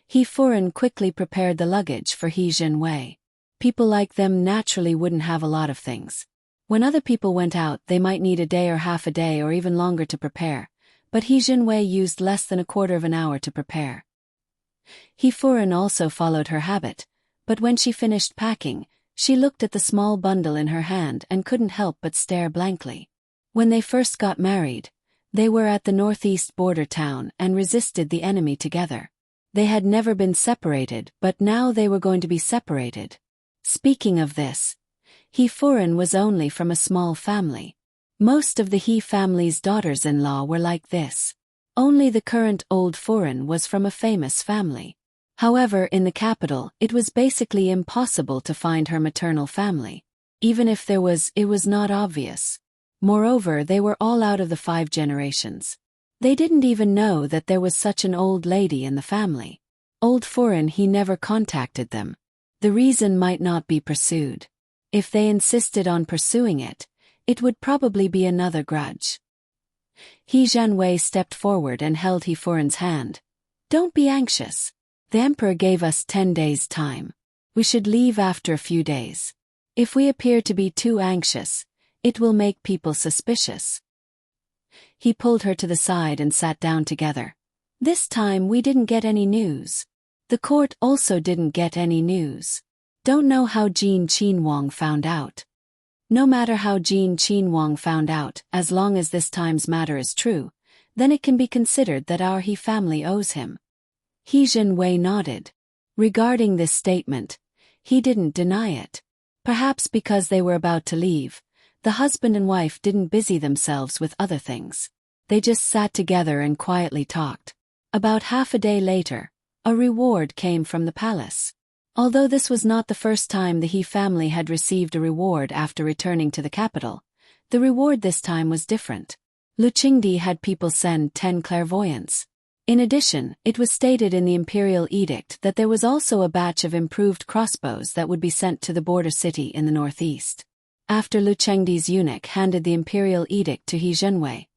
He Foreign quickly prepared the luggage for He Zhenwei. People like them naturally wouldn't have a lot of things. When other people went out, they might need a day or half a day or even longer to prepare, but He Zhenwei used less than a quarter of an hour to prepare. He Foreign also followed her habit, but when she finished packing, she looked at the small bundle in her hand and couldn't help but stare blankly. When they first got married, they were at the northeast border town and resisted the enemy together. They had never been separated, but now they were going to be separated. Speaking of this, He Foreign was only from a small family. Most of the He family's daughters-in-law were like this. Only the current Old Foreign was from a famous family. However, in the capital, it was basically impossible to find her maternal family. Even if there was, it was not obvious. Moreover, they were all out of the 5 generations. They didn't even know that there was such an old lady in the family. Old Foreign he never contacted them. The reason might not be pursued. If they insisted on pursuing it, it would probably be another grudge. He Zhenwei stepped forward and held He Foreign's hand. Don't be anxious. The emperor gave us 10 days' time. We should leave after a few days. If we appear to be too anxious, it will make people suspicious. He pulled her to the side and sat down together. This time we didn't get any news. The court also didn't get any news. Don't know how Jean Qinhuang found out. No matter how Jean Qinhuang found out, as long as this time's matter is true, then it can be considered that our He family owes him. He Zhenwei nodded. Regarding this statement, he didn't deny it. Perhaps because they were about to leave, the husband and wife didn't busy themselves with other things. They just sat together and quietly talked. About half a day later, a reward came from the palace. Although this was not the first time the He family had received a reward after returning to the capital, the reward this time was different. Lu Qingdi had people send 10 clairvoyants. In addition, it was stated in the imperial edict that there was also a batch of improved crossbows that would be sent to the border city in the northeast. After Lu Chengdi's eunuch handed the imperial edict to He Zhenwei,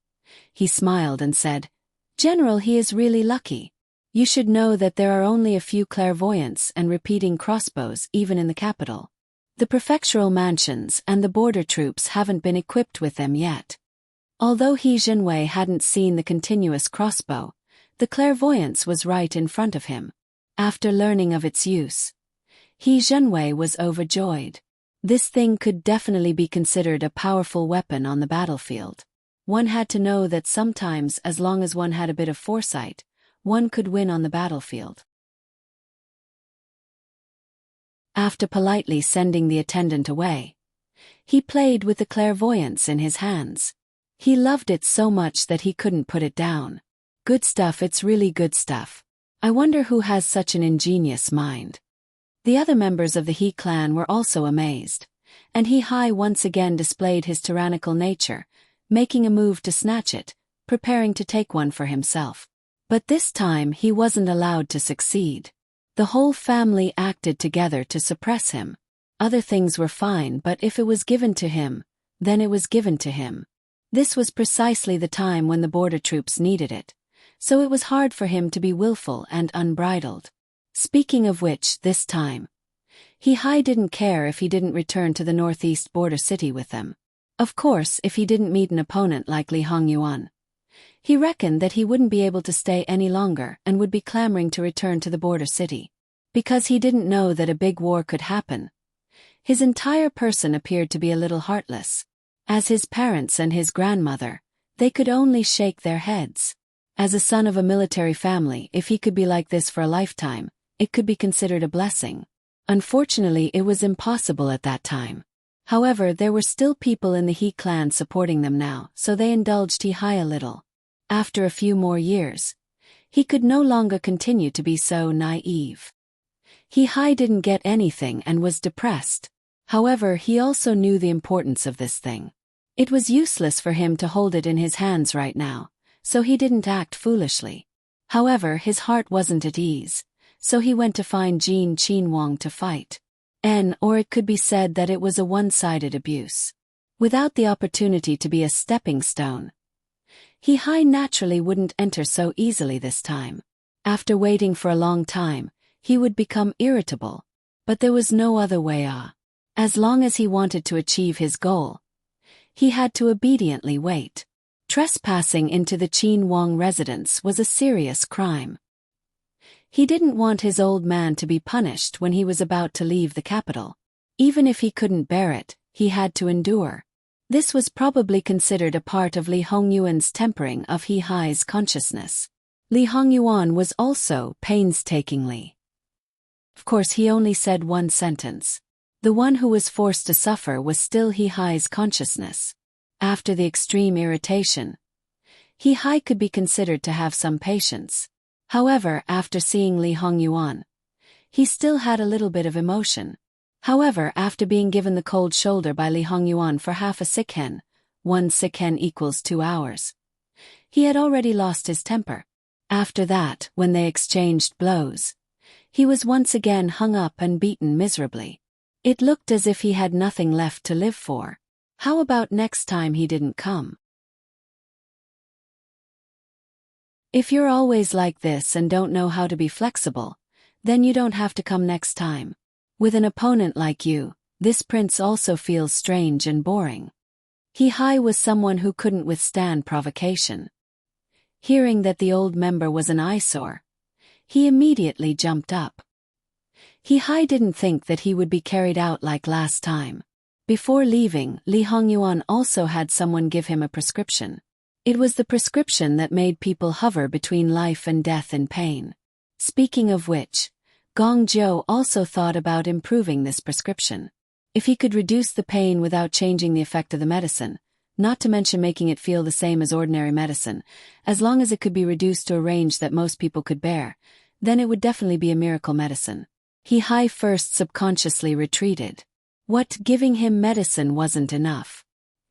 he smiled and said, "General, he is really lucky. You should know that there are only a few clairvoyants and repeating crossbows even in the capital. The prefectural mansions and the border troops haven't been equipped with them yet." Although He Zhenwei hadn't seen the continuous crossbow, the clairvoyance was right in front of him. After learning of its use, He Zhenwei was overjoyed. This thing could definitely be considered a powerful weapon on the battlefield. One had to know that sometimes, as long as one had a bit of foresight, one could win on the battlefield. After politely sending the attendant away, he played with the clairvoyance in his hands. He loved it so much that he couldn't put it down. Good stuff, it's really good stuff. I wonder who has such an ingenious mind. The other members of the He clan were also amazed, and He Hai once again displayed his tyrannical nature, making a move to snatch it, preparing to take one for himself. But this time he wasn't allowed to succeed. The whole family acted together to suppress him. Other things were fine, but if it was given to him, then it was given to him. This was precisely the time when the border troops needed it, so it was hard for him to be willful and unbridled. Speaking of which, this time, He Hai didn't care if he didn't return to the northeast border city with them. Of course, if he didn't meet an opponent like Li Hongyuan, he reckoned that he wouldn't be able to stay any longer and would be clamoring to return to the border city. Because he didn't know that a big war could happen, his entire person appeared to be a little heartless. As his parents and his grandmother, they could only shake their heads. As a son of a military family, if he could be like this for a lifetime, it could be considered a blessing. Unfortunately, it was impossible at that time. However, there were still people in the He clan supporting them now, so they indulged He Hai a little. After a few more years, he could no longer continue to be so naive. He Hai didn't get anything and was depressed. However, he also knew the importance of this thing. It was useless for him to hold it in his hands right now, so he didn't act foolishly. However, his heart wasn't at ease, so he went to find Jean Qinhuang to fight. Or it could be said that it was a one-sided abuse. Without the opportunity to be a stepping stone, He Hai naturally wouldn't enter so easily this time. After waiting for a long time, he would become irritable. But there was no other way. As long as he wanted to achieve his goal, he had to obediently wait. Trespassing into the Qinhuang residence was a serious crime. He didn't want his old man to be punished when he was about to leave the capital. Even if he couldn't bear it, he had to endure. This was probably considered a part of Li Hongyuan's tempering of He Hai's consciousness. Li Hongyuan was also painstakingly. Of course, he only said one sentence. The one who was forced to suffer was still He Hai's consciousness. After the extreme irritation, He Hai could be considered to have some patience. However, after seeing Li Hongyuan, he still had a little bit of emotion. However, after being given the cold shoulder by Li Hongyuan for half a sikhen, 1 sikhen equals 2 hours, he had already lost his temper. After that, when they exchanged blows, he was once again hung up and beaten miserably. It looked as if he had nothing left to live for. How about next time he didn't come? If you're always like this and don't know how to be flexible, then you don't have to come next time. With an opponent like you, This prince also feels strange and boring. He Hai was someone who couldn't withstand provocation. Hearing that the old member was an eyesore, he immediately jumped up. He Hai didn't think that he would be carried out like last time. Before leaving, Li Hongyuan also had someone give him a prescription. It was the prescription that made people hover between life and death in pain. Speaking of which, Gong Zhou also thought about improving this prescription. If he could reduce the pain without changing the effect of the medicine, not to mention making it feel the same as ordinary medicine, as long as it could be reduced to a range that most people could bear, then it would definitely be a miracle medicine. He Hai first subconsciously retreated. What giving him medicine wasn't enough.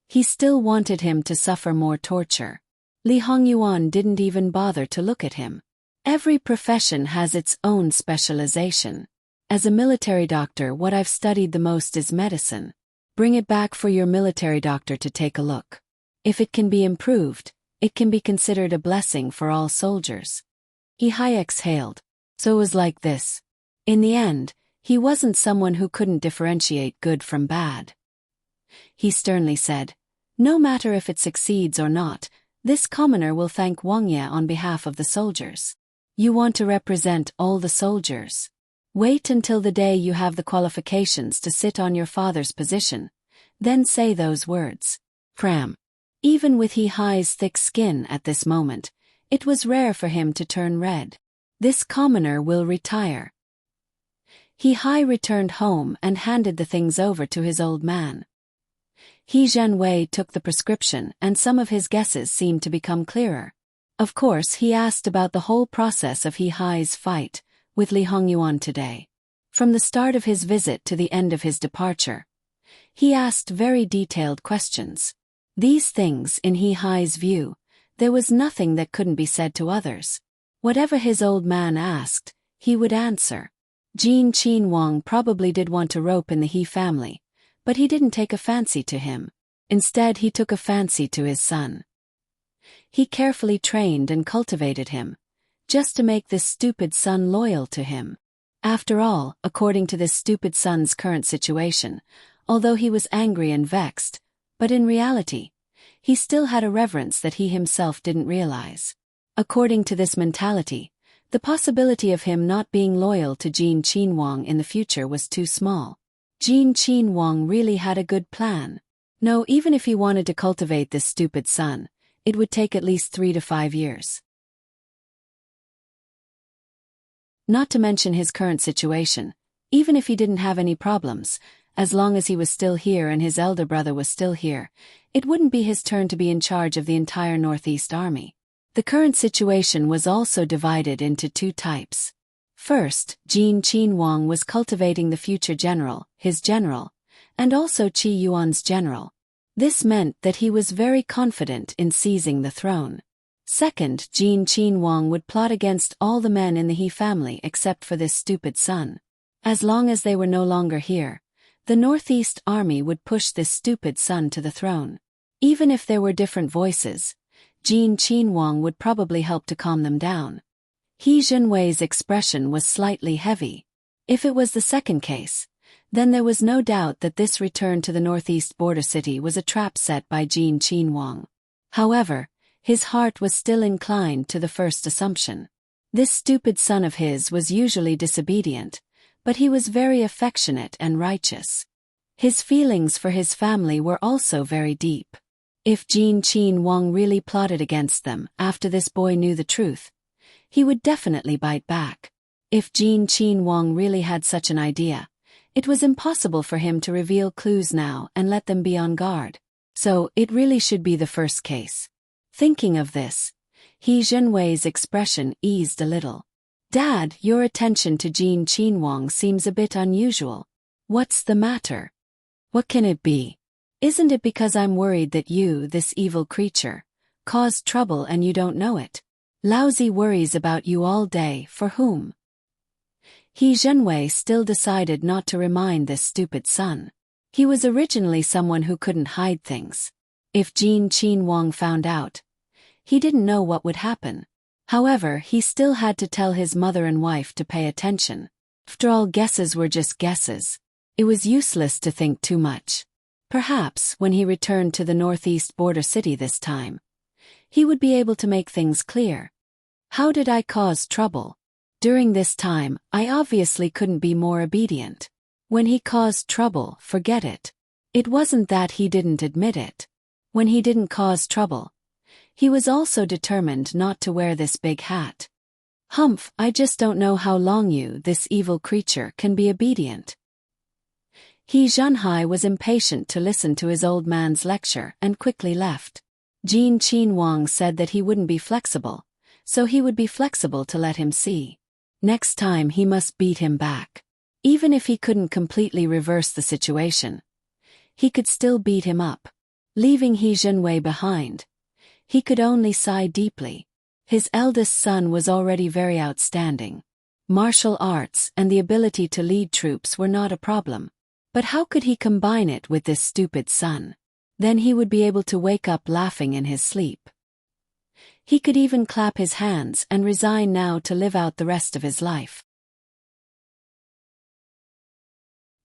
He still wanted him to suffer more torture. Li Hongyuan didn't even bother to look at him. Every profession has its own specialization. As a military doctor, what I've studied the most is medicine. Bring it back for your military doctor to take a look. If it can be improved, it can be considered a blessing for all soldiers. He Hai exhaled. So it was like this. In the end, he wasn't someone who couldn't differentiate good from bad. He sternly said, "No matter if it succeeds or not, this commoner will thank Wang Ye on behalf of the soldiers. You want to represent all the soldiers. Wait until the day you have the qualifications to sit on your father's position, then say those words." Cram. Even with He Hai's thick skin at this moment, it was rare for him to turn red. This commoner will retire. He Hai returned home and handed the things over to his old man. He Zhenwei took the prescription and some of his guesses seemed to become clearer. Of course, he asked about the whole process of He Hai's fight with Li Hongyuan today. From the start of his visit to the end of his departure, he asked very detailed questions. These things, in He Hai's view, there was nothing that couldn't be said to others. Whatever his old man asked, he would answer. Jin Qin Wang probably did want to rope in the He family, but he didn't take a fancy to him. Instead, he took a fancy to his son. He carefully trained and cultivated him, just to make this stupid son loyal to him. After all, according to this stupid son's current situation, although he was angry and vexed, but in reality, he still had a reverence that he himself didn't realize. According to this mentality, the possibility of him not being loyal to Jin Qin Wang in the future was too small. Jin Qin Wang really had a good plan. No, even if he wanted to cultivate this stupid son, it would take at least 3 to 5 years. Not to mention his current situation, even if he didn't have any problems, as long as he was still here and his elder brother was still here, it wouldn't be his turn to be in charge of the entire Northeast Army. The current situation was also divided into 2 types. First, Jin Qin Wang was cultivating the future general, his general, and also Qi Yuan's general. This meant that he was very confident in seizing the throne. Second, Jin Qin Wang would plot against all the men in the He family except for this stupid son. As long as they were no longer here, the Northeast Army would push this stupid son to the throne. Even if there were different voices, Jin Qin Wang would probably help to calm them down. He Zhenwei's expression was slightly heavy. If it was the second case, then there was no doubt that this return to the northeast border city was a trap set by Jin Qin Wang. However, his heart was still inclined to the first assumption. This stupid son of his was usually disobedient, but he was very affectionate and righteous. His feelings for his family were also very deep. If Jin Qin Wang really plotted against them after this boy knew the truth, he would definitely bite back. If Jin Qin Wang really had such an idea, it was impossible for him to reveal clues now and let them be on guard. So, it really should be the first case. Thinking of this, He Zhenwei's expression eased a little. "Dad, your attention to Jin Qin Wang seems a bit unusual. What's the matter? What can it be? Isn't it because I'm worried that you, this evil creature, caused trouble and you don't know it? Lousy worries about you all day, for whom?" He Zhenwei still decided not to remind this stupid son. He was originally someone who couldn't hide things. If Jin Qin Wang found out, he didn't know what would happen. However, he still had to tell his mother and wife to pay attention. After all, guesses were just guesses. It was useless to think too much. Perhaps, when he returned to the northeast border city this time, he would be able to make things clear. How did I cause trouble? During this time, I obviously couldn't be more obedient. When he caused trouble, forget it. It wasn't that he didn't admit it. When he didn't cause trouble, he was also determined not to wear this big hat. Humph, I just don't know how long you, this evil creature, can be obedient. He Zhenhai was impatient to listen to his old man's lecture and quickly left. Jin Qin Wang said that he wouldn't be flexible, so he would be flexible to let him see. Next time he must beat him back. Even if he couldn't completely reverse the situation, he could still beat him up. Leaving He Zhenwei behind, he could only sigh deeply. His eldest son was already very outstanding. Martial arts and the ability to lead troops were not a problem. But how could he combine it with this stupid son? Then he would be able to wake up laughing in his sleep. He could even clap his hands and resign now to live out the rest of his life.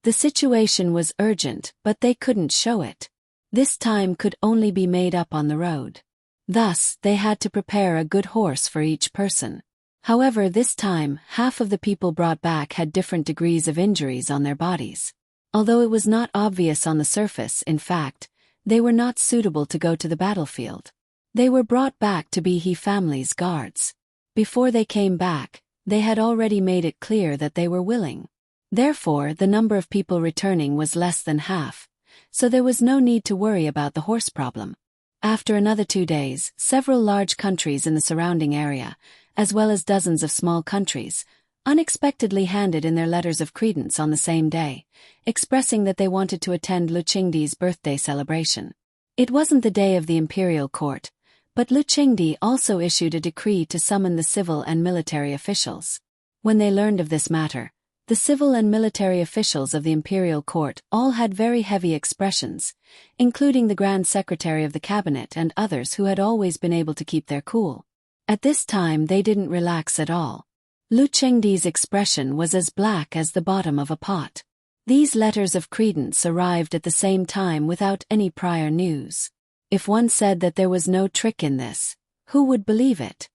The situation was urgent, but they couldn't show it. This time could only be made up on the road. Thus, they had to prepare a good horse for each person. However, this time, half of the people brought back had different degrees of injuries on their bodies. Although it was not obvious on the surface, in fact, they were not suitable to go to the battlefield. They were brought back to be He family's guards. Before they came back, they had already made it clear that they were willing. Therefore, the number of people returning was less than half, so there was no need to worry about the horse problem. After another 2 days, several large countries in the surrounding area, as well as dozens of small countries, unexpectedly handed in their letters of credence on the same day, expressing that they wanted to attend Lu Qingdi's birthday celebration. It wasn't the day of the imperial court, but Lu Qingdi also issued a decree to summon the civil and military officials. When they learned of this matter, the civil and military officials of the imperial court all had very heavy expressions, including the Grand Secretary of the Cabinet and others who had always been able to keep their cool. At this time they didn't relax at all. Lu Qingdi's expression was as black as the bottom of a pot. These letters of credence arrived at the same time without any prior news. If one said that there was no trick in this, who would believe it?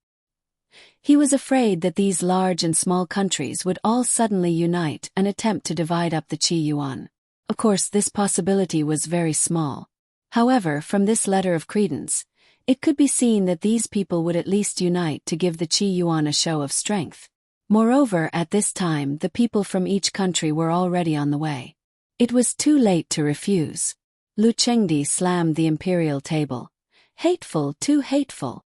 He was afraid that these large and small countries would all suddenly unite and attempt to divide up the Qi Yuan. Of course, this possibility was very small. However, from this letter of credence, it could be seen that these people would at least unite to give the Qi Yuan a show of strength. Moreover, at this time the people from each country were already on the way. It was too late to refuse. Lu Qingdi slammed the imperial table. Hateful, too hateful.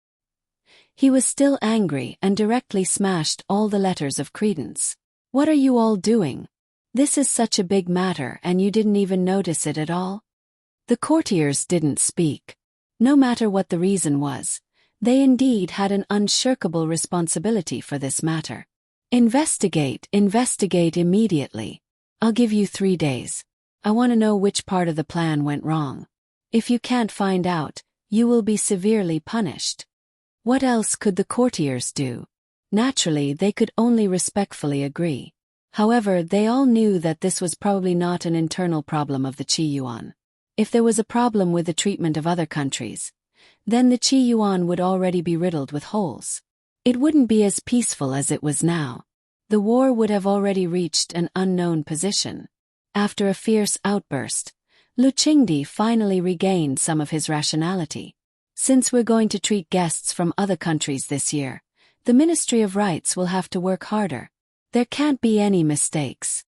He was still angry and directly smashed all the letters of credence. What are you all doing? This is such a big matter and you didn't even notice it at all? The courtiers didn't speak. No matter what the reason was, they indeed had an unshirkable responsibility for this matter. Investigate immediately. I'll give you 3 days. I want to know which part of the plan went wrong. If you can't find out, you will be severely punished. What else could the courtiers do? Naturally, they could only respectfully agree. However, they all knew that this was probably not an internal problem of the Qi Yuan. If there was a problem with the treatment of other countries, then the Qi Yuan would already be riddled with holes. It wouldn't be as peaceful as it was now. The war would have already reached an unknown position. After a fierce outburst, Lu Qingdi finally regained some of his rationality. Since we're going to treat guests from other countries this year, the Ministry of Rights will have to work harder. There can't be any mistakes.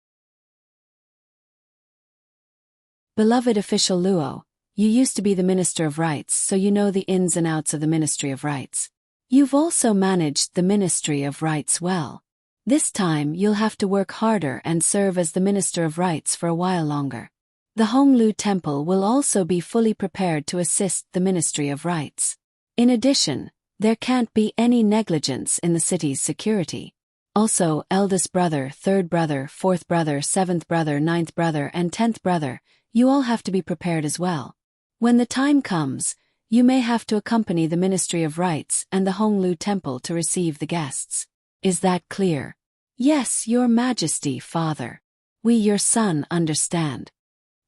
Beloved official Luo, you used to be the Minister of Rights, so you know the ins and outs of the Ministry of Rights. You've also managed the Ministry of Rights well. This time you'll have to work harder and serve as the Minister of Rights for a while longer. The Honglu Temple will also be fully prepared to assist the Ministry of Rights. In addition, there can't be any negligence in the city's security. Also, eldest brother, third brother, fourth brother, seventh brother, ninth brother, and 10th brother, you all have to be prepared as well. When the time comes, you may have to accompany the Ministry of Rights and the Honglu Temple to receive the guests. Is that clear? Yes, Your Majesty, Father. We your son understand.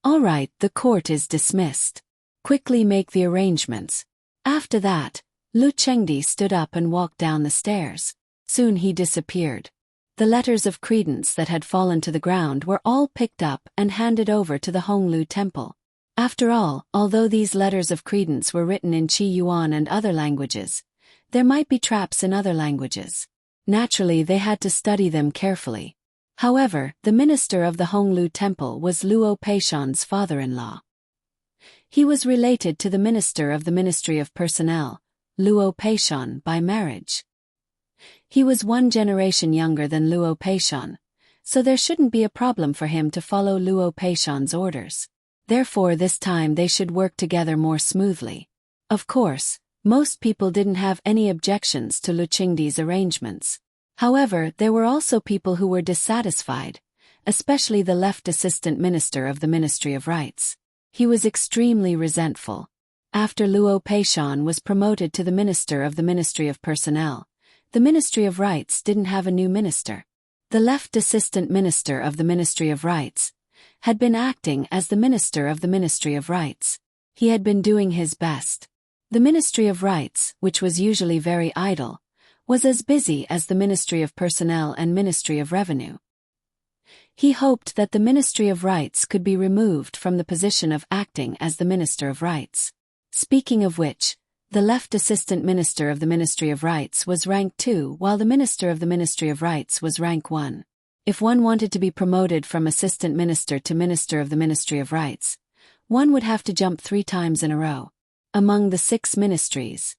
All right, the court is dismissed. Quickly make the arrangements. After that, Lu Chengdi stood up and walked down the stairs. Soon he disappeared. The letters of credence that had fallen to the ground were all picked up and handed over to the Honglu Temple. After all, although these letters of credence were written in Qi Yuan and other languages, there might be traps in other languages. Naturally, they had to study them carefully. However, the minister of the Honglu Temple was Luo Peishan's father-in-law. He was related to the minister of the Ministry of Personnel, Luo Peishan, by marriage. He was 1 generation younger than Luo Peishan, so there shouldn't be a problem for him to follow Luo Peishan's orders. Therefore this time they should work together more smoothly. Of course, most people didn't have any objections to Lu Qingdi's arrangements. However, there were also people who were dissatisfied, especially the left assistant minister of the Ministry of Rights. He was extremely resentful. After Luo Peishan was promoted to the minister of the Ministry of Personnel, the Ministry of Rights didn't have a new minister. The left assistant minister of the Ministry of Rights had been acting as the minister of the Ministry of Rights. He had been doing his best. The Ministry of Rights, which was usually very idle, was as busy as the Ministry of Personnel and Ministry of Revenue. He hoped that the Ministry of Rights could be removed from the position of acting as the Minister of Rights. Speaking of which, the left assistant minister of the Ministry of Rights was rank 2 while the minister of the Ministry of Rights was rank 1. If one wanted to be promoted from assistant minister to minister of the Ministry of Rights, one would have to jump 3 times in a row. Among the 6 ministries,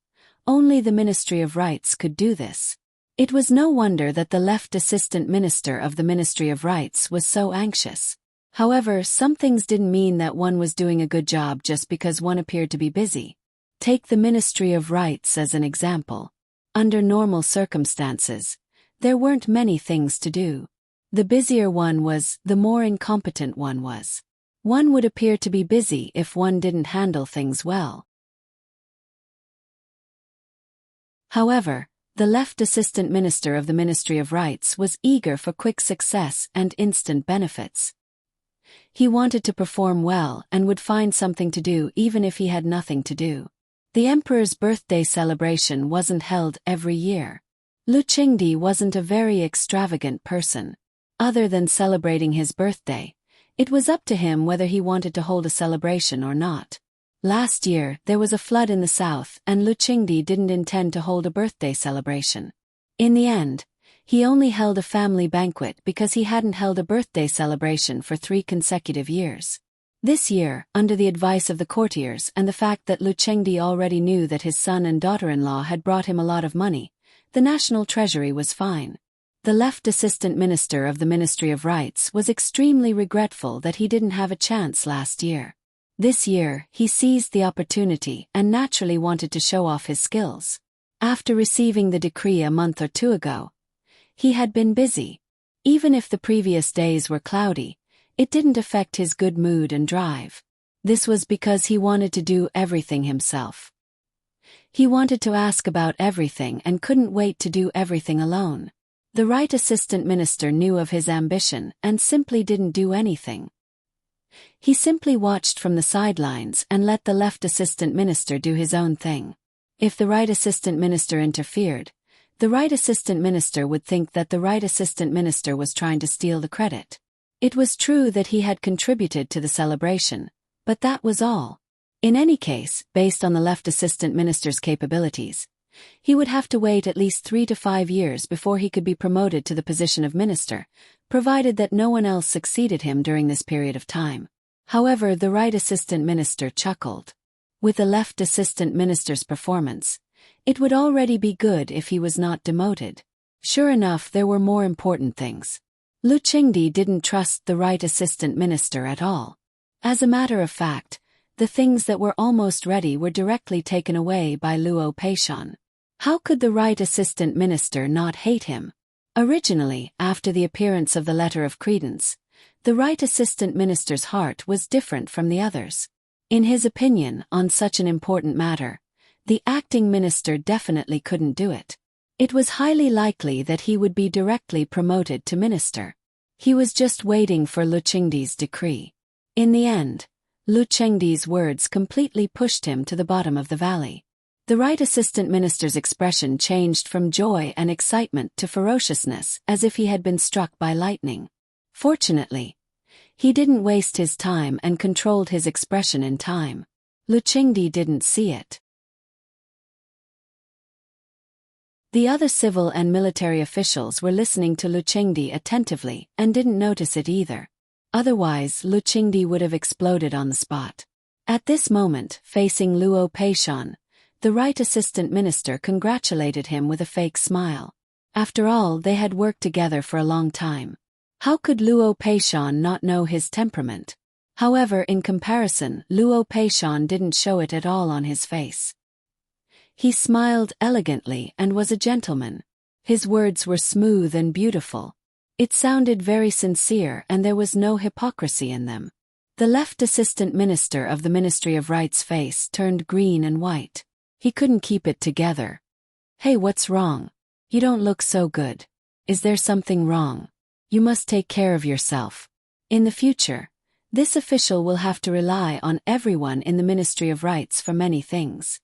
only the Ministry of Rights could do this. It was no wonder that the left assistant minister of the Ministry of Rights was so anxious. However, some things didn't mean that one was doing a good job just because one appeared to be busy. Take the Ministry of Rights as an example. Under normal circumstances, there weren't many things to do. The busier one was, the more incompetent one was. One would appear to be busy if one didn't handle things well. However, the left assistant minister of the Ministry of Rights was eager for quick success and instant benefits. He wanted to perform well and would find something to do even if he had nothing to do. The emperor's birthday celebration wasn't held every year. Lu Qingdi wasn't a very extravagant person. Other than celebrating his birthday, it was up to him whether he wanted to hold a celebration or not. Last year, there was a flood in the south and Lu Qingdi didn't intend to hold a birthday celebration. In the end, he only held a family banquet because he hadn't held a birthday celebration for 3 consecutive years. This year, under the advice of the courtiers and the fact that Lu Qingdi already knew that his son and daughter-in-law had brought him a lot of money, the national treasury was fine. The left assistant minister of the Ministry of Rights was extremely regretful that he didn't have a chance last year. This year, he seized the opportunity and naturally wanted to show off his skills. After receiving the decree a month or 2 ago, he had been busy. Even if the previous days were cloudy, it didn't affect his good mood and drive. This was because he wanted to do everything himself. He wanted to ask about everything and couldn't wait to do everything alone. The right assistant minister knew of his ambition and simply didn't do anything. He simply watched from the sidelines and let the left assistant minister do his own thing. If the right assistant minister interfered, the right assistant minister would think that the right assistant minister was trying to steal the credit. It was true that he had contributed to the celebration, but that was all. In any case, based on the left assistant minister's capabilities, he would have to wait at least 3 to 5 years before he could be promoted to the position of minister, provided that no one else succeeded him during this period of time. However, the right assistant minister chuckled. With the left assistant minister's performance, it would already be good if he was not demoted. Sure enough, there were more important things. Lu Qingdi didn't trust the right assistant minister at all. As a matter of fact, the things that were almost ready were directly taken away by Luo Peishan. How could the right assistant minister not hate him? Originally, after the appearance of the letter of credence, the right assistant minister's heart was different from the others. In his opinion, on such an important matter, the acting minister definitely couldn't do it. It was highly likely that he would be directly promoted to minister. He was just waiting for Lu Qingdi's decree. In the end, Lu Qingdi's words completely pushed him to the bottom of the valley. The right assistant minister's expression changed from joy and excitement to ferociousness, as if he had been struck by lightning. Fortunately, he didn't waste his time and controlled his expression in time. Lu Qingdi didn't see it. The other civil and military officials were listening to Lu Qingdi attentively and didn't notice it either. Otherwise, Lu Qingdi would have exploded on the spot. At this moment, facing Luo Peishan, the right assistant minister congratulated him with a fake smile. After all, they had worked together for a long time. How could Luo Peishan not know his temperament? However, in comparison, Luo Peishan didn't show it at all on his face. He smiled elegantly and was a gentleman. His words were smooth and beautiful. It sounded very sincere and there was no hypocrisy in them. The left assistant minister of the Ministry of Right's face turned green and white. He couldn't keep it together. "Hey, what's wrong? You don't look so good. Is there something wrong? You must take care of yourself. In the future, this official will have to rely on everyone in the Ministry of Rights for many things."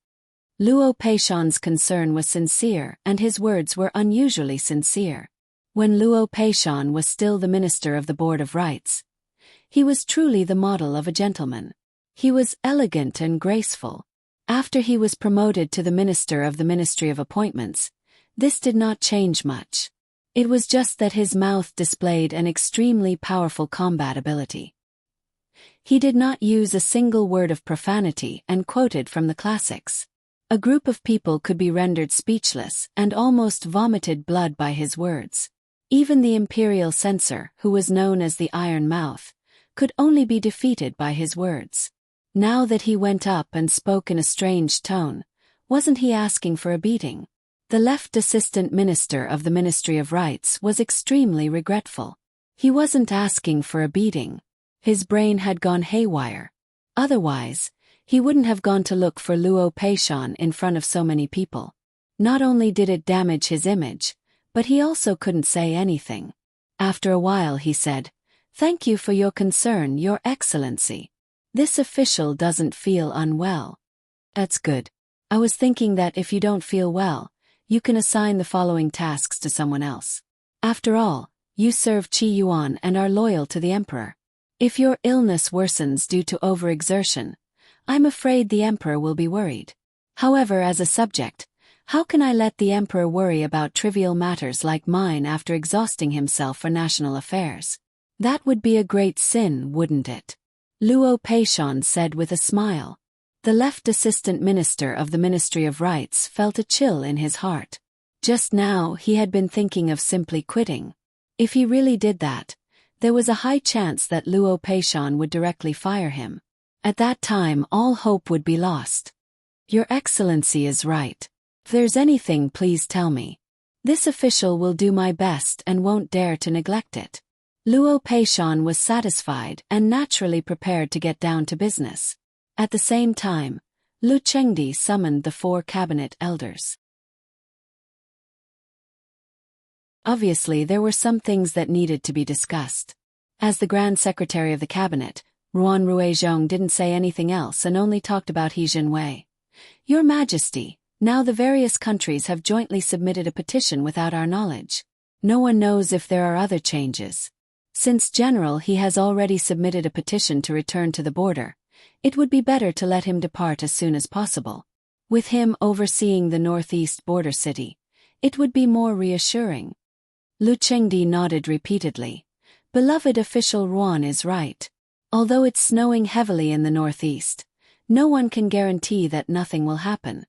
Luo Peishan's concern was sincere and his words were unusually sincere. When Luo Peishan was still the minister of the Board of Rights, he was truly the model of a gentleman. He was elegant and graceful. After he was promoted to the minister of the Ministry of Appointments, this did not change much. It was just that his mouth displayed an extremely powerful combat ability. He did not use a single word of profanity and quoted from the classics. A group of people could be rendered speechless and almost vomited blood by his words. Even the imperial censor, who was known as the Iron Mouth, could only be defeated by his words. Now that he went up and spoke in a strange tone, wasn't he asking for a beating? The left assistant minister of the Ministry of Rights was extremely regretful. He wasn't asking for a beating. His brain had gone haywire. Otherwise, he wouldn't have gone to look for Luo Peishan in front of so many people. Not only did it damage his image, but he also couldn't say anything. After a while he said, "Thank you for your concern, Your Excellency. This official doesn't feel unwell." "That's good. I was thinking that if you don't feel well, you can assign the following tasks to someone else. After all, you serve Qi Yuan and are loyal to the emperor. If your illness worsens due to overexertion, I'm afraid the emperor will be worried. However, as a subject, how can I let the emperor worry about trivial matters like mine after exhausting himself for national affairs? That would be a great sin, wouldn't it?" Luo Peishan said with a smile. The left assistant minister of the Ministry of Rights felt a chill in his heart. Just now he had been thinking of simply quitting. If he really did that, there was a high chance that Luo Peishan would directly fire him. At that time all hope would be lost. "Your Excellency is right. If there's anything, please tell me. This official will do my best and won't dare to neglect it." Luo Peishan was satisfied and naturally prepared to get down to business. At the same time, Lu Qingdi summoned the 4 cabinet elders. Obviously, there were some things that needed to be discussed. As the Grand Secretary of the Cabinet, Ruan Ruizhong didn't say anything else and only talked about He Jinwei. "Your Majesty, now the various countries have jointly submitted a petition without our knowledge. No one knows if there are other changes. Since General He has already submitted a petition to return to the border, it would be better to let him depart as soon as possible. With him overseeing the northeast border city, it would be more reassuring." Lu Qingdi nodded repeatedly. Beloved official Ruan is right. Although it's snowing heavily in the northeast, no one can guarantee that nothing will happen.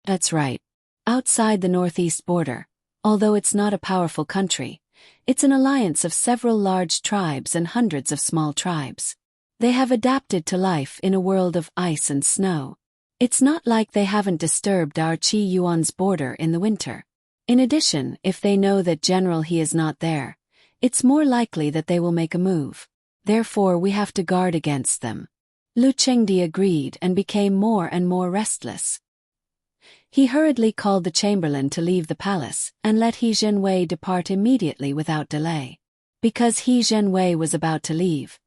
That's right. Outside the northeast border, although it's not a powerful country, it's an alliance of several large tribes and hundreds of small tribes. They have adapted to life in a world of ice and snow. It's not like they haven't disturbed our Qi Yuan's border in the winter. In addition, if they know that General He is not there, it's more likely that they will make a move. Therefore we have to guard against them. Lu Qingdi agreed and became more and more restless. He hurriedly called the chamberlain to leave the palace and let He Jinwei depart immediately without delay. Because He Zhenwei was about to leave,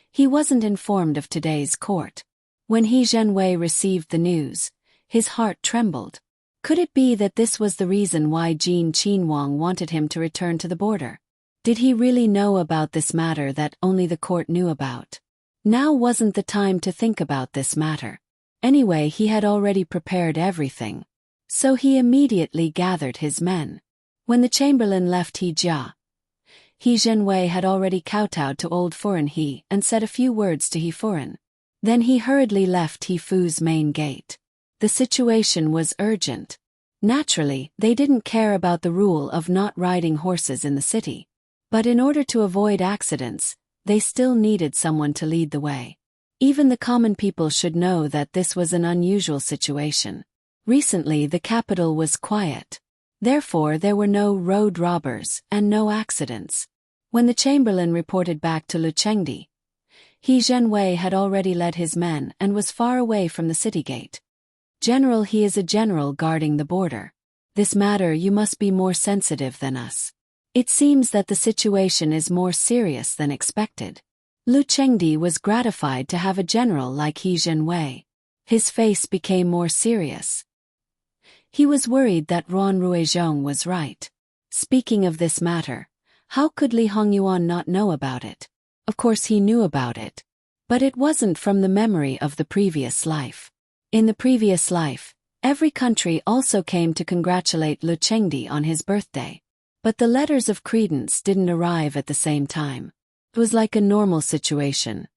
he wasn't informed of today's court. When He Zhenwei received the news, his heart trembled. Could it be that this was the reason why Jin Qinhuang wanted him to return to the border? Did he really know about this matter that only the court knew about? Now wasn't the time to think about this matter. Anyway, he had already prepared everything. So he immediately gathered his men. When the chamberlain left He Zhenwei had already kowtowed to old Furen He and said a few words to He Furen. Then he hurriedly left He Fu's main gate. The situation was urgent. Naturally, they didn't care about the rule of not riding horses in the city. But in order to avoid accidents, they still needed someone to lead the way. Even the common people should know that this was an unusual situation. Recently the capital was quiet. Therefore there were no road robbers and no accidents. When the chamberlain reported back to Luchengdi, He Zhenwei had already led his men and was far away from the city gate. General, he is a general guarding the border. This matter you must be more sensitive than us. It seems that the situation is more serious than expected. Luchengdi was gratified to have a general like He Zhenwei. His face became more serious. He was worried that Ruan Ruizhong was right. Speaking of this matter, how could Li Hongyuan not know about it? Of course he knew about it. But it wasn't from the memory of the previous life. In the previous life, every country also came to congratulate Luchengdi on his birthday. But the letters of credence didn't arrive at the same time. It was like a normal situation.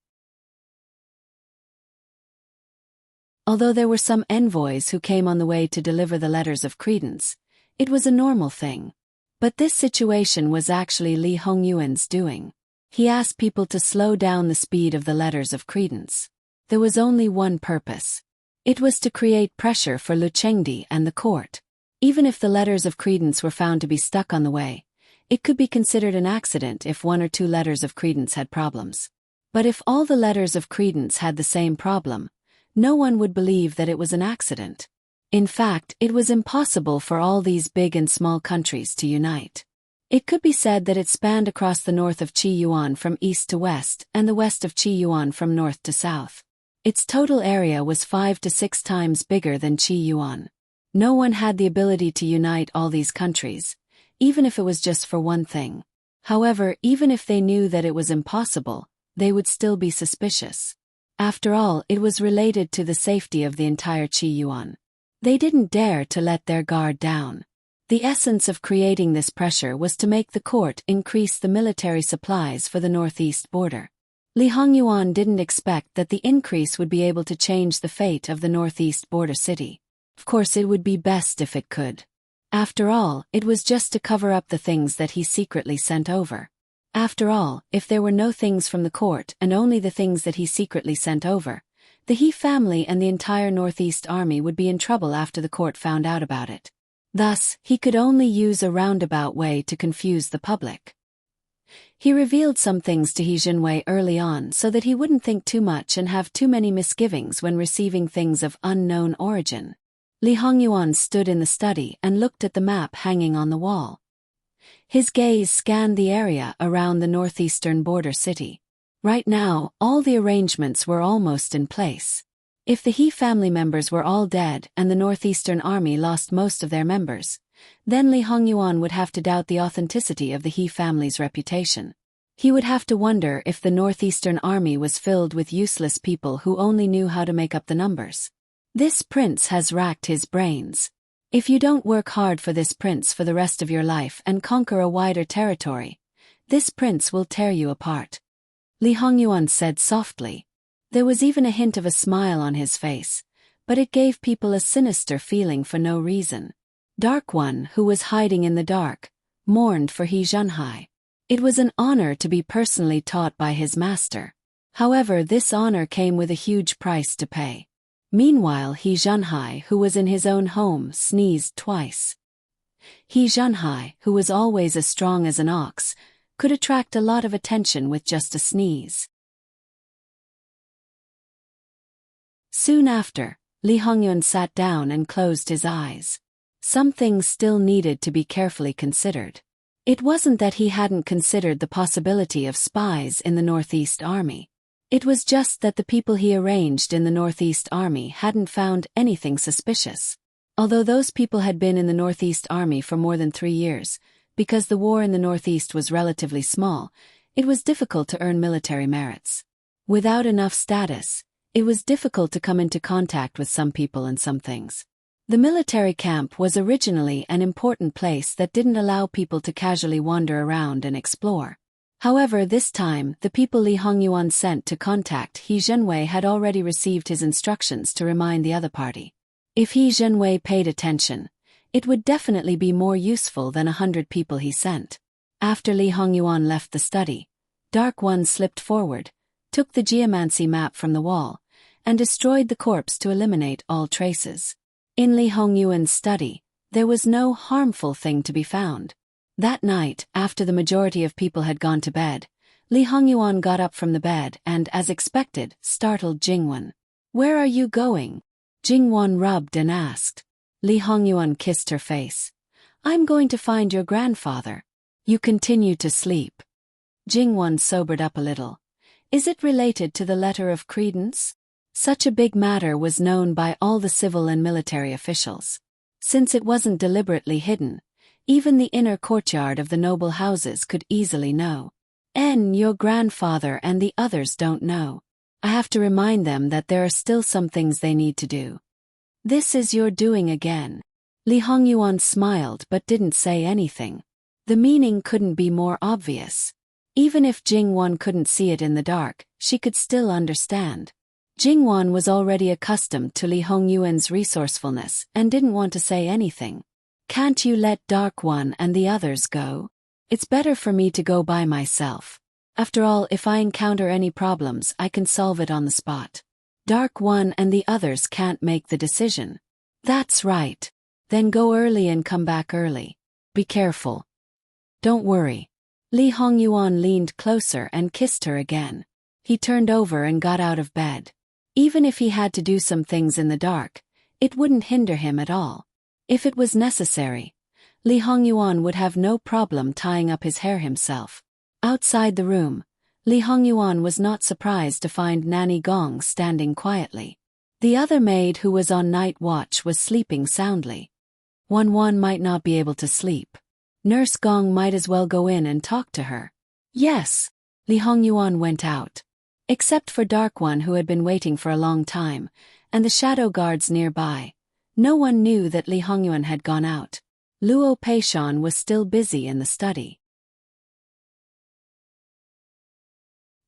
Although there were some envoys who came on the way to deliver the letters of credence, it was a normal thing. But this situation was actually Li Hongyuan's doing. He asked people to slow down the speed of the letters of credence. There was only one purpose. It was to create pressure for Luchengdi and the court. Even if the letters of credence were found to be stuck on the way, it could be considered an accident if one or two letters of credence had problems. But if all the letters of credence had the same problem, no one would believe that it was an accident. In fact, it was impossible for all these big and small countries to unite. It could be said that it spanned across the north of Qi Yuan from east to west and the west of Qi Yuan from north to south. Its total area was 5 to 6 times bigger than Qi Yuan. No one had the ability to unite all these countries, even if it was just for one thing. However, even if they knew that it was impossible, they would still be suspicious. After all, it was related to the safety of the entire Qi Yuan. They didn't dare to let their guard down. The essence of creating this pressure was to make the court increase the military supplies for the northeast border. Li Hongyuan didn't expect that the increase would be able to change the fate of the northeast border city. Of course, it would be best if it could. After all, it was just to cover up the things that he secretly sent over. After all, if there were no things from the court and only the things that he secretly sent over, the He family and the entire Northeast army would be in trouble after the court found out about it. Thus, he could only use a roundabout way to confuse the public. He revealed some things to He Zhenwei early on so that he wouldn't think too much and have too many misgivings when receiving things of unknown origin. Li Hongyuan stood in the study and looked at the map hanging on the wall. His gaze scanned the area around the northeastern border city. Right now, all the arrangements were almost in place. If the He family members were all dead and the northeastern army lost most of their members, then Li Hongyuan would have to doubt the authenticity of the He family's reputation. He would have to wonder if the northeastern army was filled with useless people who only knew how to make up the numbers. This prince has racked his brains. If you don't work hard for this prince for the rest of your life and conquer a wider territory, this prince will tear you apart. Li Hongyuan said softly. There was even a hint of a smile on his face, but it gave people a sinister feeling for no reason. Dark One, who was hiding in the dark, mourned for He Zhenhai. It was an honor to be personally taught by his master. However, this honor came with a huge price to pay. Meanwhile, He Zhenhai, who was in his own home, sneezed twice. He Zhenhai, who was always as strong as an ox, could attract a lot of attention with just a sneeze. Soon after, Li Hongyuan sat down and closed his eyes. Some things still needed to be carefully considered. It wasn't that he hadn't considered the possibility of spies in the Northeast Army. It was just that the people he arranged in the Northeast Army hadn't found anything suspicious. Although those people had been in the Northeast Army for more than 3 years, because the war in the Northeast was relatively small, it was difficult to earn military merits. Without enough status, it was difficult to come into contact with some people and some things. The military camp was originally an important place that didn't allow people to casually wander around and explore. However, this time, the people Li Hongyuan sent to contact He Zhenwei had already received his instructions to remind the other party. If He Zhenwei paid attention, it would definitely be more useful than 100 people he sent. After Li Hongyuan left the study, Dark One slipped forward, took the geomancy map from the wall, and destroyed the corpse to eliminate all traces. In Li Hongyuan's study, there was no harmful thing to be found. That night, after the majority of people had gone to bed, Li Hongyuan got up from the bed and, as expected, startled Jingwan. "Where are you going?" Jingwan rubbed and asked. Li Hongyuan kissed her face. "I'm going to find your grandfather." "You continue to sleep." Jingwan sobered up a little. "Is it related to the letter of credence?" Such a big matter was known by all the civil and military officials. Since it wasn't deliberately hidden, even the inner courtyard of the noble houses could easily know. Your grandfather and the others don't know. I have to remind them that there are still some things they need to do." "This is your doing again." Li Hongyuan smiled but didn't say anything. The meaning couldn't be more obvious. Even if Jingwan couldn't see it in the dark, she could still understand. Jingwan was already accustomed to Li Hongyuan's resourcefulness and didn't want to say anything. "Can't you let Dark One and the others go? It's better for me to go by myself. After all, if I encounter any problems, I can solve it on the spot. Dark One and the others can't make the decision." "That's right. Then go early and come back early. Be careful." "Don't worry." Li Hongyuan leaned closer and kissed her again. He turned over and got out of bed. Even if he had to do some things in the dark, it wouldn't hinder him at all. If it was necessary, Li Hongyuan would have no problem tying up his hair himself. Outside the room, Li Hongyuan was not surprised to find Nanny Gong standing quietly. The other maid who was on night watch was sleeping soundly. One might not be able to sleep. Nurse Gong might as well go in and talk to her. Yes. Li Hongyuan went out. Except for Dark One, who had been waiting for a long time, and the shadow guards nearby, no one knew that Li Hongyuan had gone out. Luo Peishan was still busy in the study.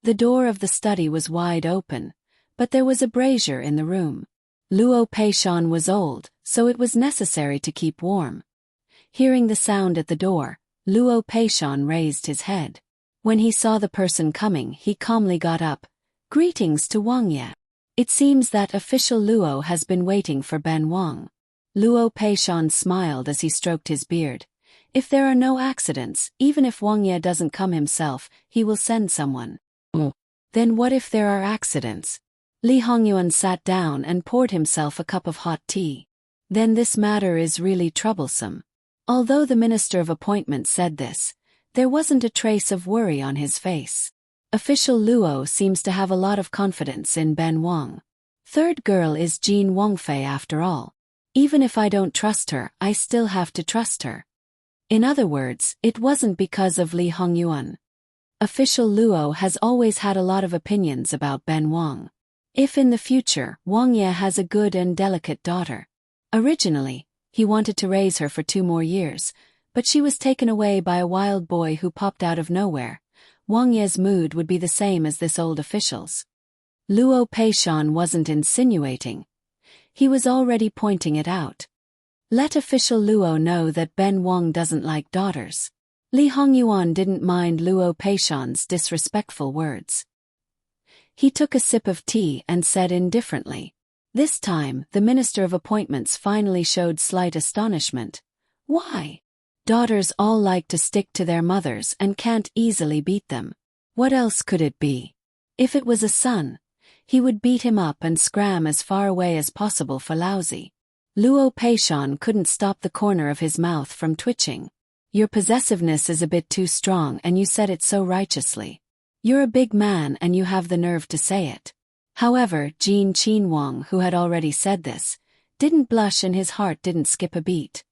The door of the study was wide open, but there was a brazier in the room. Luo Peishan was old, so it was necessary to keep warm. Hearing the sound at the door, Luo Peishan raised his head. When he saw the person coming, he calmly got up. "Greetings to Wang Ye. It seems that official Luo has been waiting for Ben Wang." Luo Peishan smiled as he stroked his beard. "If there are no accidents, even if Wang Ye doesn't come himself, he will send someone." "Oh. Then what if there are accidents?" Li Hongyuan sat down and poured himself a cup of hot tea. "Then this matter is really troublesome." Although the Minister of Appointment said this, there wasn't a trace of worry on his face. Official Luo seems to have a lot of confidence in Ben Wang. Third girl is Jean Wangfei after all. Even if I don't trust her, I still have to trust her. In other words, it wasn't because of Li Hongyuan. Official Luo has always had a lot of opinions about Ben Wang. If in the future Wang Ye has a good and delicate daughter. Originally, he wanted to raise her for 2 more years, but she was taken away by a wild boy who popped out of nowhere. Wang Ye's mood would be the same as this old official's. Luo Peishan wasn't insinuating. He was already pointing it out. Let official Luo know that Ben Wang doesn't like daughters. Li Hongyuan didn't mind Luo Peishan's disrespectful words. He took a sip of tea and said indifferently. This time, the Minister of Appointments finally showed slight astonishment. "Why? Daughters all like to stick to their mothers and can't easily beat them. What else could it be? If it was a son, he would beat him up and scram as far away as possible for lousy." Luo Peishan couldn't stop the corner of his mouth from twitching. Your possessiveness is a bit too strong and you said it so righteously. You're a big man and you have the nerve to say it. However, Jean Chin Wang, who had already said this, didn't blush and his heart didn't skip a beat.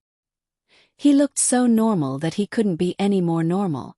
He looked so normal that he couldn't be any more normal.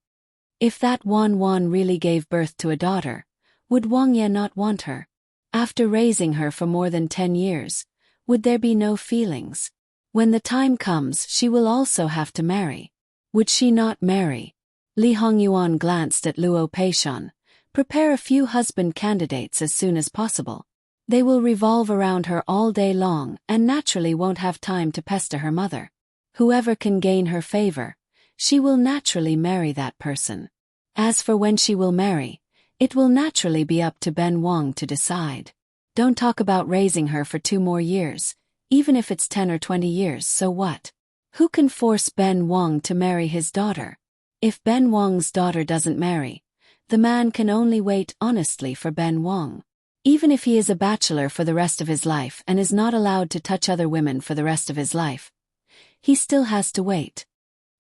If that Wan really gave birth to a daughter, would Wang Ye not want her? After raising her for more than 10 years, would there be no feelings? When the time comes, she will also have to marry. Would she not marry? Li Hongyuan glanced at Luo Peishan. Prepare a few husband candidates as soon as possible. They will revolve around her all day long and naturally won't have time to pester her mother. Whoever can gain her favor, she will naturally marry that person. As for when she will marry, it will naturally be up to Ben Wang to decide. Don't talk about raising her for 2 more years, even if it's 10 or 20 years, so what? Who can force Ben Wang to marry his daughter? If Ben Wang's daughter doesn't marry, the man can only wait honestly for Ben Wang. Even if he is a bachelor for the rest of his life and is not allowed to touch other women for the rest of his life, he still has to wait.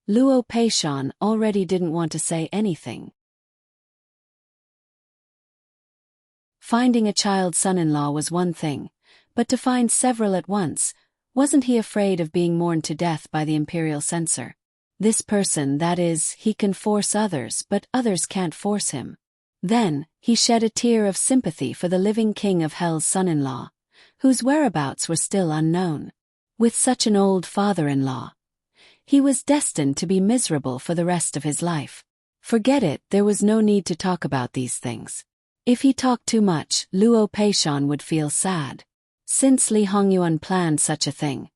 Luo Peishan already didn't want to say anything. Finding a child son-in-law was one thing, but to find several at once, wasn't he afraid of being mourned to death by the imperial censor? This person, that is, he can force others, but others can't force him. Then, he shed a tear of sympathy for the living king of hell's son-in-law, whose whereabouts were still unknown. With such an old father-in-law, he was destined to be miserable for the rest of his life. Forget it, there was no need to talk about these things. If he talked too much, Luo Peishan would feel sad. Since Li Hongyuan planned such a thing,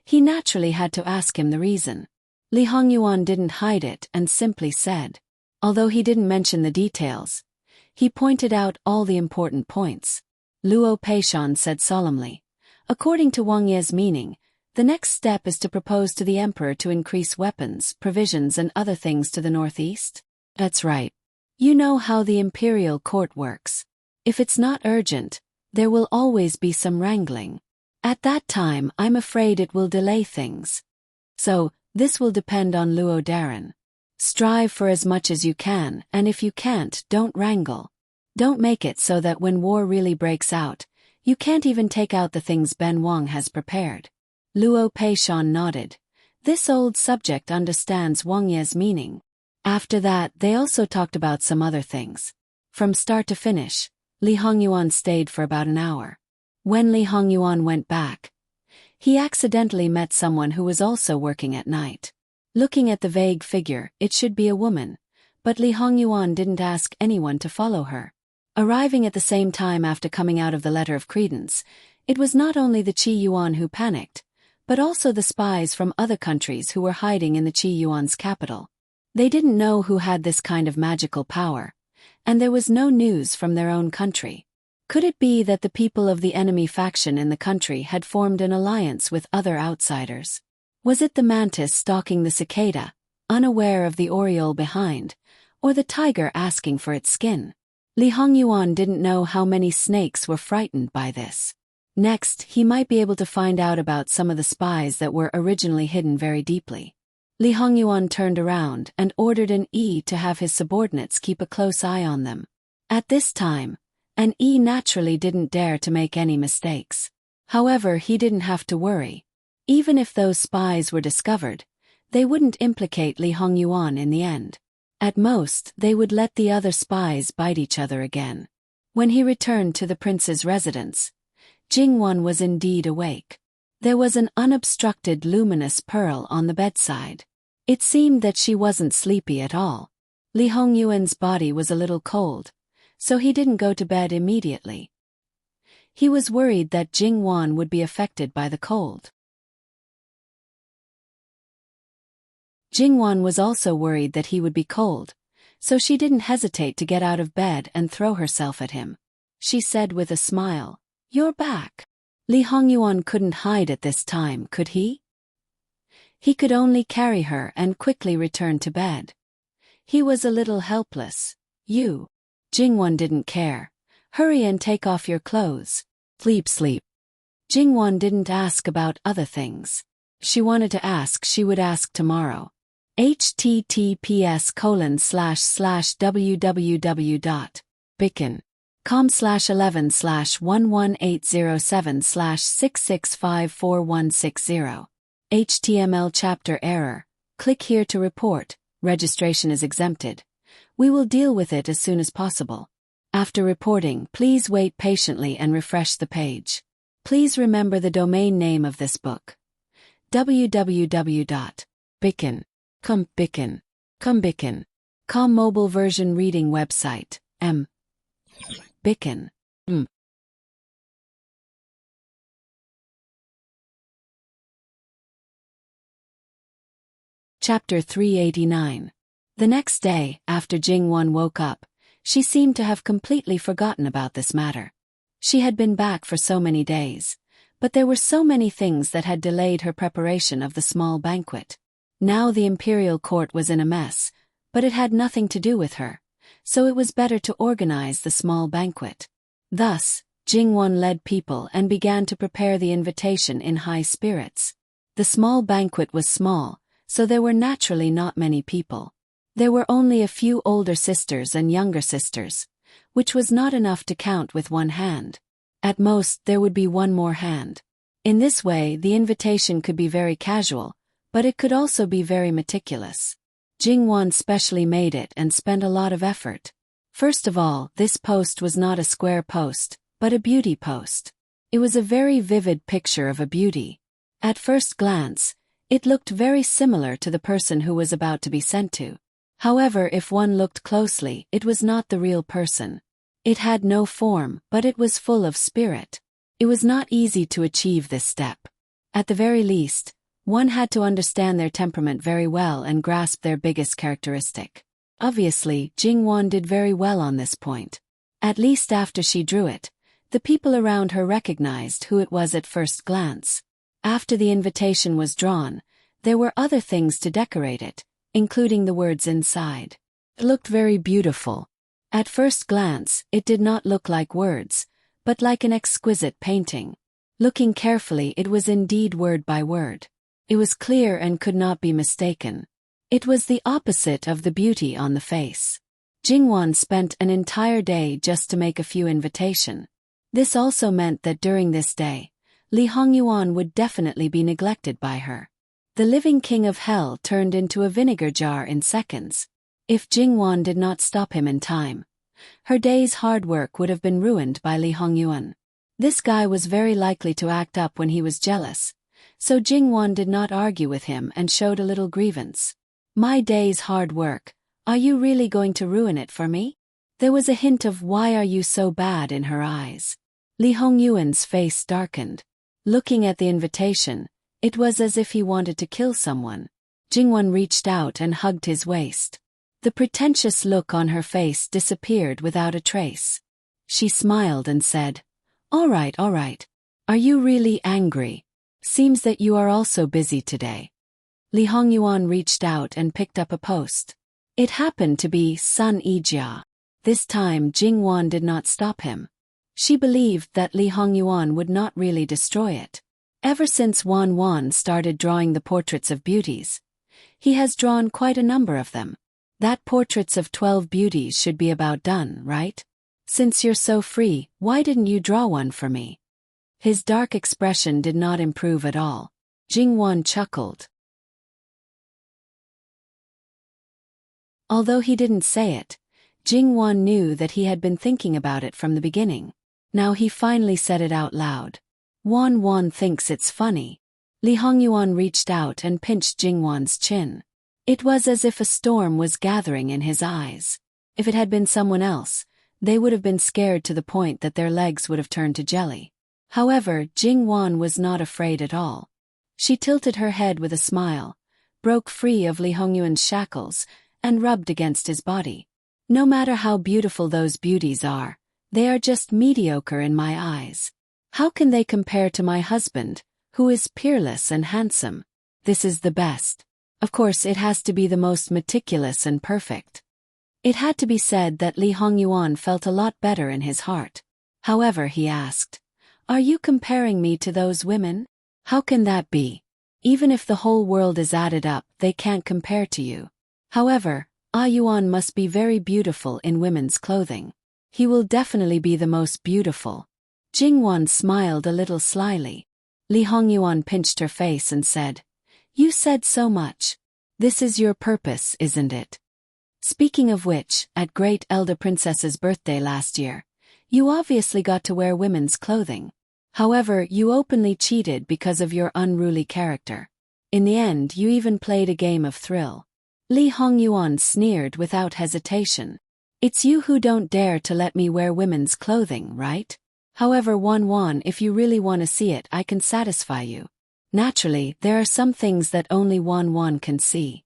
he naturally had to ask him the reason. Li Hongyuan didn't hide it and simply said. Although he didn't mention the details, he pointed out all the important points. Luo Peishan said solemnly, according to Wang Ye's meaning, the next step is to propose to the emperor to increase weapons, provisions and other things to the northeast? That's right. You know how the imperial court works. If it's not urgent, there will always be some wrangling. At that time, I'm afraid it will delay things. So, this will depend on Luo Daran. Strive for as much as you can, and if you can't, don't wrangle. Don't make it so that when war really breaks out, you can't even take out the things Ben Wang has prepared. Luo Peishan nodded. This old subject understands Wang Ye's meaning. After that, they also talked about some other things. From start to finish, Li Hongyuan stayed for about an hour. When Li Hongyuan went back, he accidentally met someone who was also working at night. Looking at the vague figure, it should be a woman, but Li Hongyuan didn't ask anyone to follow her. Arriving at the same time after coming out of the letter of credence, it was not only the Qi Yuan who panicked, but also the spies from other countries who were hiding in the Qi Yuan's capital. They didn't know who had this kind of magical power, and there was no news from their own country. Could it be that the people of the enemy faction in the country had formed an alliance with other outsiders? Was it the mantis stalking the cicada, unaware of the oriole behind, or the tiger asking for its skin? Li Hongyuan didn't know how many snakes were frightened by this. Next, he might be able to find out about some of the spies that were originally hidden very deeply. Li Hongyuan turned around and ordered an E to have his subordinates keep a close eye on them. At this time, an E naturally didn't dare to make any mistakes. However, he didn't have to worry. Even if those spies were discovered, they wouldn't implicate Li Hongyuan in the end. At most, they would let the other spies bite each other again. When he returned to the prince's residence, Jingwan was indeed awake. There was an unobstructed luminous pearl on the bedside. It seemed that she wasn't sleepy at all. Li Hongyuan's body was a little cold, so he didn't go to bed immediately. He was worried that Jingwan would be affected by the cold. Jingwan was also worried that he would be cold, so she didn't hesitate to get out of bed and throw herself at him. She said with a smile, "You're back." Li Hongyuan couldn't hide at this time, could he? He could only carry her and quickly return to bed. He was a little helpless. "You." Jingwan didn't care. "Hurry and take off your clothes. Sleep. Jingwan didn't ask about other things. She wanted to ask, she would ask tomorrow. https://www.bicken.com/11/11807/6654160. HTML chapter error. Click here to report. Registration is exempted. We will deal with it as soon as possible. After reporting, please wait patiently and refresh the page. Please remember the domain name of this book. www.bicken.com mobile version reading website. Bicken. Chapter 389. The next day, after Jing-won woke up, she seemed to have completely forgotten about this matter. She had been back for so many days, but there were so many things that had delayed her preparation of the small banquet. Now the imperial court was in a mess, but it had nothing to do with her, so it was better to organize the small banquet. Thus, Jing-won led people and began to prepare the invitation in high spirits. The small banquet was small, so there were naturally not many people. There were only a few older sisters and younger sisters, which was not enough to count with one hand. At most, there would be one more hand. In this way, the invitation could be very casual, but it could also be very meticulous. Jing-won specially made it and spent a lot of effort. First of all, this post was not a square post, but a beauty post. It was a very vivid picture of a beauty. At first glance, it looked very similar to the person who was about to be sent to. However, if one looked closely, it was not the real person. It had no form, but it was full of spirit. It was not easy to achieve this step. At the very least, one had to understand their temperament very well and grasp their biggest characteristic. Obviously, Jing-won did very well on this point. At least after she drew it, the people around her recognized who it was at first glance. After the invitation was drawn, there were other things to decorate it, including the words inside. It looked very beautiful. At first glance, it did not look like words, but like an exquisite painting. Looking carefully, it was indeed word by word. It was clear and could not be mistaken. It was the opposite of the beauty on the face. Jing-won spent an entire day just to make a few invitation. This also meant that during this day, Lee Hong-yuan would definitely be neglected by her. The living king of hell turned into a vinegar jar in seconds. If Jing-won did not stop him in time, her day's hard work would have been ruined by Lee Hong-yuan. This guy was very likely to act up when he was jealous, so Jing-won did not argue with him and showed a little grievance. My day's hard work, are you really going to ruin it for me? There was a hint of why are you so bad in her eyes. Lee Hong-yuan's face darkened. Looking at the invitation, it was as if he wanted to kill someone. Jing-won reached out and hugged his waist. The pretentious look on her face disappeared without a trace. She smiled and said, all right. Are you really angry? Seems that you are also busy today. Lee Hong-yuan reached out and picked up a post. It happened to be Sun Ijia. This time Jing-won did not stop him. She believed that Lee Hong-yuan would not really destroy it. Ever since Wan started drawing the portraits of beauties, he has drawn quite a number of them. That portraits of 12 beauties should be about done, right? Since you're so free, why didn't you draw one for me? His dark expression did not improve at all. Jing-won chuckled. Although he didn't say it, Jing-won knew that he had been thinking about it from the beginning. Now he finally said it out loud. Wan thinks it's funny. Lee Hong-yuan reached out and pinched Jing-won's chin. It was as if a storm was gathering in his eyes. If it had been someone else, they would have been scared to the point that their legs would have turned to jelly. However, Jing-won was not afraid at all. She tilted her head with a smile, broke free of Lee Hong-yuan's shackles, and rubbed against his body. No matter how beautiful those beauties are, they are just mediocre in my eyes. How can they compare to my husband, who is peerless and handsome? This is the best. Of course, it has to be the most meticulous and perfect. It had to be said that Lee Hong-yuan felt a lot better in his heart. However, he asked, are you comparing me to those women? How can that be? Even if the whole world is added up, they can't compare to you. However, Ah Yuan must be very beautiful in women's clothing. He will definitely be the most beautiful. Jingwan smiled a little slyly. Li Hongyuan pinched her face and said, "You said so much. This is your purpose, isn't it? Speaking of which, at Great Elder Princess's birthday last year, you obviously got to wear women's clothing. However, you openly cheated because of your unruly character. In the end, you even played a game of thrill." Li Hongyuan sneered without hesitation. "It's you who don't dare to let me wear women's clothing, right? However, Wan, if you really want to see it, I can satisfy you. Naturally, there are some things that only Wan can see."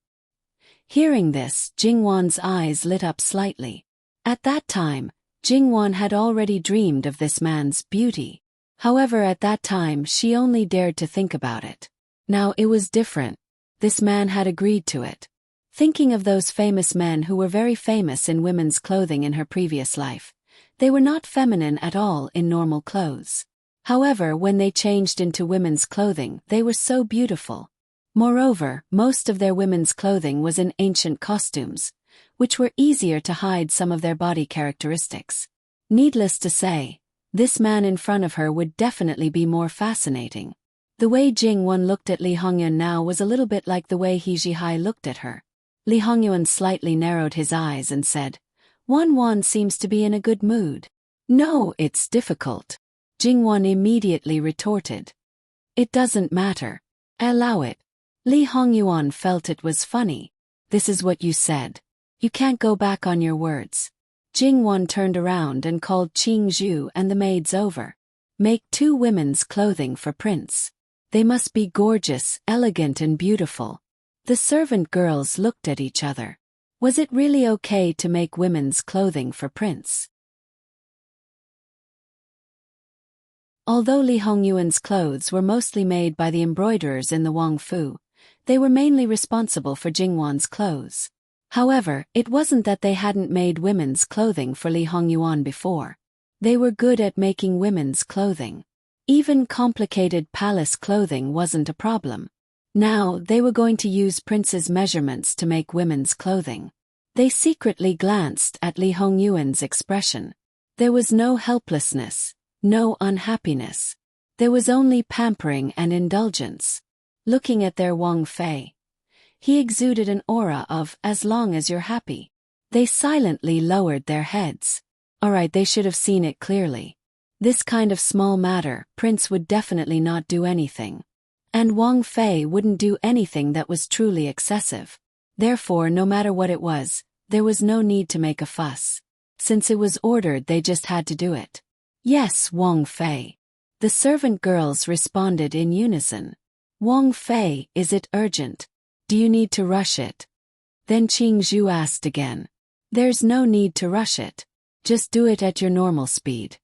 Hearing this, Jingwan's eyes lit up slightly. At that time, Jingwan had already dreamed of this man's beauty. However, at that time she only dared to think about it. Now it was different. This man had agreed to it. Thinking of those famous men who were very famous in women's clothing in her previous life, they were not feminine at all in normal clothes. However, when they changed into women's clothing, they were so beautiful. Moreover, most of their women's clothing was in ancient costumes, which were easier to hide some of their body characteristics. Needless to say, this man in front of her would definitely be more fascinating. The way Jingwan looked at Li Hongyuan now was a little bit like the way He Zhihai looked at her. Li Hongyuan slightly narrowed his eyes and said, "Wan seems to be in a good mood." "No, it's difficult," Jingwan immediately retorted. "It doesn't matter. Allow it." Li Hongyuan felt it was funny. "This is what you said. You can't go back on your words." Jingwan turned around and called Qing Zhu and the maids over. "Make 2 women's clothing for Prince. They must be gorgeous, elegant and beautiful." The servant girls looked at each other. Was it really okay to make women's clothing for Prince? Although Li Hongyuan's clothes were mostly made by the embroiderers in the Wang Fu, they were mainly responsible for Jingwan's clothes. However, it wasn't that they hadn't made women's clothing for Li Hongyuan before. They were good at making women's clothing. Even complicated palace clothing wasn't a problem. Now, they were going to use Prince's measurements to make women's clothing. They secretly glanced at Li Hongyuan's expression. There was no helplessness, no unhappiness. There was only pampering and indulgence. Looking at their Wang Fei, he exuded an aura of, "as long as you're happy." They silently lowered their heads. Alright, they should have seen it clearly. This kind of small matter, Prince would definitely not do anything. And Wang Fei wouldn't do anything that was truly excessive. Therefore, no matter what it was, there was no need to make a fuss. Since it was ordered, they just had to do it. "Yes, Wang Fei." The servant girls responded in unison. "Wang Fei, is it urgent? Do you need to rush it?" Then Qing Zhu asked again. "There's no need to rush it. Just do it at your normal speed."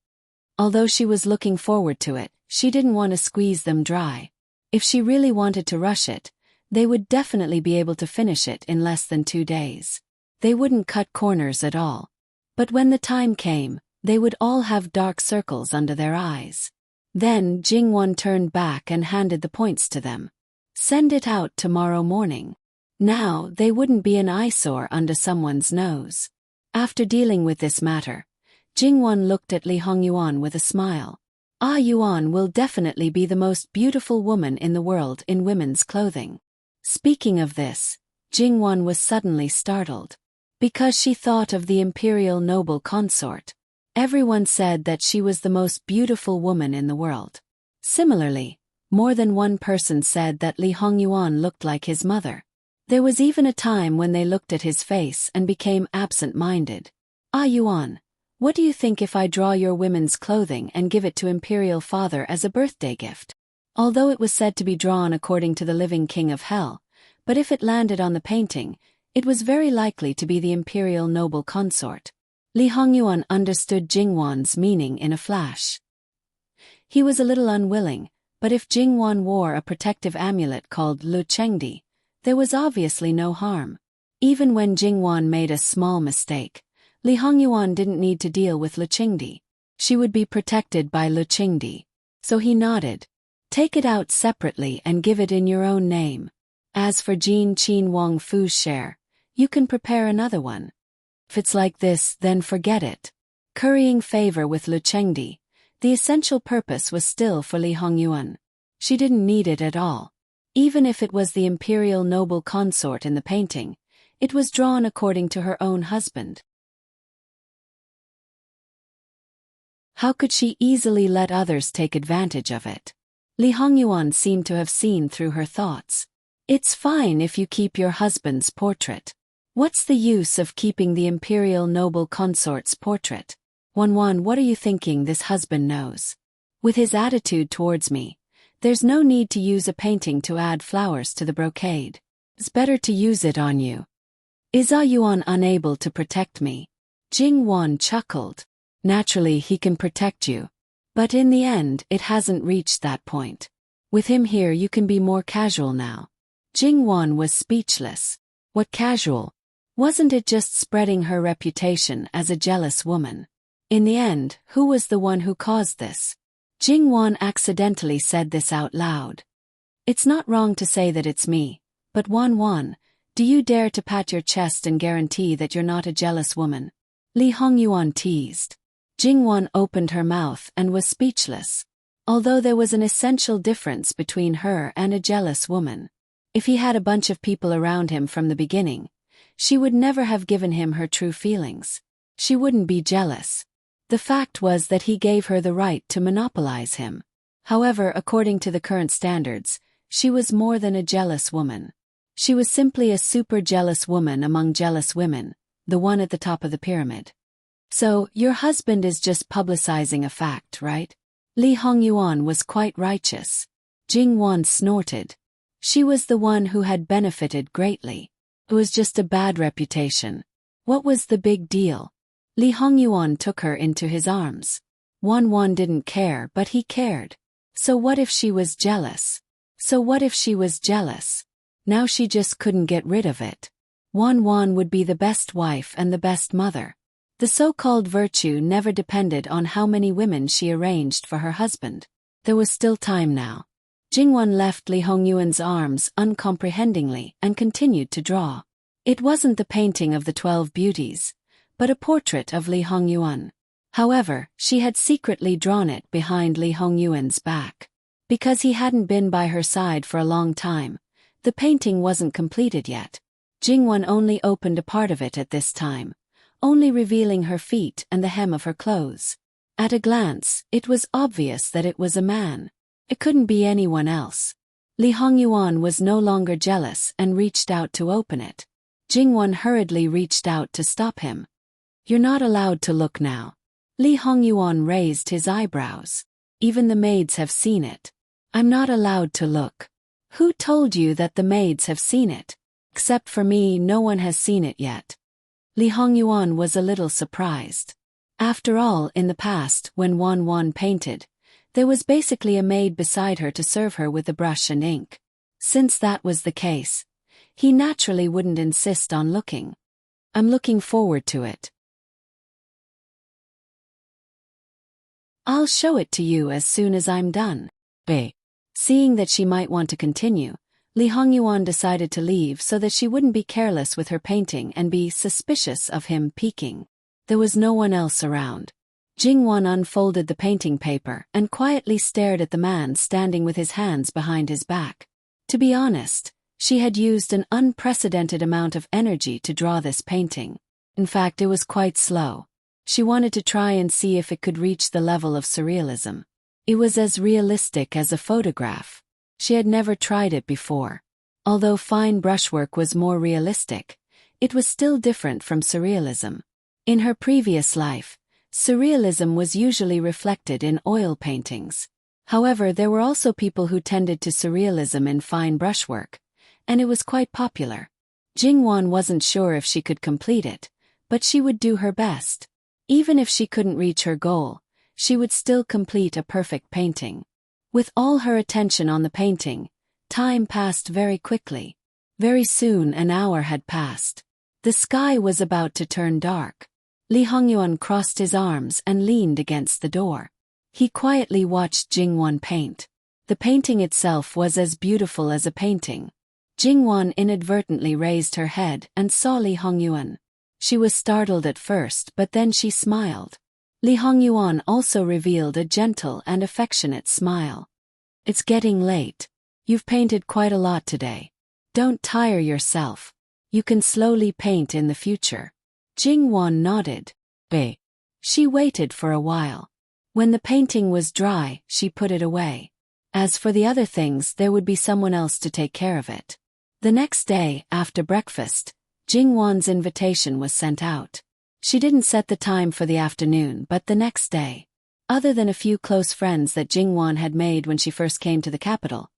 Although she was looking forward to it, she didn't want to squeeze them dry. If she really wanted to rush it, they would definitely be able to finish it in less than 2 days. They wouldn't cut corners at all. But when the time came, they would all have dark circles under their eyes. Then Jingwan turned back and handed the points to them. "Send it out tomorrow morning." Now, they wouldn't be an eyesore under someone's nose. After dealing with this matter, Jingwan looked at Li Hongyuan with a smile. Ah Yuan will definitely be the most beautiful woman in the world in women's clothing. Speaking of this, Jingwan was suddenly startled. Because she thought of the imperial noble consort. Everyone said that she was the most beautiful woman in the world. Similarly, more than one person said that Li Hongyuan looked like his mother. There was even a time when they looked at his face and became absent-minded. "Ah Yuan, what do you think if I draw your women's clothing and give it to Imperial Father as a birthday gift?" Although it was said to be drawn according to the living king of hell, but if it landed on the painting, it was very likely to be the imperial noble consort. Li Hongyuan understood Jingwan's meaning in a flash. He was a little unwilling, but if Jingwan wore a protective amulet called Lu Chengdi, there was obviously no harm. Even when Jingwan made a small mistake, Li Hongyuan didn't need to deal with Lu Chengdi. She would be protected by Lu Chengdi. So he nodded. "Take it out separately and give it in your own name." As for Jin Qin Wang Fu's share, you can prepare another one. If it's like this, then forget it. Currying favor with Lu Chengdi, the essential purpose was still for Li Hongyuan. She didn't need it at all. Even if it was the imperial noble consort in the painting, it was drawn according to her own husband. How could she easily let others take advantage of it? Li Hongyuan seemed to have seen through her thoughts. It's fine if you keep your husband's portrait. What's the use of keeping the imperial noble consort's portrait? Wan, what are you thinking this husband knows? With his attitude towards me, there's no need to use a painting to add flowers to the brocade. It's better to use it on you. Is Yuan unable to protect me? Jing Wan chuckled. Naturally he can protect you. But in the end it hasn't reached that point. With him here you can be more casual now. Jing Wan was speechless. What casual? Wasn't it just spreading her reputation as a jealous woman? In the end, who was the one who caused this? Jing Wan accidentally said this out loud. It's not wrong to say that it's me, but Wan, do you dare to pat your chest and guarantee that you're not a jealous woman? Li Hongyuan teased. Jing Wan opened her mouth and was speechless. Although there was an essential difference between her and a jealous woman. If he had a bunch of people around him from the beginning, she would never have given him her true feelings. She wouldn't be jealous. The fact was that he gave her the right to monopolize him. However, according to the current standards, she was more than a jealous woman. She was simply a super jealous woman among jealous women, the one at the top of the pyramid. So, your husband is just publicizing a fact, right? Li Hongyuan was quite righteous. Jing Wan snorted. She was the one who had benefited greatly. It was just a bad reputation. What was the big deal? Li Hongyuan took her into his arms. Wan didn't care, but he cared. So what if she was jealous? Now she just couldn't get rid of it. Wan would be the best wife and the best mother. The so-called virtue never depended on how many women she arranged for her husband. There was still time now. Jingwan left Li Hongyuan's arms uncomprehendingly and continued to draw. It wasn't the painting of the 12 beauties, but a portrait of Li Hongyuan. However, she had secretly drawn it behind Li Hongyuan's back. Because he hadn't been by her side for a long time, the painting wasn't completed yet. Jingwan only opened a part of it at this time, only revealing her feet and the hem of her clothes. At a glance, it was obvious that it was a man. It couldn't be anyone else. Li Hongyuan was no longer jealous and reached out to open it. Jingwan hurriedly reached out to stop him. You're not allowed to look now. Li Hongyuan raised his eyebrows. Even the maids have seen it. I'm not allowed to look. Who told you that the maids have seen it? Except for me, no one has seen it yet. Li Hongyuan was a little surprised. After all, in the past, when Wan painted, there was basically a maid beside her to serve her with the brush and ink. Since that was the case, he naturally wouldn't insist on looking. I'm looking forward to it. I'll show it to you as soon as I'm done. Seeing that she might want to continue, Li Hongyuan decided to leave so that she wouldn't be careless with her painting and be suspicious of him peeking. There was no one else around. Jingwan unfolded the painting paper and quietly stared at the man standing with his hands behind his back. To be honest, she had used an unprecedented amount of energy to draw this painting. In fact, it was quite slow. She wanted to try and see if it could reach the level of surrealism. It was as realistic as a photograph. She had never tried it before. Although fine brushwork was more realistic, it was still different from surrealism. In her previous life, surrealism was usually reflected in oil paintings. However, there were also people who tended to surrealism in fine brushwork, and it was quite popular. Jingwan wasn't sure if she could complete it, but she would do her best. Even if she couldn't reach her goal, she would still complete a perfect painting. With all her attention on the painting, time passed very quickly. Very soon an hour had passed. The sky was about to turn dark. Li Hongyuan crossed his arms and leaned against the door. He quietly watched Jingwan paint. The painting itself was as beautiful as a painting. Jingwan inadvertently raised her head and saw Li Hongyuan. She was startled at first, but then she smiled. Li Hongyuan also revealed a gentle and affectionate smile. It's getting late. You've painted quite a lot today. Don't tire yourself. You can slowly paint in the future. Jingwan nodded. She waited for a while. When the painting was dry, she put it away. As for the other things, there would be someone else to take care of it. The next day, after breakfast, Jingwan's invitation was sent out. She didn't set the time for the afternoon, but the next day. Other than a few close friends that Jingwan had made when she first came to the capital,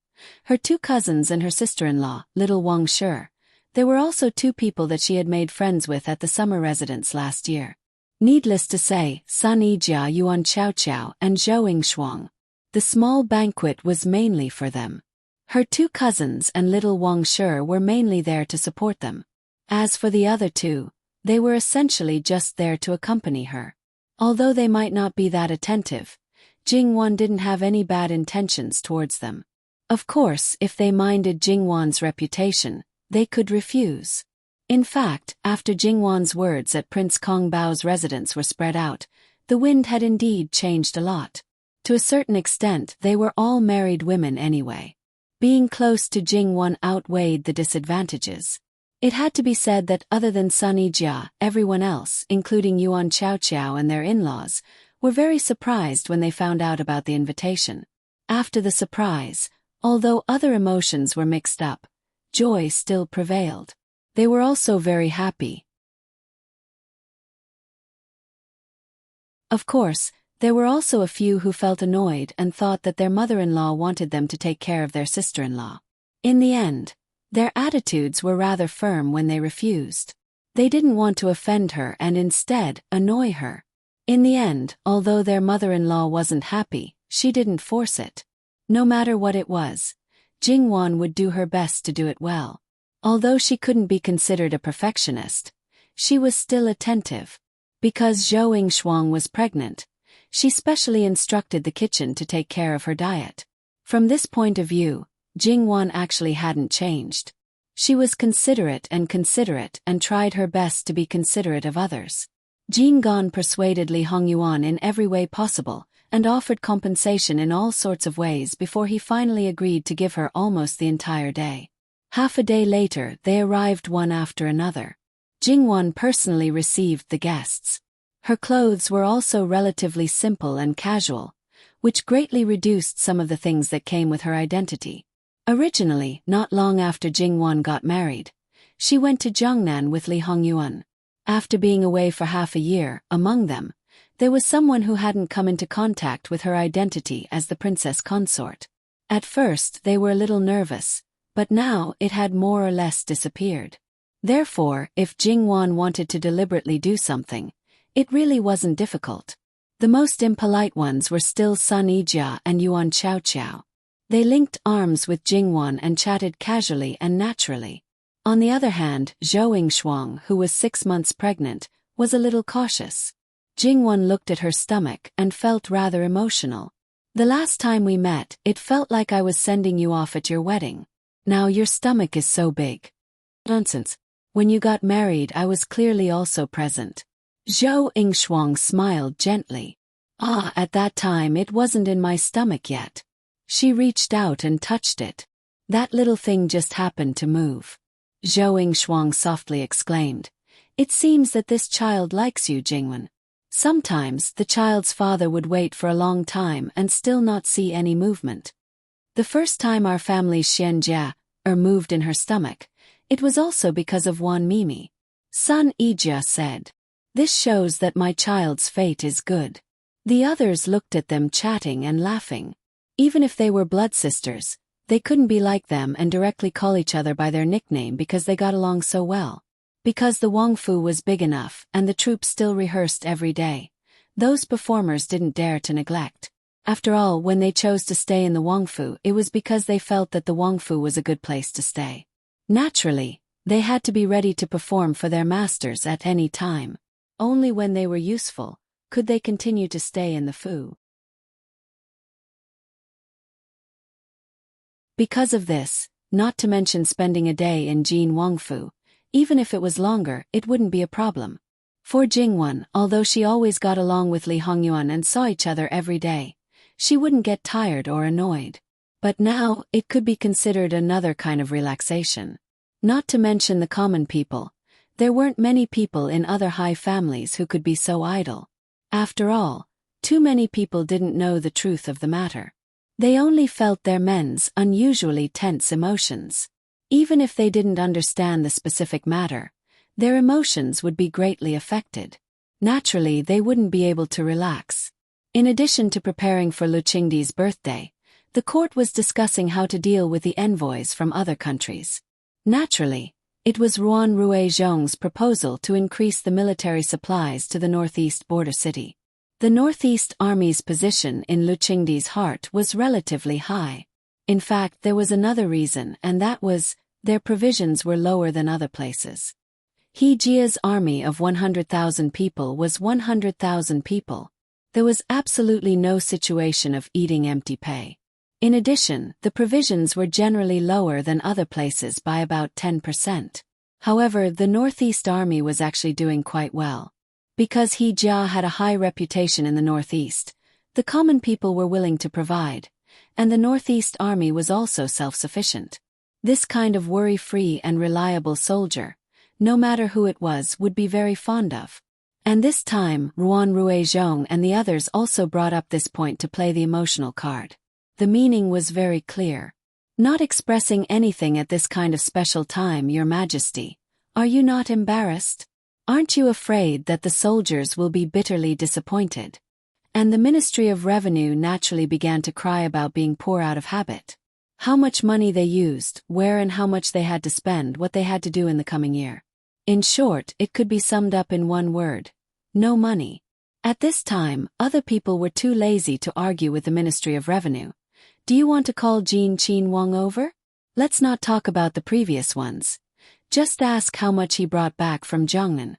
her 2 cousins and her sister-in-law, little Wang Shi, there were also 2 people that she had made friends with at the summer residence last year. Needless to say, Sun Yijia, Yuan Qiao and Zhou Yingshuang. The small banquet was mainly for them. Her 2 cousins and little Wang Shi were mainly there to support them. As for the other 2, they were essentially just there to accompany her. Although they might not be that attentive, Jingwan didn't have any bad intentions towards them. Of course, if they minded Jingwan's reputation, they could refuse. In fact, after Jingwan's words at Prince Kongbao's residence were spread out, the wind had indeed changed a lot. To a certain extent, they were all married women anyway. Being close to Jingwan outweighed the disadvantages. It had to be said that other than Sun Yijia, everyone else, including Yuan Qiao and their in-laws, were very surprised when they found out about the invitation. After the surprise, although other emotions were mixed up, joy still prevailed. They were also very happy. Of course, there were also a few who felt annoyed and thought that their mother-in-law wanted them to take care of their sister-in-law. In the end, their attitudes were rather firm when they refused. They didn't want to offend her and instead annoy her. In the end, although their mother-in-law wasn't happy, she didn't force it. No matter what it was, Jingwan would do her best to do it well. Although she couldn't be considered a perfectionist, she was still attentive. Because Zhou Yingshuang was pregnant, she specially instructed the kitchen to take care of her diet. From this point of view, Jingwan actually hadn't changed. She was considerate and tried her best to be considerate of others. Jingwan persuaded Li Hongyuan in every way possible, and offered compensation in all sorts of ways before he finally agreed to give her almost the entire day. Half a day later, they arrived one after another. Jingwan personally received the guests. Her clothes were also relatively simple and casual, which greatly reduced some of the things that came with her identity. Originally, not long after Jingwan got married, she went to Jiangnan with Li Hongyuan. After being away for half a year, among them, there was someone who hadn't come into contact with her identity as the princess consort. At first, they were a little nervous, but now it had more or less disappeared. Therefore, if Jingwan wanted to deliberately do something, it really wasn't difficult. The most impolite ones were still Sun Yijia and Yuan Qiao. They linked arms with Jingwan and chatted casually and naturally. On the other hand, Zhou Yingshuang, who was 6 months pregnant, was a little cautious. Jingwan looked at her stomach and felt rather emotional. The last time we met, it felt like I was sending you off at your wedding. Now your stomach is so big. Nonsense. When you got married, I was clearly also present. Zhou Yingshuang smiled gently. At that time it wasn't in my stomach yet. She reached out and touched it. That little thing just happened to move. Zhou Yingshuang softly exclaimed. It seems that this child likes you, Jingwan. Sometimes the child's father would wait for a long time and still not see any movement. The first time our family's Xianjia moved in her stomach, it was also because of Wan Mimi. Sun Yijia said. This shows that my child's fate is good. The others looked at them chatting and laughing. Even if they were blood sisters, they couldn't be like them and directly call each other by their nickname because they got along so well. Because the Wangfu was big enough and the troupe still rehearsed every day, those performers didn't dare to neglect. After all, when they chose to stay in the Wangfu, it was because they felt that the Wangfu was a good place to stay. Naturally, they had to be ready to perform for their masters at any time. Only when they were useful could they continue to stay in the Fu. Because of this, not to mention spending a day in Jin Wangfu. Even if it was longer, it wouldn't be a problem. For Jingwan, although she always got along with Li Hongyuan and saw each other every day, she wouldn't get tired or annoyed. But now, it could be considered another kind of relaxation. Not to mention the common people. There weren't many people in other high families who could be so idle. After all, too many people didn't know the truth of the matter. They only felt their men's unusually tense emotions. Even if they didn't understand the specific matter, their emotions would be greatly affected. Naturally, they wouldn't be able to relax. In addition to preparing for Lu Qingdi's birthday, the court was discussing how to deal with the envoys from other countries. Naturally, it was Ruan Ruizhong's proposal to increase the military supplies to the northeast border city. The Northeast Army's position in Lu Qingdi's heart was relatively high. In fact, there was another reason, and that was, their provisions were lower than other places. He Jia's army of 100,000 people was 100,000 people. There was absolutely no situation of eating empty pay. In addition, the provisions were generally lower than other places by about 10%. However, the Northeast Army was actually doing quite well. Because He Jia had a high reputation in the Northeast, the common people were willing to provide, and the Northeast Army was also self-sufficient. This kind of worry-free and reliable soldier, no matter who it was, would be very fond of. And this time, Ruan Ruizhong and the others also brought up this point to play the emotional card. The meaning was very clear. Not expressing anything at this kind of special time, Your Majesty. Are you not embarrassed? Aren't you afraid that the soldiers will be bitterly disappointed? And the Ministry of Revenue naturally began to cry about being poor out of habit. How much money they used, where and how much they had to spend, what they had to do in the coming year. In short, it could be summed up in one word: no money. At this time, other people were too lazy to argue with the Ministry of Revenue. Do you want to call Jin Qin Wang over? Let's not talk about the previous ones. Just ask how much he brought back from Jiangnan.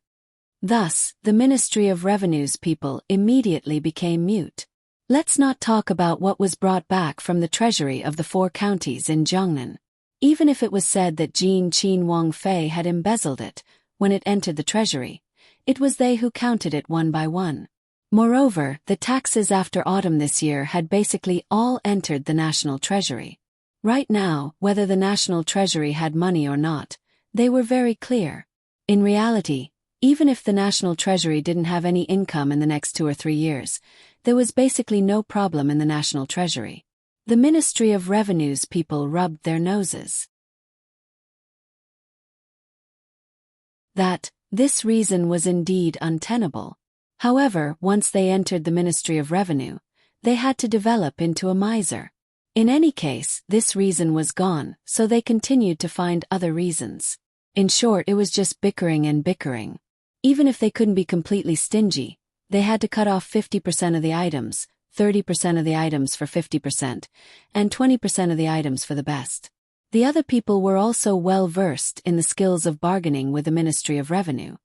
Thus, the Ministry of Revenue's people immediately became mute. Let's not talk about what was brought back from the treasury of the 4 counties in Jiangnan. Even if it was said that Jin Qin Wang Fei had embezzled it, when it entered the treasury, it was they who counted it one by one. Moreover, the taxes after autumn this year had basically all entered the national treasury. Right now, whether the national treasury had money or not, they were very clear. In reality, even if the national treasury didn't have any income in the next 2 or 3 years, there was basically no problem in the national treasury. The Ministry of Revenue's people rubbed their noses. This reason was indeed untenable. However, once they entered the Ministry of Revenue, they had to develop into a miser. In any case, this reason was gone, so they continued to find other reasons. In short, it was just bickering and bickering. Even if they couldn't be completely stingy, they had to cut off 50% of the items, 30% of the items for 50%, and 20% of the items for the best. The other people were also well versed in the skills of bargaining with the Ministry of Revenue.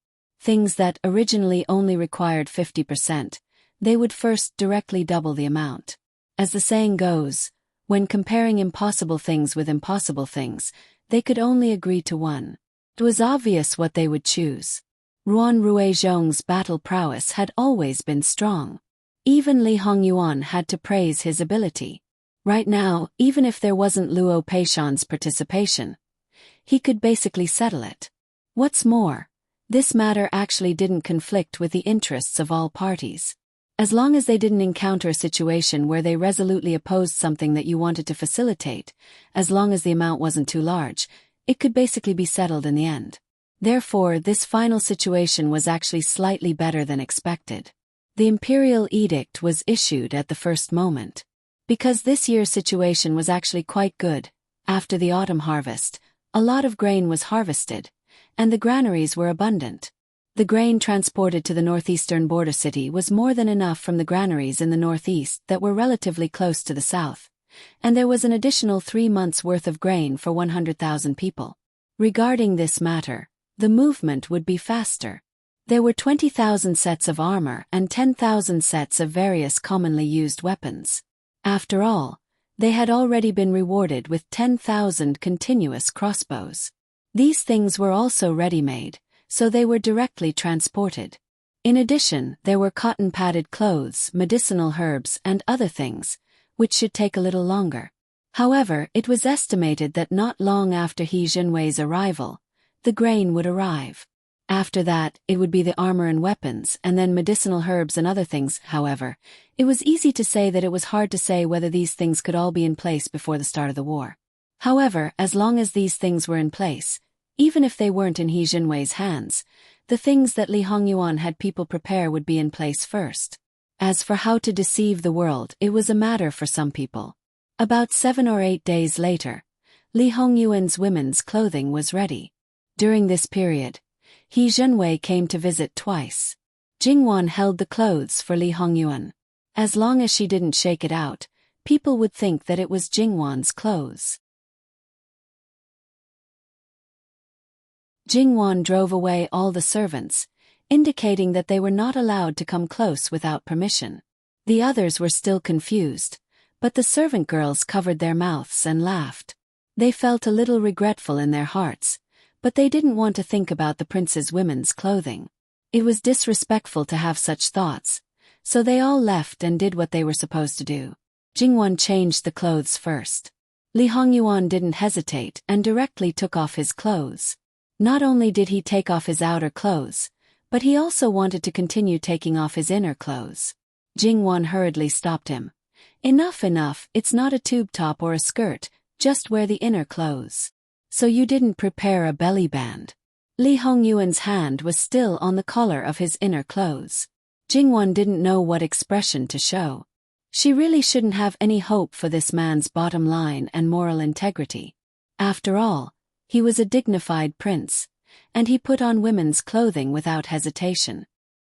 Things that originally only required 50%, they would first directly double the amount. As the saying goes, when comparing impossible things with impossible things, they could only agree to one. It was obvious what they would choose. Ruan Ruizhong's battle prowess had always been strong. Even Li Hongyuan had to praise his ability. Right now, even if there wasn't Luo Peishan's participation, he could basically settle it. What's more, this matter actually didn't conflict with the interests of all parties. As long as they didn't encounter a situation where they resolutely opposed something that you wanted to facilitate, as long as the amount wasn't too large, it could basically be settled in the end. Therefore, this final situation was actually slightly better than expected. The imperial edict was issued at the first moment. Because this year's situation was actually quite good, after the autumn harvest, a lot of grain was harvested, and the granaries were abundant. The grain transported to the northeastern border city was more than enough from the granaries in the northeast that were relatively close to the south, and there was an additional 3 months' worth of grain for 100,000 people. Regarding this matter, the movement would be faster. There were 20,000 sets of armor and 10,000 sets of various commonly used weapons. After all, They had already been rewarded with 10,000 continuous crossbows. These things were also ready-made, so they were directly transported. In addition, there were cotton-padded clothes, medicinal herbs, and other things, which should take a little longer. However, it was estimated that not long after He Zhenwei's arrival, the grain would arrive. After that, it would be the armor and weapons, and then medicinal herbs and other things. However, it was easy to say that it was hard to say whether these things could all be in place before the start of the war. However, as long as these things were in place, even if they weren't in He Zhenwei's hands, the things that Li Hongyuan had people prepare would be in place first. As for how to deceive the world, it was a matter for some people. About 7 or 8 days later, Li Hongyuan's women's clothing was ready. During this period, He Zhenwei came to visit twice. Jingwan held the clothes for Li Hongyuan. As long as she didn't shake it out, people would think that it was Jingwan's clothes. Jingwan drove away all the servants, indicating that they were not allowed to come close without permission. The others were still confused, but the servant girls covered their mouths and laughed. They felt a little regretful in their hearts, but they didn't want to think about the prince's women's clothing. It was disrespectful to have such thoughts, so they all left and did what they were supposed to do. Jingwan changed the clothes first. Li Hongyuan didn't hesitate and directly took off his clothes. Not only did he take off his outer clothes, but he also wanted to continue taking off his inner clothes. Jingwan hurriedly stopped him. Enough, it's not a tube top or a skirt, just wear the inner clothes. So you didn't prepare a belly band. Li Hongyuan's hand was still on the collar of his inner clothes. Jingwan didn't know what expression to show. She really shouldn't have any hope for this man's bottom line and moral integrity. After all, he was a dignified prince, and he put on women's clothing without hesitation.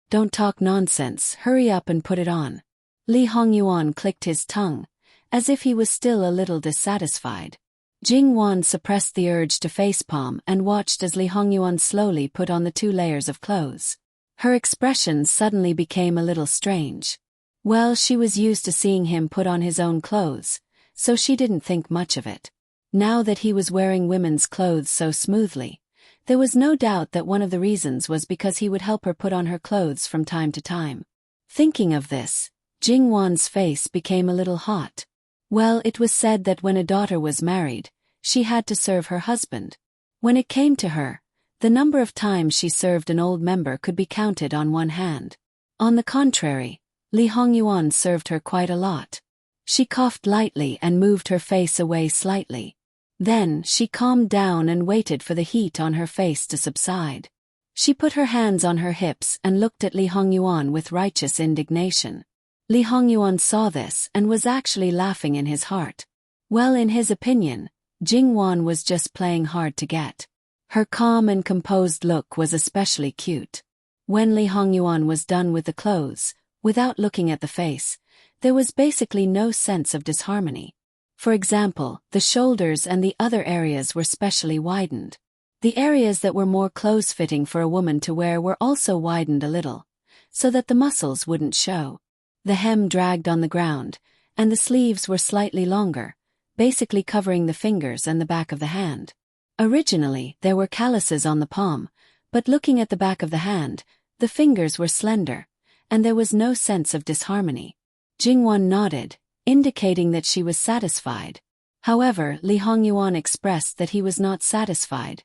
Don't talk nonsense, hurry up and put it on. Li Hongyuan clicked his tongue, as if he was still a little dissatisfied. Jingwan suppressed the urge to facepalm and watched as Li Hongyuan slowly put on the 2 layers of clothes. Her expression suddenly became a little strange. Well, she was used to seeing him put on his own clothes, so she didn't think much of it. Now that he was wearing women's clothes so smoothly, there was no doubt that one of the reasons was because he would help her put on her clothes from time to time. Thinking of this, Jingwan's face became a little hot. Well, it was said that when a daughter was married, she had to serve her husband. When it came to her, the number of times she served an old member could be counted on one hand. On the contrary, Li Hongyuan served her quite a lot. She coughed lightly and moved her face away slightly. Then, she calmed down and waited for the heat on her face to subside. She put her hands on her hips and looked at Li Hongyuan with righteous indignation. Li Hongyuan saw this and was actually laughing in his heart. Well, in his opinion, Jingwan was just playing hard to get. Her calm and composed look was especially cute. When Li Hongyuan was done with the clothes, without looking at the face, there was basically no sense of disharmony. For example, the shoulders and the other areas were specially widened. The areas that were more close-fitting for a woman to wear were also widened a little, so that the muscles wouldn't show. The hem dragged on the ground, and the sleeves were slightly longer, basically covering the fingers and the back of the hand. Originally, there were calluses on the palm, but looking at the back of the hand, the fingers were slender, and there was no sense of disharmony. Jingwan nodded, indicating that she was satisfied. However, Li Hongyuan expressed that he was not satisfied,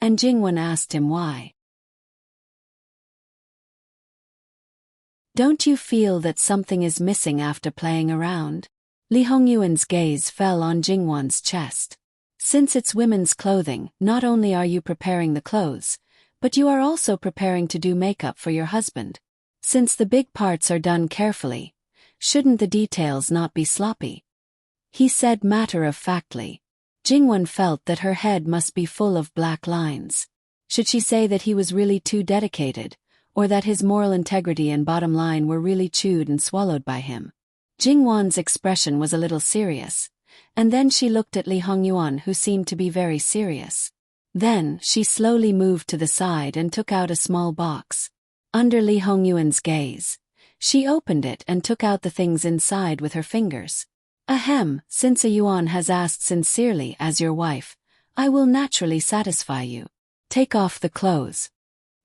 and Jingwan asked him why. Don't you feel that something is missing after playing around? Li Hongyuan's gaze fell on Jingwan's chest. Since it's women's clothing, not only are you preparing the clothes, but you are also preparing to do makeup for your husband. Since the big parts are done carefully, shouldn't the details not be sloppy? He said matter-of-factly. Jingwan felt that her head must be full of black lines. Should she say that he was really too dedicated, or that his moral integrity and bottom line were really chewed and swallowed by him? Jingwan's expression was a little serious, and then she looked at Li Hongyuan, who seemed to be very serious. Then, she slowly moved to the side and took out a small box. Under Li Hongyuan's gaze, she opened it and took out the things inside with her fingers. Ahem, since a Yuan has asked sincerely as your wife, I will naturally satisfy you. Take off the clothes.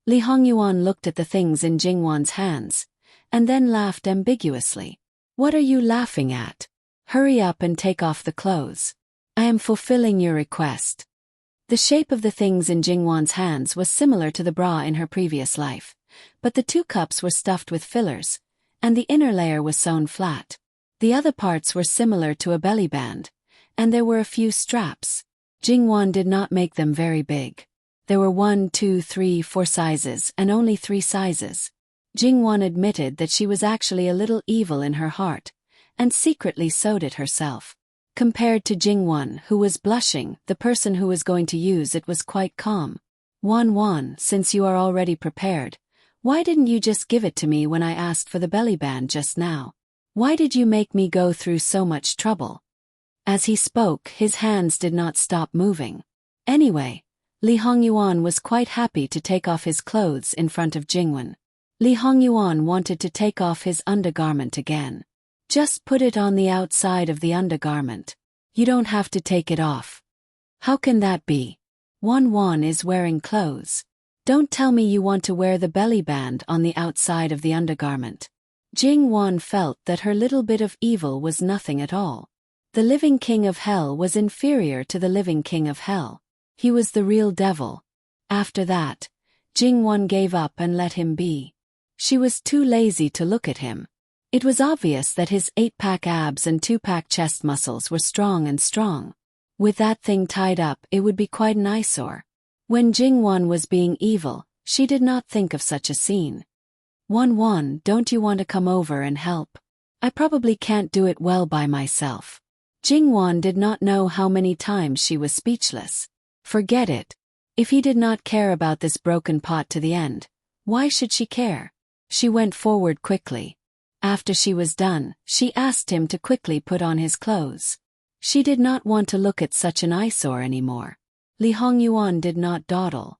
Li Hongyuan looked at the things in Jingwan's hands, and then laughed ambiguously. What are you laughing at? Hurry up and take off the clothes. I am fulfilling your request. The shape of the things in Jingwan's hands was similar to the bra in her previous life, but the 2 cups were stuffed with fillers, and the inner layer was sewn flat. The other parts were similar to a belly band, and there were a few straps. Jingwan did not make them very big. There were 1, 2, 3, 4 sizes and only 3 sizes. Jingwan admitted that she was actually a little evil in her heart, and secretly sewed it herself. Compared to Jingwan, who was blushing, the person who was going to use it was quite calm. Wan, since you are already prepared, why didn't you just give it to me when I asked for the belly band just now? Why did you make me go through so much trouble? As he spoke, his hands did not stop moving. Anyway, Li Hongyuan was quite happy to take off his clothes in front of Jingwan. Li Hongyuan wanted to take off his undergarment again. Just put it on the outside of the undergarment. You don't have to take it off. How can that be? Wan is wearing clothes. Don't tell me you want to wear the belly band on the outside of the undergarment. Jingwan felt that her little bit of evil was nothing at all. The living king of hell was inferior to the living king of hell. He was the real devil. After that, Jingwan gave up and let him be. She was too lazy to look at him. It was obvious that his 8-pack abs and 2-pack chest muscles were strong. With that thing tied up, it would be quite an eyesore. When Jingwan was being evil, she did not think of such a scene. Wan, don't you want to come over and help? I probably can't do it well by myself. Jingwan did not know how many times she was speechless. Forget it. If he did not care about this broken pot to the end, why should she care? She went forward quickly. After she was done, she asked him to quickly put on his clothes. She did not want to look at such an eyesore anymore. Li Hongyuan did not dawdle.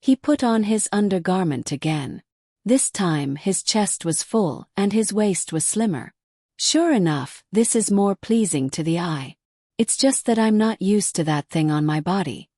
He put on his undergarment again. This time his chest was full and his waist was slimmer. Sure enough, this is more pleasing to the eye. It's just that I'm not used to that thing on my body.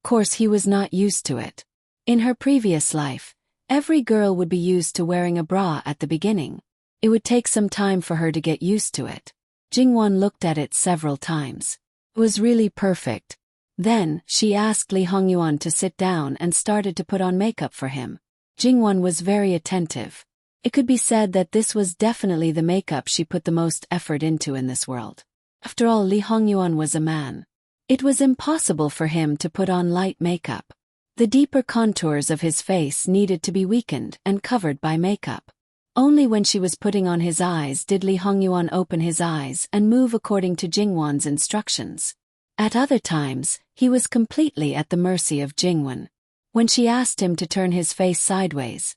Course he was not used to it. In her previous life, every girl would be used to wearing a bra at the beginning. It would take some time for her to get used to it. Jingwan looked at it several times. It was really perfect. Then, she asked Li Hongyuan to sit down and started to put on makeup for him. Jingwan was very attentive. It could be said that this was definitely the makeup she put the most effort into in this world. After all, Li Hongyuan was a man. It was impossible for him to put on light makeup. The deeper contours of his face needed to be weakened and covered by makeup. Only when she was putting on his eyes did Li Hongyuan open his eyes and move according to Jingwan's instructions. At other times, he was completely at the mercy of Jingwan. When she asked him to turn his face sideways,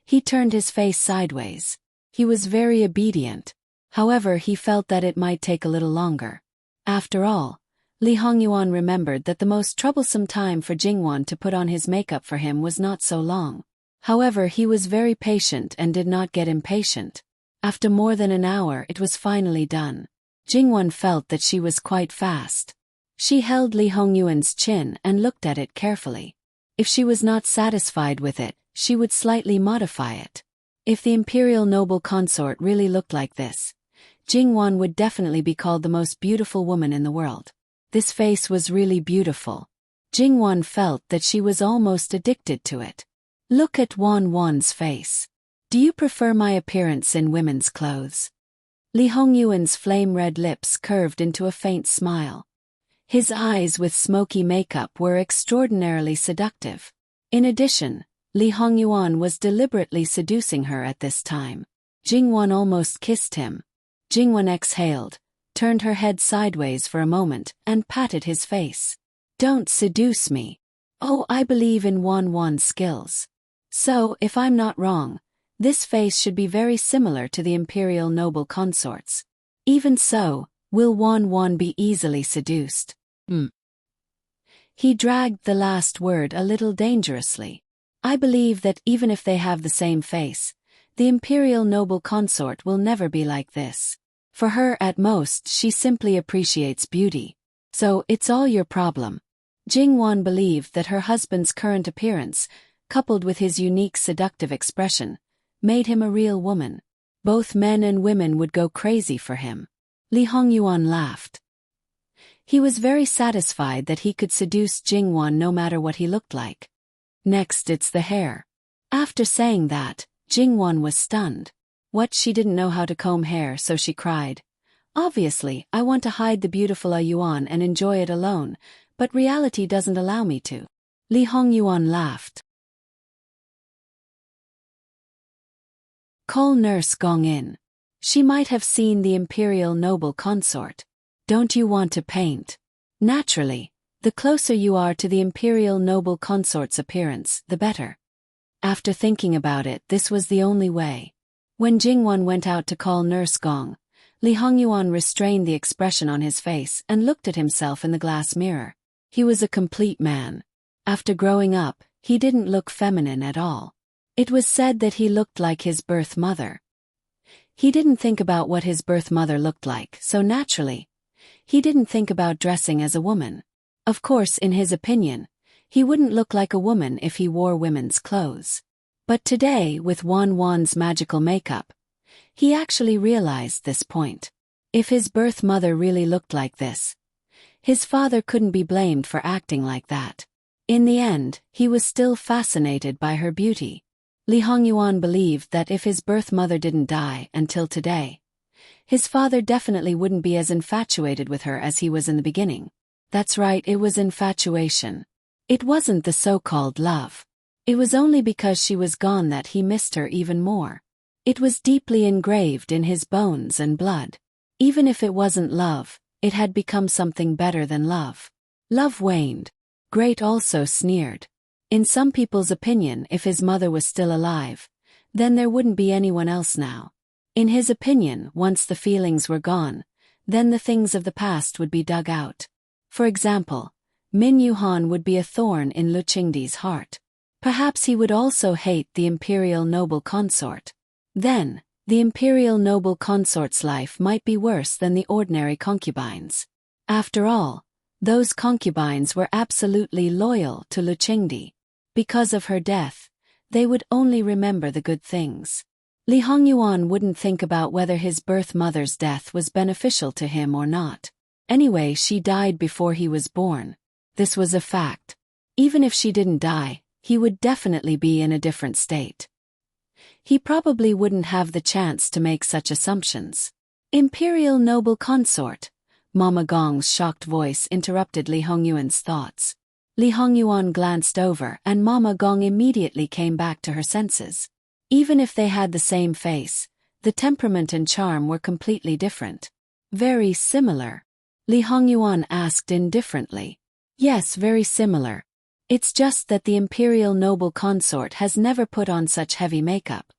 he turned his face sideways. He was very obedient. However, he felt that it might take a little longer. After all, Li Hongyuan remembered that the most troublesome time for Jingwan to put on his makeup for him was not so long. However, he was very patient and did not get impatient. After more than an hour, it was finally done. Jingwan felt that she was quite fast. She held Li Hongyuan's chin and looked at it carefully. If she was not satisfied with it, she would slightly modify it. If the imperial noble consort really looked like this, Jingwan would definitely be called the most beautiful woman in the world. This face was really beautiful. Jingwan felt that she was almost addicted to it. Look at Wan's face. Do you prefer my appearance in women's clothes? Li Hongyuan's flame-red lips curved into a faint smile. His eyes with smoky makeup were extraordinarily seductive. In addition, Li Hongyuan was deliberately seducing her at this time. Jingwan almost kissed him. Jingwan exhaled, turned her head sideways for a moment, and patted his face. Don't seduce me. Oh, I believe in Wan's skills. So, if I'm not wrong, this face should be very similar to the imperial noble consorts. Even so, will Wan be easily seduced? He dragged the last word a little dangerously. I believe that even if they have the same face, The imperial noble consort will never be like this. For her, at most, she simply appreciates beauty. So, it's all your problem. Jingwan believed that her husband's current appearance, coupled with his unique seductive expression, made him a real woman. Both men and women would go crazy for him. Li Hongyuan laughed. He was very satisfied that he could seduce Jingwan no matter what he looked like. Next, it's the hair. After saying that, Jingwan was stunned. What, she didn't know how to comb hair, so she cried. Obviously, I want to hide the beautiful Yuan and enjoy it alone, but reality doesn't allow me to. Li Hongyuan laughed. Call Nurse Gong in. She might have seen the imperial noble consort. Don't you want to paint? Naturally, the closer you are to the imperial noble consort's appearance, the better. After thinking about it, this was the only way. When Jingwan went out to call Nurse Gong, Li Hongyuan restrained the expression on his face and looked at himself in the glass mirror. He was a complete man. After growing up, he didn't look feminine at all. It was said that he looked like his birth mother. He didn't think about what his birth mother looked like, so naturally, he didn't think about dressing as a woman. Of course, in his opinion, he wouldn't look like a woman if he wore women's clothes. But today, with Wan's magical makeup, he actually realized this point. If his birth mother really looked like this, his father couldn't be blamed for acting like that. In the end, he was still fascinated by her beauty. Li Hongyuan believed that if his birth mother didn't die until today, his father definitely wouldn't be as infatuated with her as he was in the beginning. That's right, it was infatuation. It wasn't the so-called love. It was only because she was gone that he missed her even more. It was deeply engraved in his bones and blood. Even if it wasn't love, it had become something better than love. Love waned. Great also sneered. In some people's opinion, if his mother was still alive, then there wouldn't be anyone else now. In his opinion, once the feelings were gone, then the things of the past would be dug out. For example, Min Yuhan would be a thorn in Lu Qingdi's heart. Perhaps he would also hate the imperial noble consort. Then, the imperial noble consort's life might be worse than the ordinary concubines. After all, those concubines were absolutely loyal to Lu Qingdi. Because of her death, they would only remember the good things. Li Hongyuan wouldn't think about whether his birth mother's death was beneficial to him or not. Anyway, she died before he was born. This was a fact. Even if she didn't die, he would definitely be in a different state. He probably wouldn't have the chance to make such assumptions. Imperial noble consort. Mama Gong's shocked voice interrupted Li Hongyuan's thoughts. Li Hongyuan glanced over and Mama Gong immediately came back to her senses. Even if they had the same face, the temperament and charm were completely different. Very similar. Li Hongyuan asked indifferently. Yes, very similar. It's just that the imperial noble consort has never put on such heavy makeup.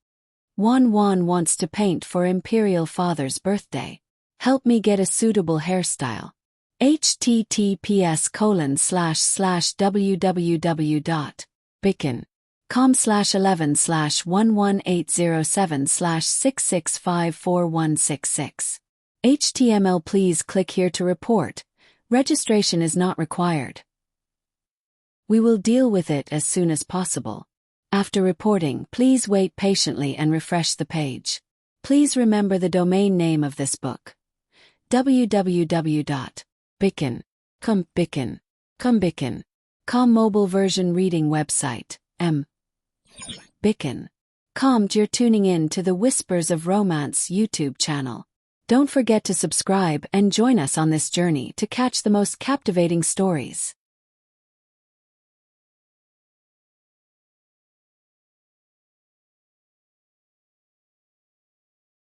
Wan wants to paint for imperial father's birthday. Help me get a suitable hairstyle. https://www.bicken.com/11/11807/6654166. HTML. Please click here to report. Registration is not required. We will deal with it as soon as possible. After reporting, please wait patiently and refresh the page. Please remember the domain name of this book. www.bicken.com mobile version reading website, Bicken.com. You're tuning in to the Whispers of Romance YouTube channel. Don't forget to subscribe and join us on this journey to catch the most captivating stories.